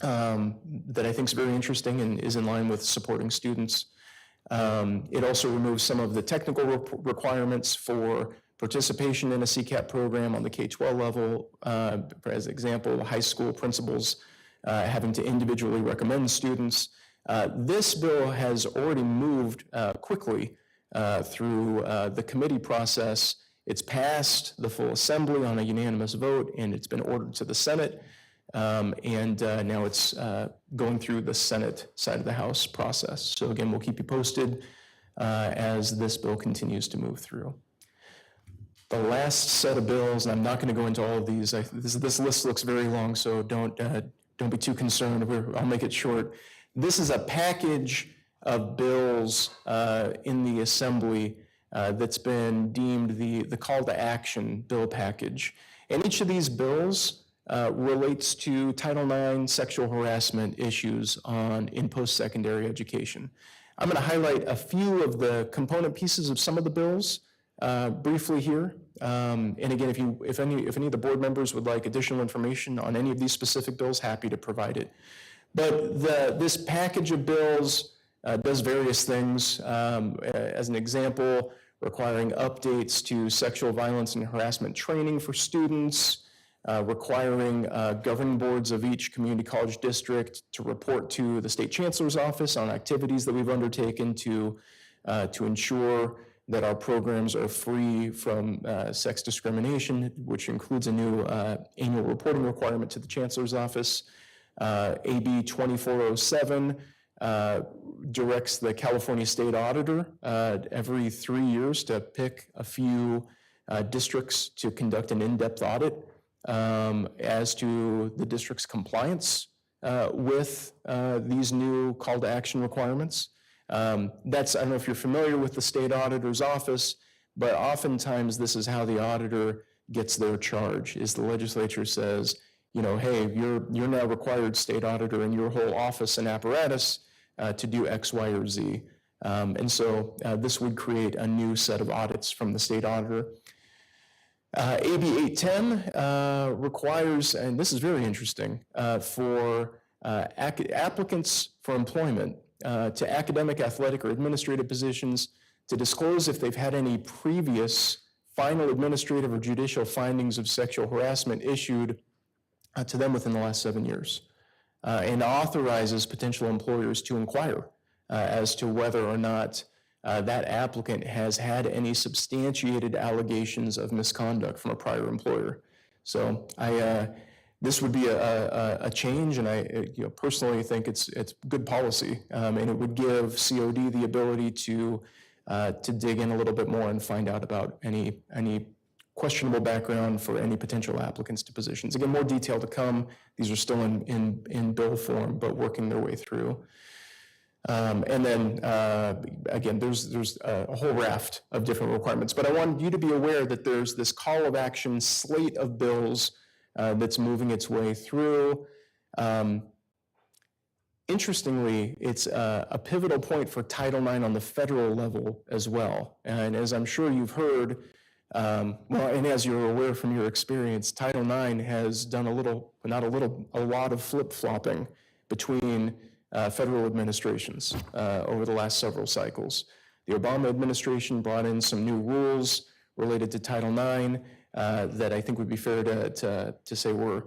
that I think is very interesting and is in line with supporting students. It also removes some of the technical requirements for participation in a CCAP program on the K-12 level. As an example, high school principals having to individually recommend students. This bill has already moved quickly through the committee process. It's passed the full assembly on a unanimous vote, and it's been ordered to the Senate. Now it's going through the Senate side of the House process. So again, we'll keep you posted as this bill continues to move through. The last set of bills, and I'm not going to go into all of these. This list looks very long, so don't be too concerned. I'll make it short. This is a package of bills in the Assembly that's been deemed the call to action bill package. And each of these bills relates to Title IX sexual harassment issues in post-secondary education. I'm going to highlight a few of the component pieces of some of the bills briefly here. And again, if any of the board members would like additional information on any of these specific bills, happy to provide it. But this package of bills does various things. As an example, requiring updates to sexual violence and harassment training for students, requiring governing boards of each community college district to report to the state chancellor's office on activities that we've undertaken to ensure that our programs are free from sex discrimination, which includes a new annual reporting requirement to the chancellor's office. AB 2407 directs the California state auditor every 3 years to pick a few districts to conduct an in-depth audit as to the district's compliance with these new call to action requirements. I don't know if you're familiar with the state auditor's office, but oftentimes this is how the auditor gets their charge, is the legislature says, hey, you're now required state auditor in your whole office and apparatus to do X, Y, or Z. And so this would create a new set of audits from the state auditor. AB 810 requires, and this is very interesting, for applicants for employment to academic, athletic, or administrative positions to disclose if they've had any previous final administrative or judicial findings of sexual harassment issued to them within the last 7 years, and authorizes potential employers to inquire as to whether or not that applicant has had any substantiated allegations of misconduct from a prior employer. So this would be a change, and I personally think it's good policy, and it would give COD the ability to dig in a little bit more and find out about any questionable background for any potential applicants to positions. Again, more detail to come. These are still in bill form, but working their way through. And then, again, there's a whole raft of different requirements. But I want you to be aware that there's this call of action slate of bills that's moving its way through. Interestingly, it's a pivotal point for Title IX on the federal level as well. And as I'm sure you've heard, and as you're aware from your experience, Title IX has done a lot of flip-flopping between federal administrations over the last several cycles. The Obama administration brought in some new rules related to Title IX that I think would be fair to say were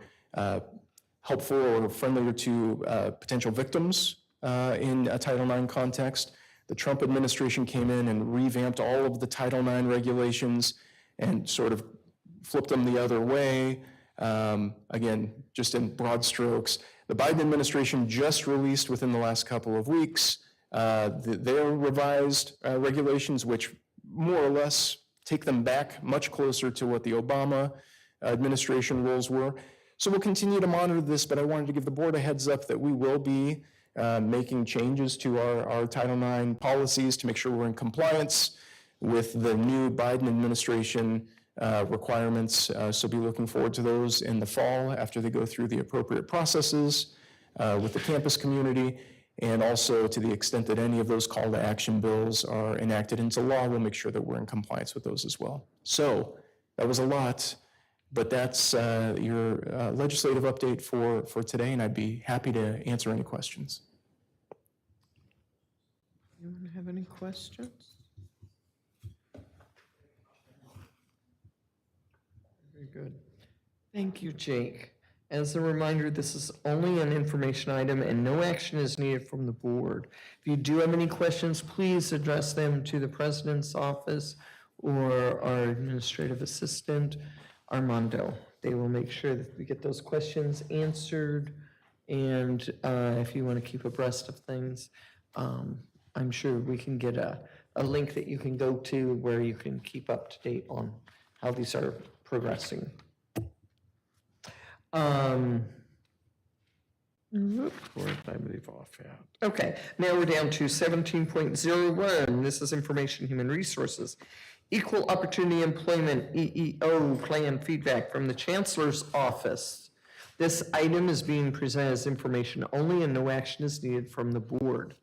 helpful or friendlier to potential victims in a Title IX context. The Trump administration came in and revamped all of the Title IX regulations and sort of flipped them the other way. Again, just in broad strokes. The Biden administration just released within the last couple of weeks their revised regulations, which more or less take them back much closer to what the Obama administration rules were. So we'll continue to monitor this, but I wanted to give the board a heads up that we will be making changes to our Title IX policies to make sure we're in compliance with the new Biden administration requirements. So be looking forward to those in the fall after they go through the appropriate processes with the campus community. And also, to the extent that any of those call to action bills are enacted into law, we'll make sure that we're in compliance with those as well. So that was a lot, But that's your legislative update for today, and I'd be happy to answer any questions. Anyone have any questions? Very good. Thank you, Jake. As a reminder, this is only an information item and no action is needed from the board. If you do have any questions, please address them to the president's office or our administrative assistant, Armando. They will make sure that we get those questions answered. And if you want to keep abreast of things, I'm sure we can get a link that you can go to where you can keep up to date on how these are progressing. Where did I move off at? Okay, now we're down to 17.01. This is Information Human Resources. Equal Opportunity Employment EEO Plan Feedback from the Chancellor's Office. This item is being presented as information only and no action is needed from the board.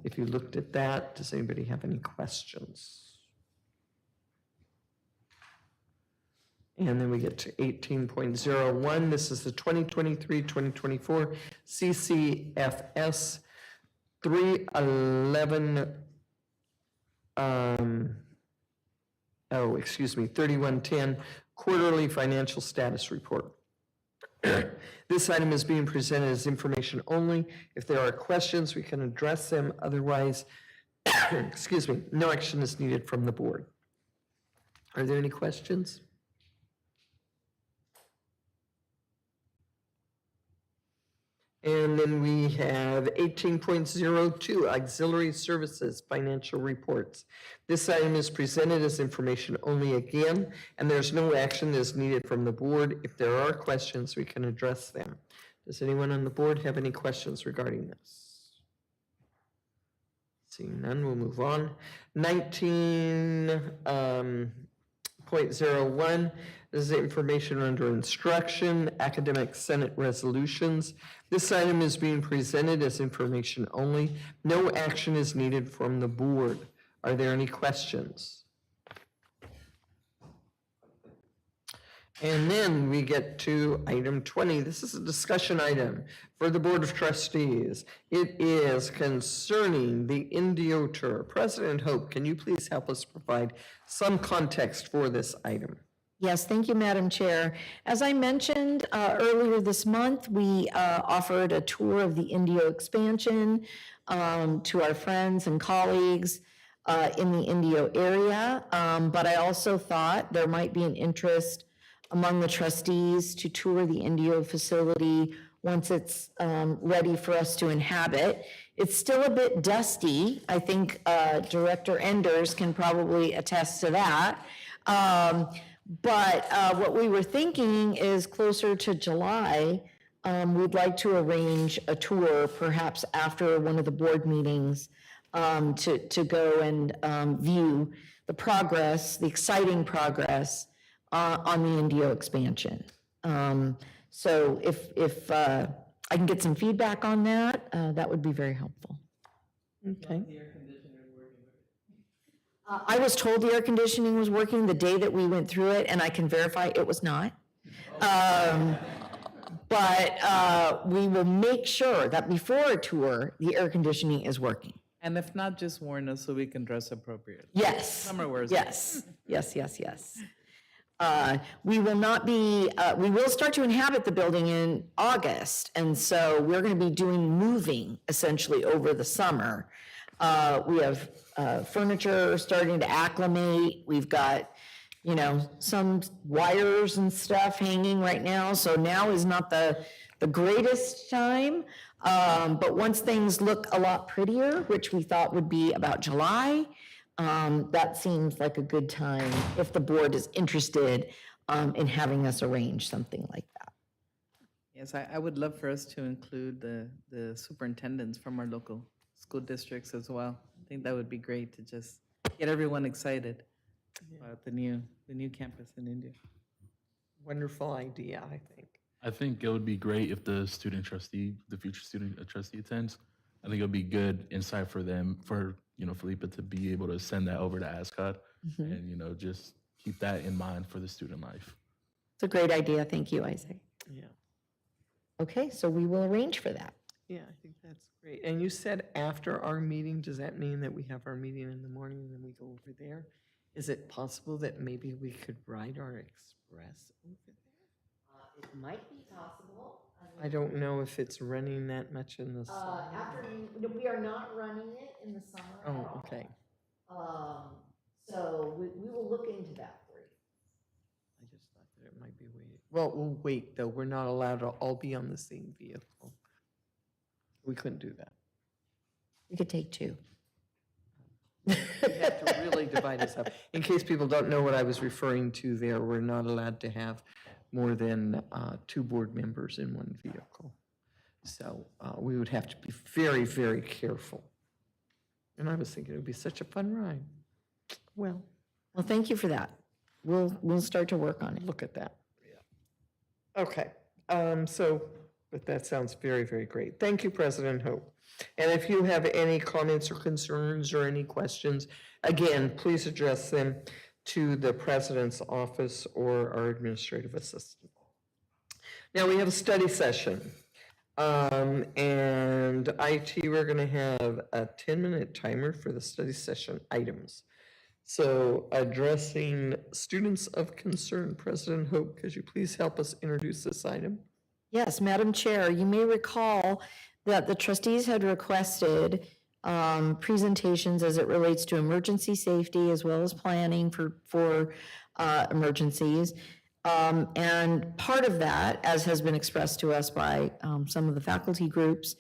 If you looked at that, does anybody have any questions? And then we get to 18.01. This is the 2023-2024 CCFS 311, 3110 Quarterly Financial Status Report. This item is being presented as information only. If there are questions, we can address them. Otherwise, no action is needed from the board. Are there any questions? And then we have 18.02, Auxiliary Services Financial Reports. This item is presented as information only again, and there's no action that is needed from the board. If there are questions, we can address them. Does anyone on the board have any questions regarding this? Seeing none, we'll move on. 19.01. This is information under instruction, academic senate resolutions. This item is being presented as information only. No action is needed from the board. Are there any questions? And then we get to item 20. This is a discussion item for the Board of Trustees. It is concerning the Indio tour. President Hope, can you please help us provide some context for this item? Yes, thank you, Madam Chair. As I mentioned earlier this month, we offered a tour of the Indio expansion to our friends and colleagues in the Indio area. But I also thought there might be an interest among the trustees to tour the Indio facility once it's ready for us to inhabit. It's still a bit dusty. I think Director Enders can probably attest to that. But what we were thinking is closer to July, we'd like to arrange a tour, perhaps after one of the board meetings, to go and view the progress, the exciting progress on the Indio expansion. So if I can get some feedback on that, that would be very helpful. Okay. I was told the air conditioning was working the day that we went through it, and I can verify it was not. But we will make sure that before a tour, the air conditioning is working. And if not, just warn us so we can dress appropriately. Yes. Summer wears. Yes, yes, yes, yes. We will not be, we will start to inhabit the building in August, and so we're going to be doing moving essentially over the summer. We have furniture starting to acclimate. We've got, you know, some wires and stuff hanging right now. So now is not the greatest time. But once things look a lot prettier, which we thought would be about July, that seems like a good time if the board is interested in having us arrange something like that. Yes, I would love for us to include the superintendents from our local school districts as well. I think that would be great to just get everyone excited about the new campus in India. Wonderful idea, I think. I think it would be great if the future student trustee attends. I think it would be good insight for them, for, you know, Felipe to be able to send that over to ASCOT and, you know, just keep that in mind for the student life. It's a great idea. Thank you, Isaac. Yeah. Okay, so we will arrange for that. Yeah, I think that's great. And you said after our meeting, does that mean that we have our meeting in the morning and then we go over there? Is it possible that maybe we could ride our express over there? It might be possible. I don't know if it's running that much in the summer. We are not running it in the summer at Oh, all. okay. So we will look into that for you. I just thought that it might be waiting. Well, we'll wait, though. We're not allowed to all be on the same vehicle. We couldn't do that. We could take two. We have to really divide us up. In case people don't know what I was referring to there, we're not allowed to have more than 2 board members in one vehicle. So we would have to be very, very careful. And I was thinking it would be such a fun ride. Well, thank you for that. We'll start to work on it. Look at that. Yeah. Okay. But that sounds very, very great. Thank you, President Hope. And if you have any comments or concerns or any questions, again, please address them to the President's office or our administrative assistant. Now we have a study session. And IT, we're going to have a 10-minute timer for the study session items. So addressing students of concern, President Hope, could you please help us introduce this item? Yes, Madam Chair, you may recall that the trustees had requested presentations as it relates to emergency safety as well as planning for emergencies. And part of that, as has been expressed to us by some of the faculty groups,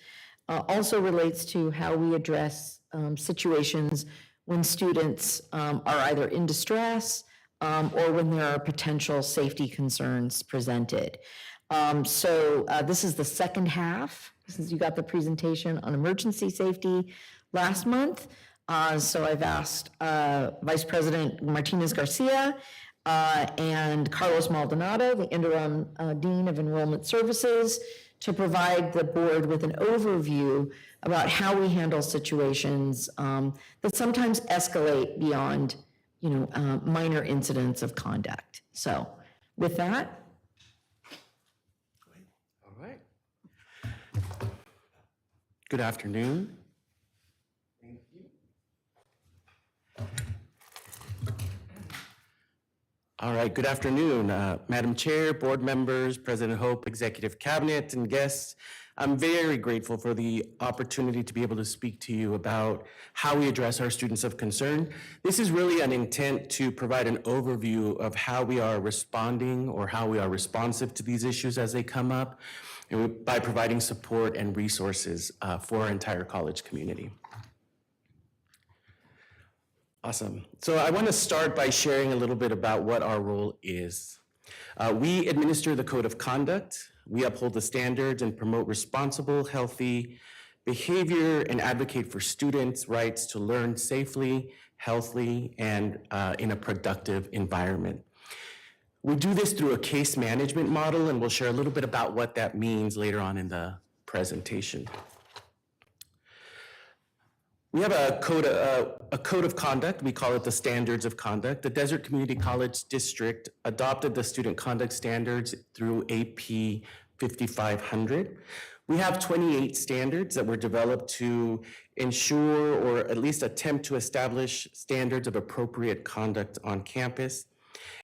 also relates to how we address situations when students are either in distress or when there are potential safety concerns presented. So this is the second half, since you got the presentation on emergency safety last month. So I've asked Vice President Martinez Garcia and Carlos Maldonado, the interim Dean of Enrollment Services, to provide the board with an overview about how we handle situations that sometimes escalate beyond, minor incidents of conduct. So with that. All right. Good afternoon. Thank you. All right, good afternoon, Madam Chair, board members, President Hope, Executive Cabinet, and guests. I'm very grateful for the opportunity to be able to speak to you about how we address our students of concern. This is really an intent to provide an overview of how we are responding or how we are responsive to these issues as they come up, and by providing support and resources for our entire college community. Awesome. So I want to start by sharing a little bit about what our role is. We administer the code of conduct. We uphold the standards and promote responsible, healthy behavior and advocate for students' rights to learn safely, healthily, and in a productive environment. We do this through a case management model, and we'll share a little bit about what that means later on in the presentation. We have a code of conduct. We call it the Standards of Conduct. The Desert Community College District adopted the student conduct standards through AP 5500. We have 28 standards that were developed to ensure or at least attempt to establish standards of appropriate conduct on campus.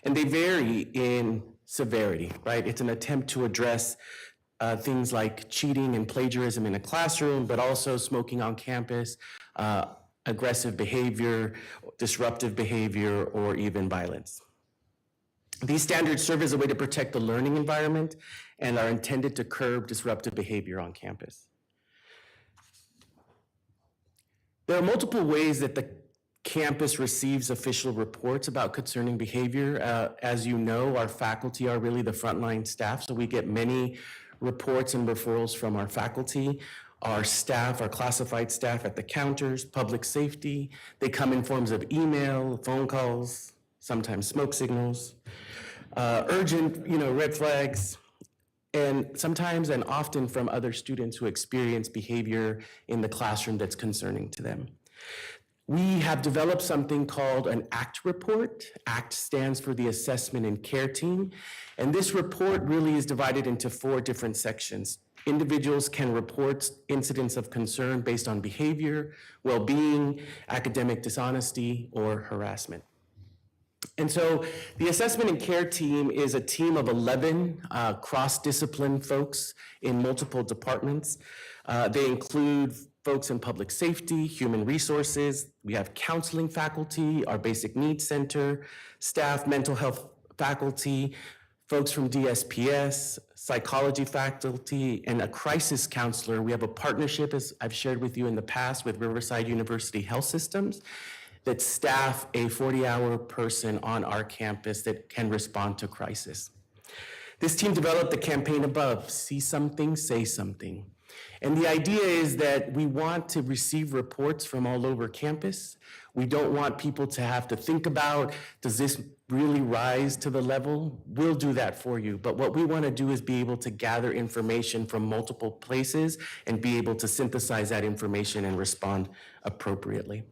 And they vary in severity, right? It's an attempt to address things like cheating and plagiarism in a classroom, but also smoking on campus, aggressive behavior, disruptive behavior, or even violence. These standards serve as a way to protect the learning environment and are intended to curb disruptive behavior on campus. There are multiple ways that the campus receives official reports about concerning behavior. As you know, our faculty are really the frontline staff, so we get many reports and referrals from our faculty. Our staff, our classified staff at the counters, public safety, they come in forms of email, phone calls, sometimes smoke signals, urgent, red flags, and sometimes and often from other students who experience behavior in the classroom that's concerning to them. We have developed something called an ACT report. ACT stands for the Assessment and Care Team. And this report really is divided into 4 different sections. Individuals can report incidents of concern based on behavior, well-being, academic dishonesty, or harassment. And so the Assessment and Care Team is a team of 11 cross-discipline folks in multiple departments. They include folks in public safety, human resources. We have counseling faculty, our basic needs center, staff, mental health faculty, folks from DSPS, psychology faculty, and a crisis counselor. We have a partnership, as I've shared with you in the past, with Riverside University Health Systems that staff a 40-hour person on our campus that can respond to crisis. This team developed the campaign above, See Something, Say Something. And the idea is that we want to receive reports from all over campus. We don't want people to have to think about, does this really rise to the level? We'll do that for you. But what we want to do is be able to gather information from multiple places and be able to synthesize that information and respond appropriately.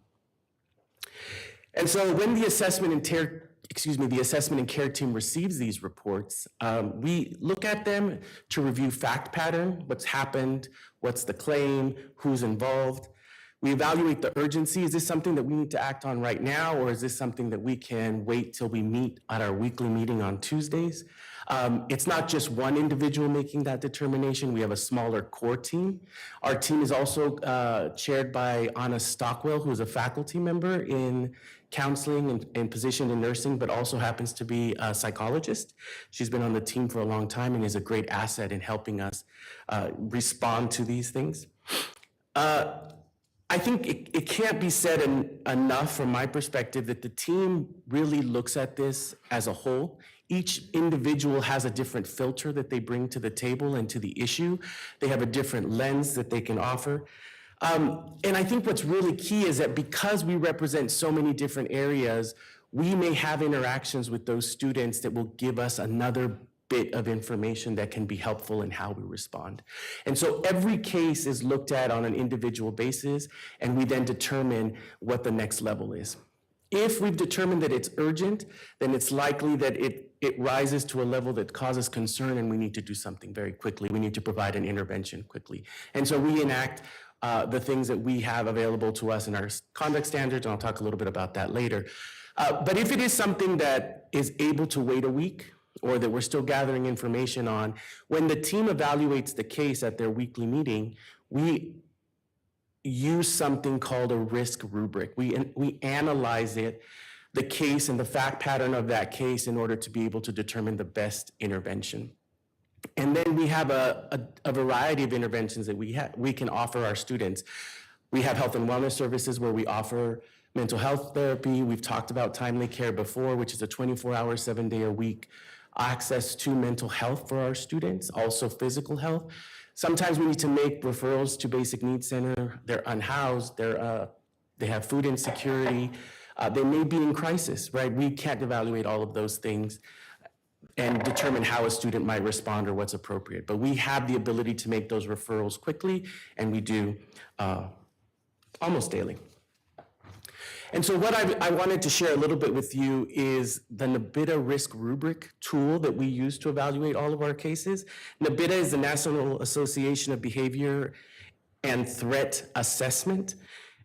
And so when the assessment and care team receives these reports, we look at them to review fact pattern, what's happened, what's the claim, who's involved. We evaluate the urgency. Is this something that we need to act on right now, or is this something that we can wait till we meet at our weekly meeting on Tuesdays? It's not just one individual making that determination. We have a smaller core team. Our team is also chaired by Anna Stockwell, who is a faculty member in counseling and positioned in nursing, but also happens to be a psychologist. She's been on the team for a long time and is a great asset in helping us respond to these things. I think it can't be said enough from my perspective that the team really looks at this as a whole. Each individual has a different filter that they bring to the table and to the issue. They have a different lens that they can offer. And I think what's really key is that because we represent so many different areas, we may have interactions with those students that will give us another bit of information that can be helpful in how we respond. And so every case is looked at on an individual basis, and we then determine what the next level is. If we've determined that it's urgent, then it's likely that it rises to a level that causes concern and we need to do something very quickly. We need to provide an intervention quickly. And so we enact the things that we have available to us in our conduct standards, and I'll talk a little bit about that later. But if it is something that is able to wait a week, or that we're still gathering information on, when the team evaluates the case at their weekly meeting, we use something called a risk rubric. We analyze it, the case and the fact pattern of that case in order to be able to determine the best intervention. And then we have a variety of interventions that we can offer our students. We have health and wellness services where we offer mental health therapy. We've talked about timely care before, which is a 24-hour, 7-day-a-week access to mental health for our students, also physical health. Sometimes we need to make referrals to basic needs center. They're unhoused, they have food insecurity, they may be in crisis, right? We can't evaluate all of those things and determine how a student might respond or what's appropriate. But we have the ability to make those referrals quickly, and we do almost daily. And so what I wanted to share a little bit with you is the NABITA risk rubric tool that we use to evaluate all of our cases. NABITA is the National Association of Behavior and Threat Assessment.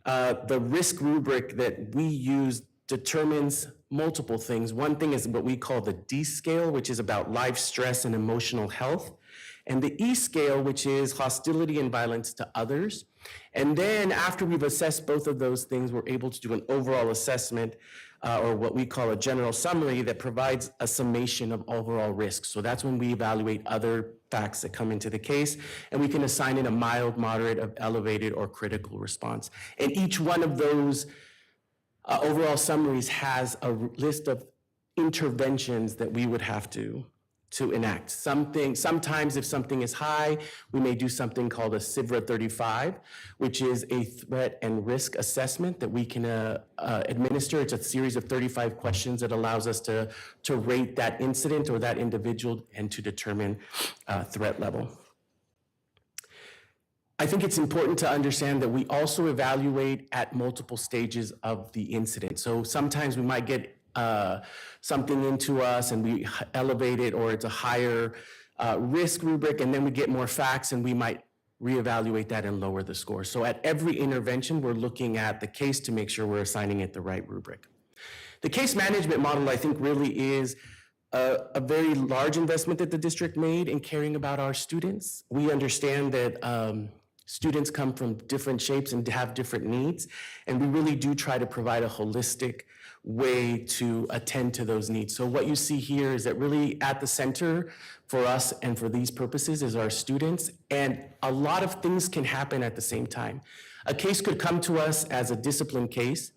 The risk rubric that we use determines multiple things. One thing is what we call the D scale, which is about life stress and emotional health, and the E scale, which is hostility and violence to others. And then after we've assessed both of those things, we're able to do an overall assessment or what we call a general summary that provides a summation of overall risk. So that's when we evaluate other facts that come into the case, and we can assign it a mild, moderate, elevated, or critical response. And each one of those overall summaries has a list of interventions that we would have to enact. Sometimes if something is high, we may do something called a CIVRA 35, which is a threat and risk assessment that we can administer. It's a series of 35 questions that allows us to rate that incident or that individual and to determine threat level. I think it's important to understand that we also evaluate at multiple stages of the incident. So sometimes we might get something into us and we elevate it, or it's a higher risk rubric, and then we get more facts and we might reevaluate that and lower the score. So at every intervention, we're looking at the case to make sure we're assigning it the right rubric. The case management model, I think, really is a very large investment that the district made in caring about our students. We understand that students come from different shapes and have different needs, and we really do try to provide a holistic way to attend to those needs. So what you see here is that really at the center for us and for these purposes is our students, and a lot of things can happen at the same time. A case could come to us as a discipline case,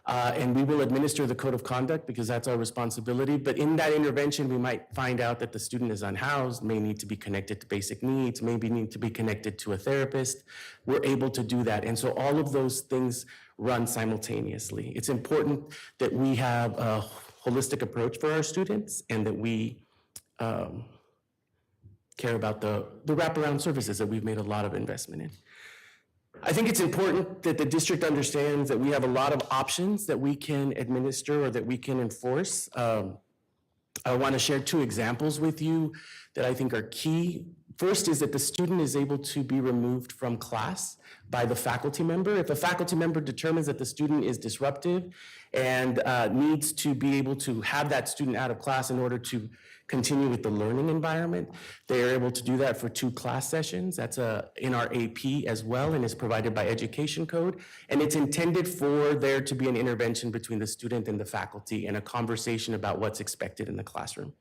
and we will administer the code of conduct because that's our responsibility. But in that intervention, we might find out that the student is unhoused, may need to be connected to basic needs, maybe need to be connected to a therapist. We're able to do that. And so all of those things run simultaneously. It's important that we have a holistic approach for our students and that we care about the wraparound services that we've made a lot of investment in. I think it's important that the district understands that we have a lot of options that we can administer or that we can enforce. I want to share two examples with you that I think are key. First is that the student is able to be removed from class by the faculty member. If a faculty member determines that the student is disruptive and needs to be able to have that student out of class in order to continue with the learning environment, they are able to do that for 2 class sessions. That's in our AP as well, and is provided by Education Code. And it's intended for there to be an intervention between the student and the faculty and a conversation about what's expected in the classroom.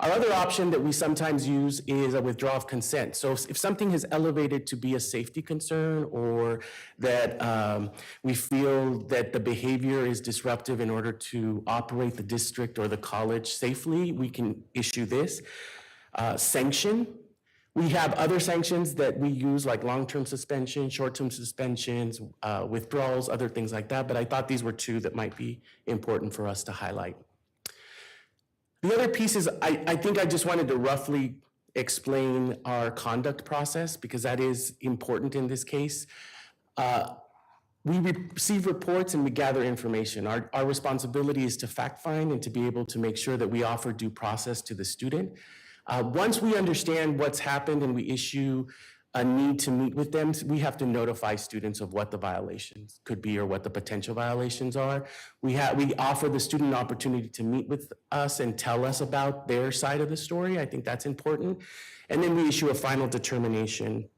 Our other option that we sometimes use is a withdrawal of consent. So if something is elevated to be a safety concern, or that we feel that the behavior is disruptive in order to operate the district or the college safely, we can issue this. Sanction. We have other sanctions that we use, like long-term suspension, short-term suspensions, withdrawals, other things like that, but I thought these were 2 that might be important for us to highlight. The other piece is, I think I just wanted to roughly explain our conduct process, because that is important in this case. We receive reports and we gather information. Our responsibility is to fact find and to be able to make sure that we offer due process to the student. Once we understand what's happened and we issue a need to meet with them, we have to notify students of what the violations could be or what the potential violations are. We offer the student an opportunity to meet with us and tell us about their side of the story. I think that's important. And then we issue a final determination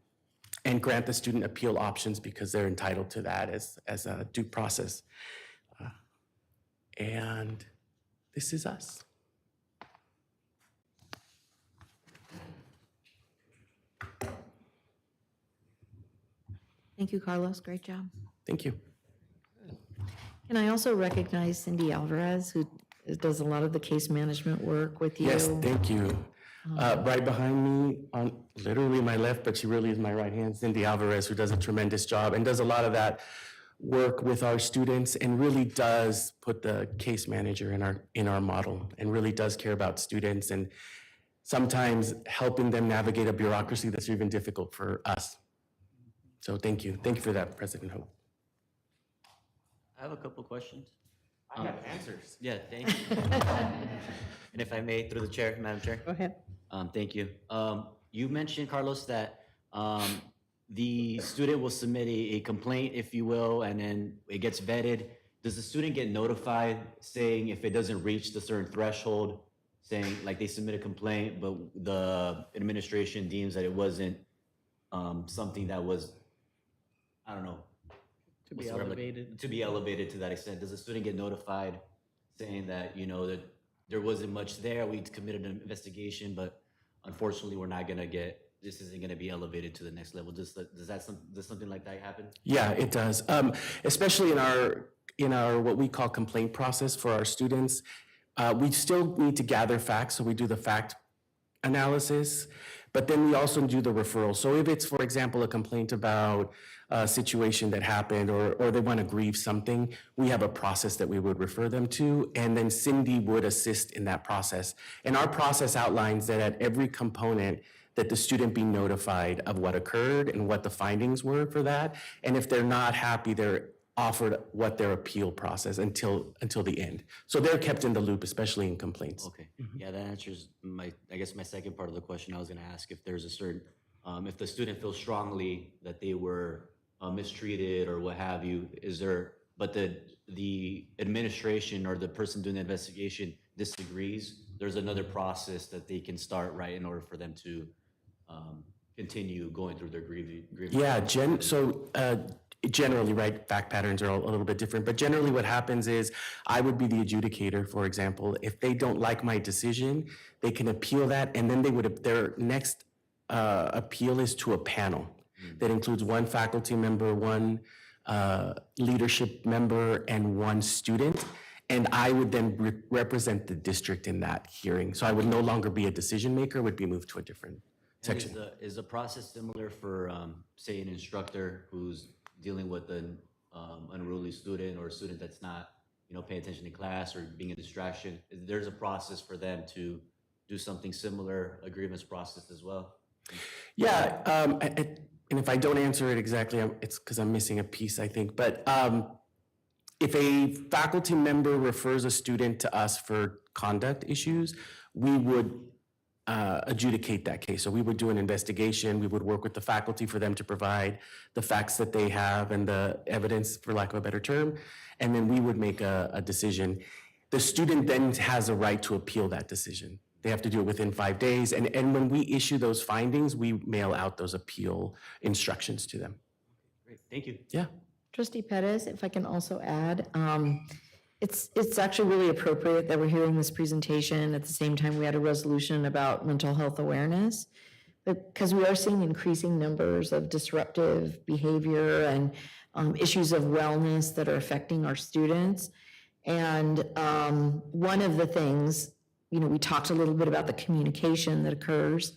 and grant the student appeal options because they're entitled to that as a due process. And this is us. Thank you, Carlos. Great job. Thank you. Can I also recognize Cindy Alvarez, who does a lot of the case management work with you? Yes, thank you. Right behind me, on literally my left, but she really is my right hand, Cindy Alvarez, who does a tremendous job and does a lot of that work with our students and really does put the case manager in our model and really does care about students and sometimes helping them navigate a bureaucracy that's even difficult for us. So thank you. Thank you for that, President Hope. I have a couple questions. I have answers. Yeah, thank you. And if I may, through the chair, Madam Chair. Go ahead. Thank you. You mentioned, Carlos, that the student will submit a complaint, if you will, and then it gets vetted. Does the student get notified saying if it doesn't reach the certain threshold, saying like they submit a complaint, but the administration deems that it wasn't something that was, I don't know. To be elevated. To be elevated to that extent. Does the student get notified saying that, that there wasn't much there, we committed an investigation, but unfortunately we're not gonna this isn't gonna be elevated to the next level? Does something like that happen? Yeah, it does. Especially in our what we call complaint process for our students. We still need to gather facts, so we do the fact analysis, but then we also do the referral. So if it's, for example, a complaint about a situation that happened or they want to grieve something, we have a process that we would refer them to, and then Cindy would assist in that process. And our process outlines that at every component that the student be notified of what occurred and what the findings were for that. And if they're not happy, they're offered what their appeal process until the end. So they're kept in the loop, especially in complaints. Okay, yeah, that answers I guess my second part of the question. I was gonna ask if there's a certain, if the student feels strongly that they were mistreated or what have you, but the administration or the person doing the investigation disagrees, there's another process that they can start, right, in order for them to continue going through their grievance. Yeah, generally, right, fact patterns are a little bit different, but generally what happens is I would be the adjudicator, for example. If they don't like my decision, they can appeal that, and then their next appeal is to a panel that includes one faculty member, one leadership member, and one student. And I would then represent the district in that hearing. So I would no longer be a decision maker, would be moved to a different section. Is the process similar for, say, an instructor who's dealing with an unruly student or a student that's not, paying attention to class or being a distraction? There's a process for them to do something similar, a grievance process as well? Yeah, and if I don't answer it exactly, it's because I'm missing a piece, I think. But if a faculty member refers a student to us for conduct issues, we would adjudicate that case. So we would do an investigation. We would work with the faculty for them to provide the facts that they have and the evidence, for lack of a better term, and then we would make a decision. The student then has a right to appeal that decision. They have to do it within 5 days, and when we issue those findings, we mail out those appeal instructions to them. Great, thank you. Yeah. Trustee Perez, if I can also add, it's actually really appropriate that we're hearing this presentation. At the same time, we had a resolution about mental health awareness, because we are seeing increasing numbers of disruptive behavior and issues of wellness that are affecting our students. And one of the things, we talked a little bit about the communication that occurs,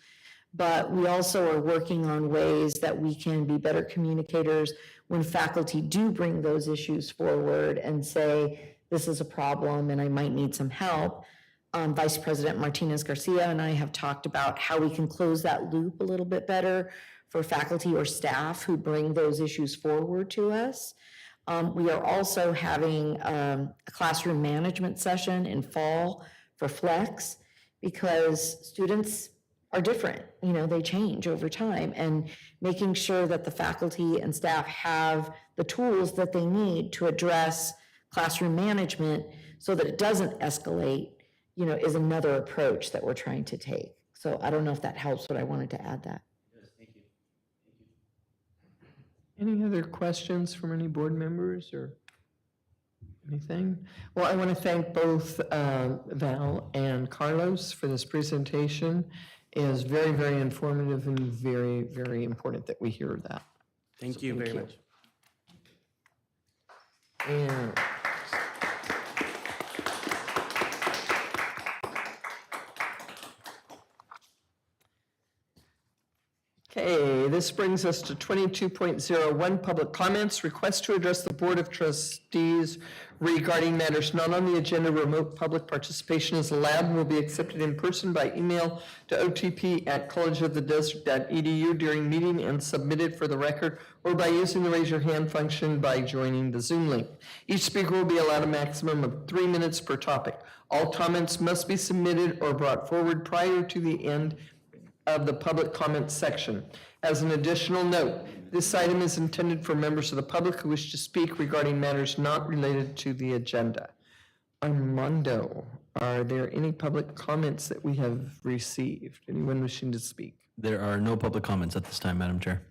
but we also are working on ways that we can be better communicators when faculty do bring those issues forward and say, this is a problem and I might need some help. Vice President Martinez Garcia and I have talked about how we can close that loop a little bit better for faculty or staff who bring those issues forward to us. We are also having a classroom management session in fall for Flex, because students are different, they change over time, and making sure that the faculty and staff have the tools that they need to address classroom management so that it doesn't escalate, is another approach that we're trying to take. So I don't know if that helps, but I wanted to add that. Yes, thank you. Any other questions from any board members or anything? Well, I want to thank both Val and Carlos for this presentation. It is very, very informative and very, very important that we hear that. Thank you very much. And okay, this brings us to 22.01, public comments. Request to address the Board of Trustees regarding matters not on the agenda. Remote public participation is allowed and will be accepted in person by email to otp@collegeofthedesert.edu during meeting and submitted for the record, or by using the raise your hand function by joining the Zoom link. Each speaker will be allowed a maximum of 3 minutes per topic. All comments must be submitted or brought forward prior to the end of the public comment section. As an additional note, this item is intended for members of the public who wish to speak regarding matters not related to the agenda. Armando, are there any public comments that we have received? Anyone wishing to speak? There are no public comments at this time, Madam Chair.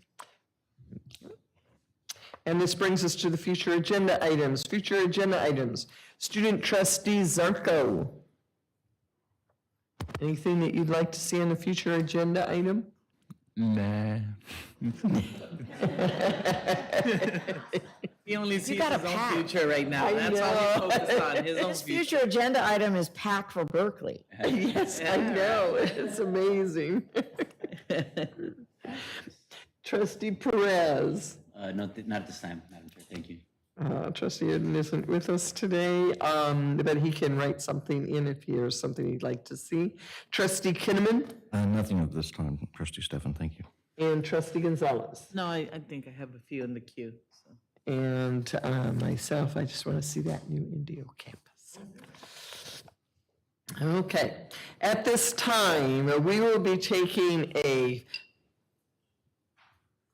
And this brings us to the future agenda items. Future agenda items. Student Trustee Zarko. Anything that you'd like to see on the future agenda item? Nah. He only sees got a his own pack. future right now. I That's all he's know. focused on, his own This future. future agenda item is packed for Berkeley. Yes, I know. It's amazing. Trustee Perez. Not at this time, Madam Chair, thank you. Trustee Eden isn't with us today, but he can write something in if there's something he'd like to see. Trustee Kinnaman Nothing at this time, Trustee Stefan, thank you. and Trustee Gonzalez. No, I think I have a few in the queue, so. And myself, I just want to see that new Indio campus. Okay, at this time, we will be taking a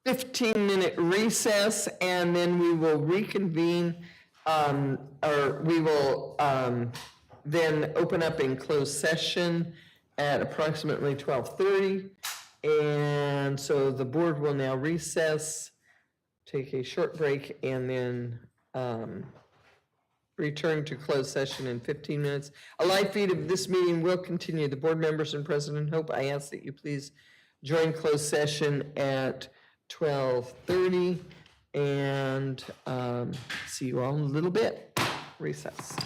15-minute recess, and then we will reconvene, or we will then open up in closed session at approximately 12:30. And so the board will now recess, take a short break, and then return to closed session in 15 minutes. A live feed of this meeting will continue. The board members and President Hope, I ask that you please join closed session at 12:30, and see you all in a little bit. Recess.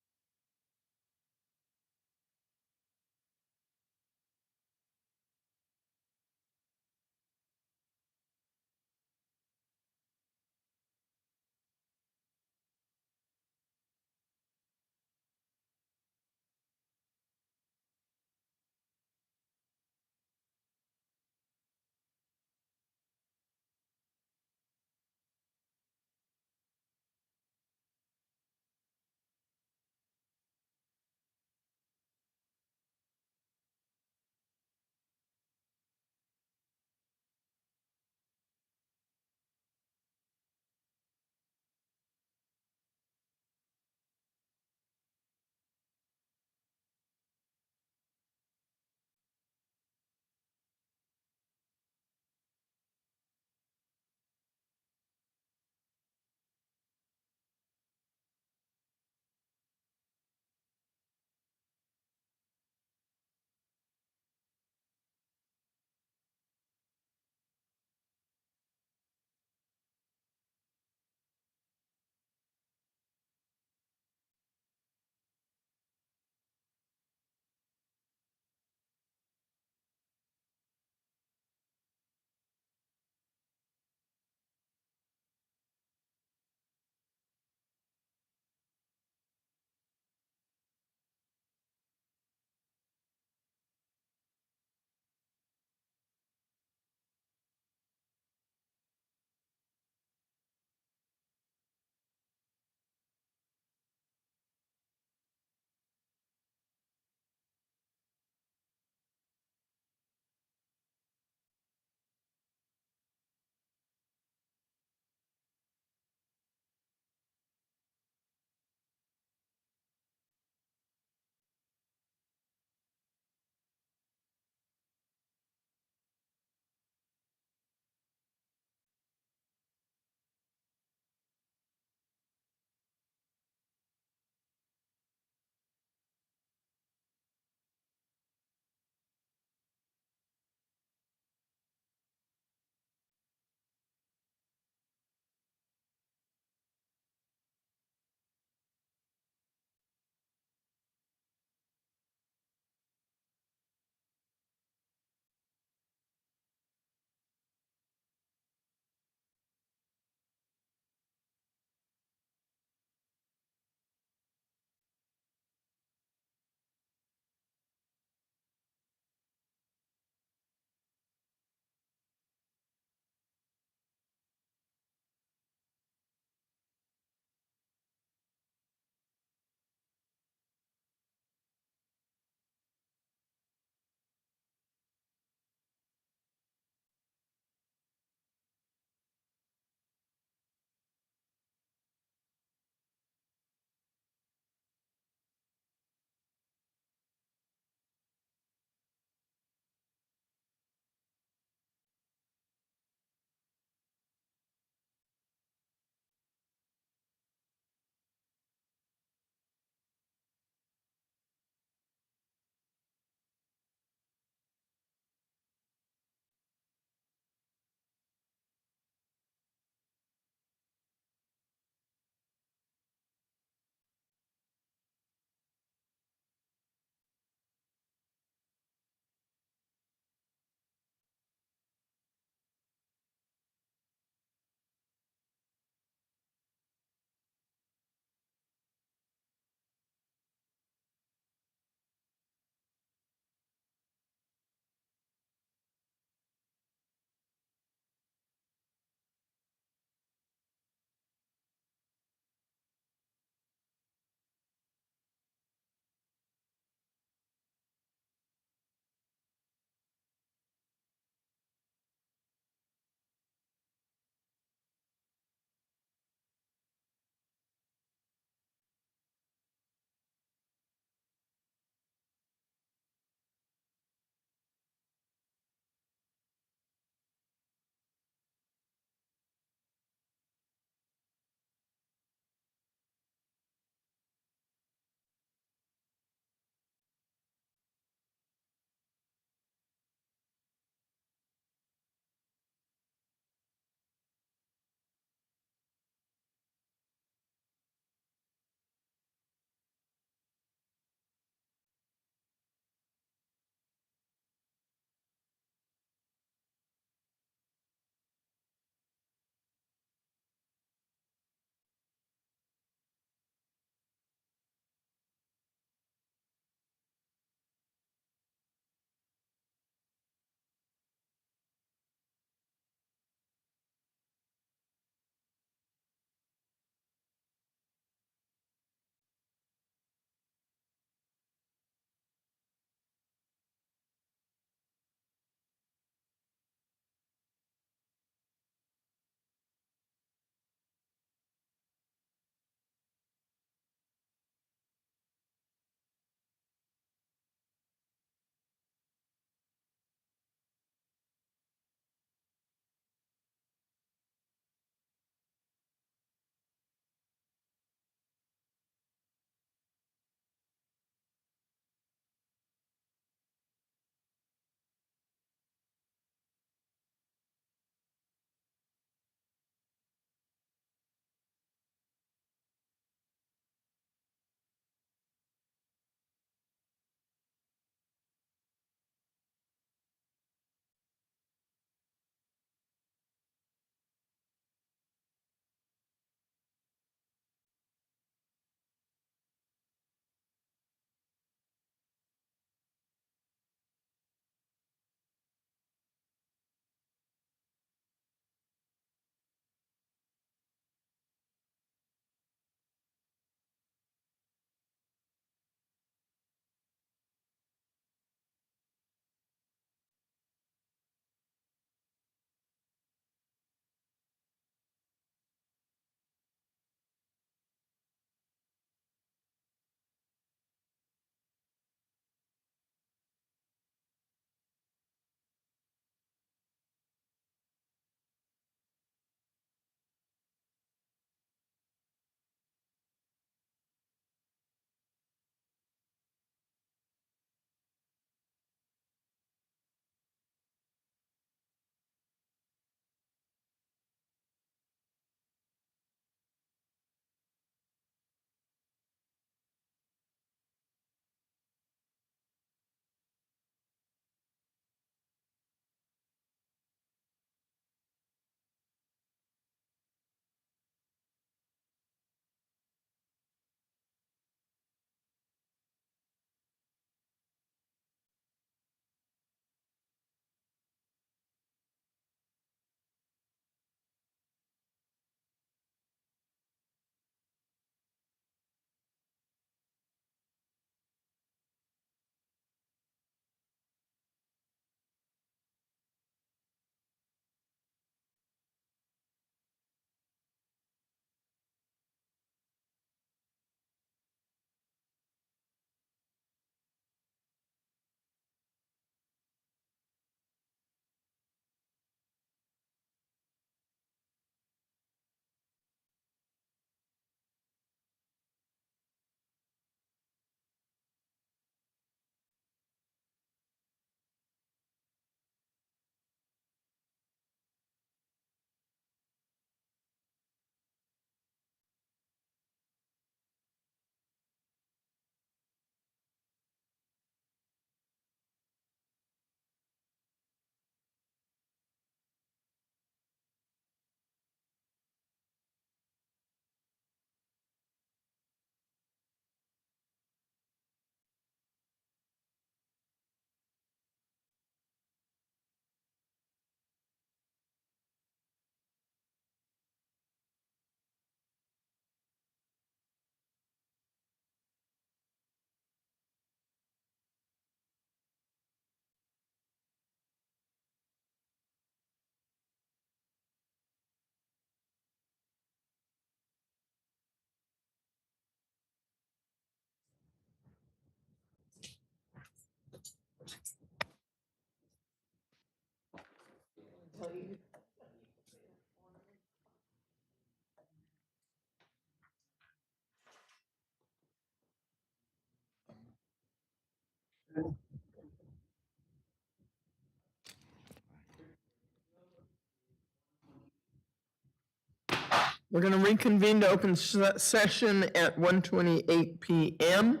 We're going to reconvene to open session at 1:28 PM.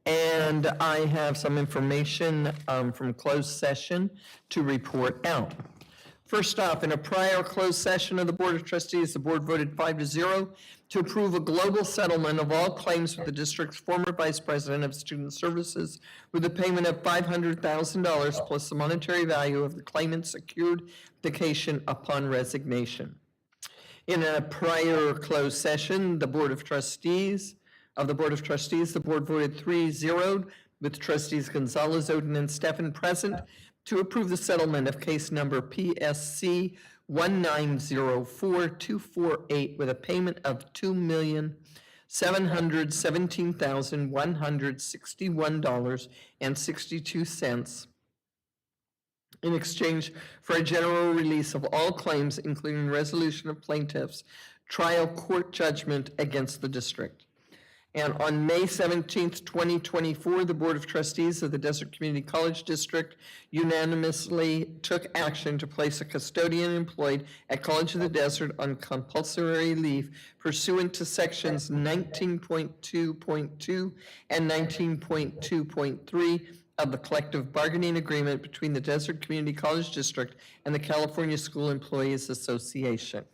And I have some information from closed session to report out. First off, in a prior closed session of the Board of Trustees, the board voted 5-0 to approve a global settlement of all claims with the district's former Vice President of Student Services with a payment of $500,000 plus the monetary value of the claimant's secured vacation upon resignation. In a prior closed session, the Board of Trustees, the board voted 3-0 with trustees Gonzalez, Oden, and Steffen present to approve the settlement of case number PSC 1904248 with a payment of $2,717,161.62 in exchange for a general release of all claims, including resolution of plaintiff's trial court judgment against the district. And on May 17th, 2024, the Board of Trustees of the Desert Community College District unanimously took action to place a custodian employed at College of the Desert on compulsory leave pursuant to sections 19.2.2 and 19.2.3 of the collective bargaining agreement between the Desert Community College District and the California School Employees Association.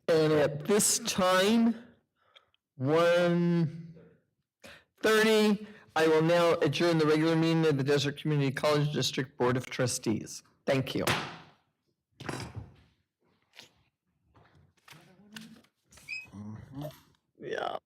And at this time, 1:30, I will now adjourn the regular meeting of the Desert Community College District Board of Trustees. Thank you. Yeah.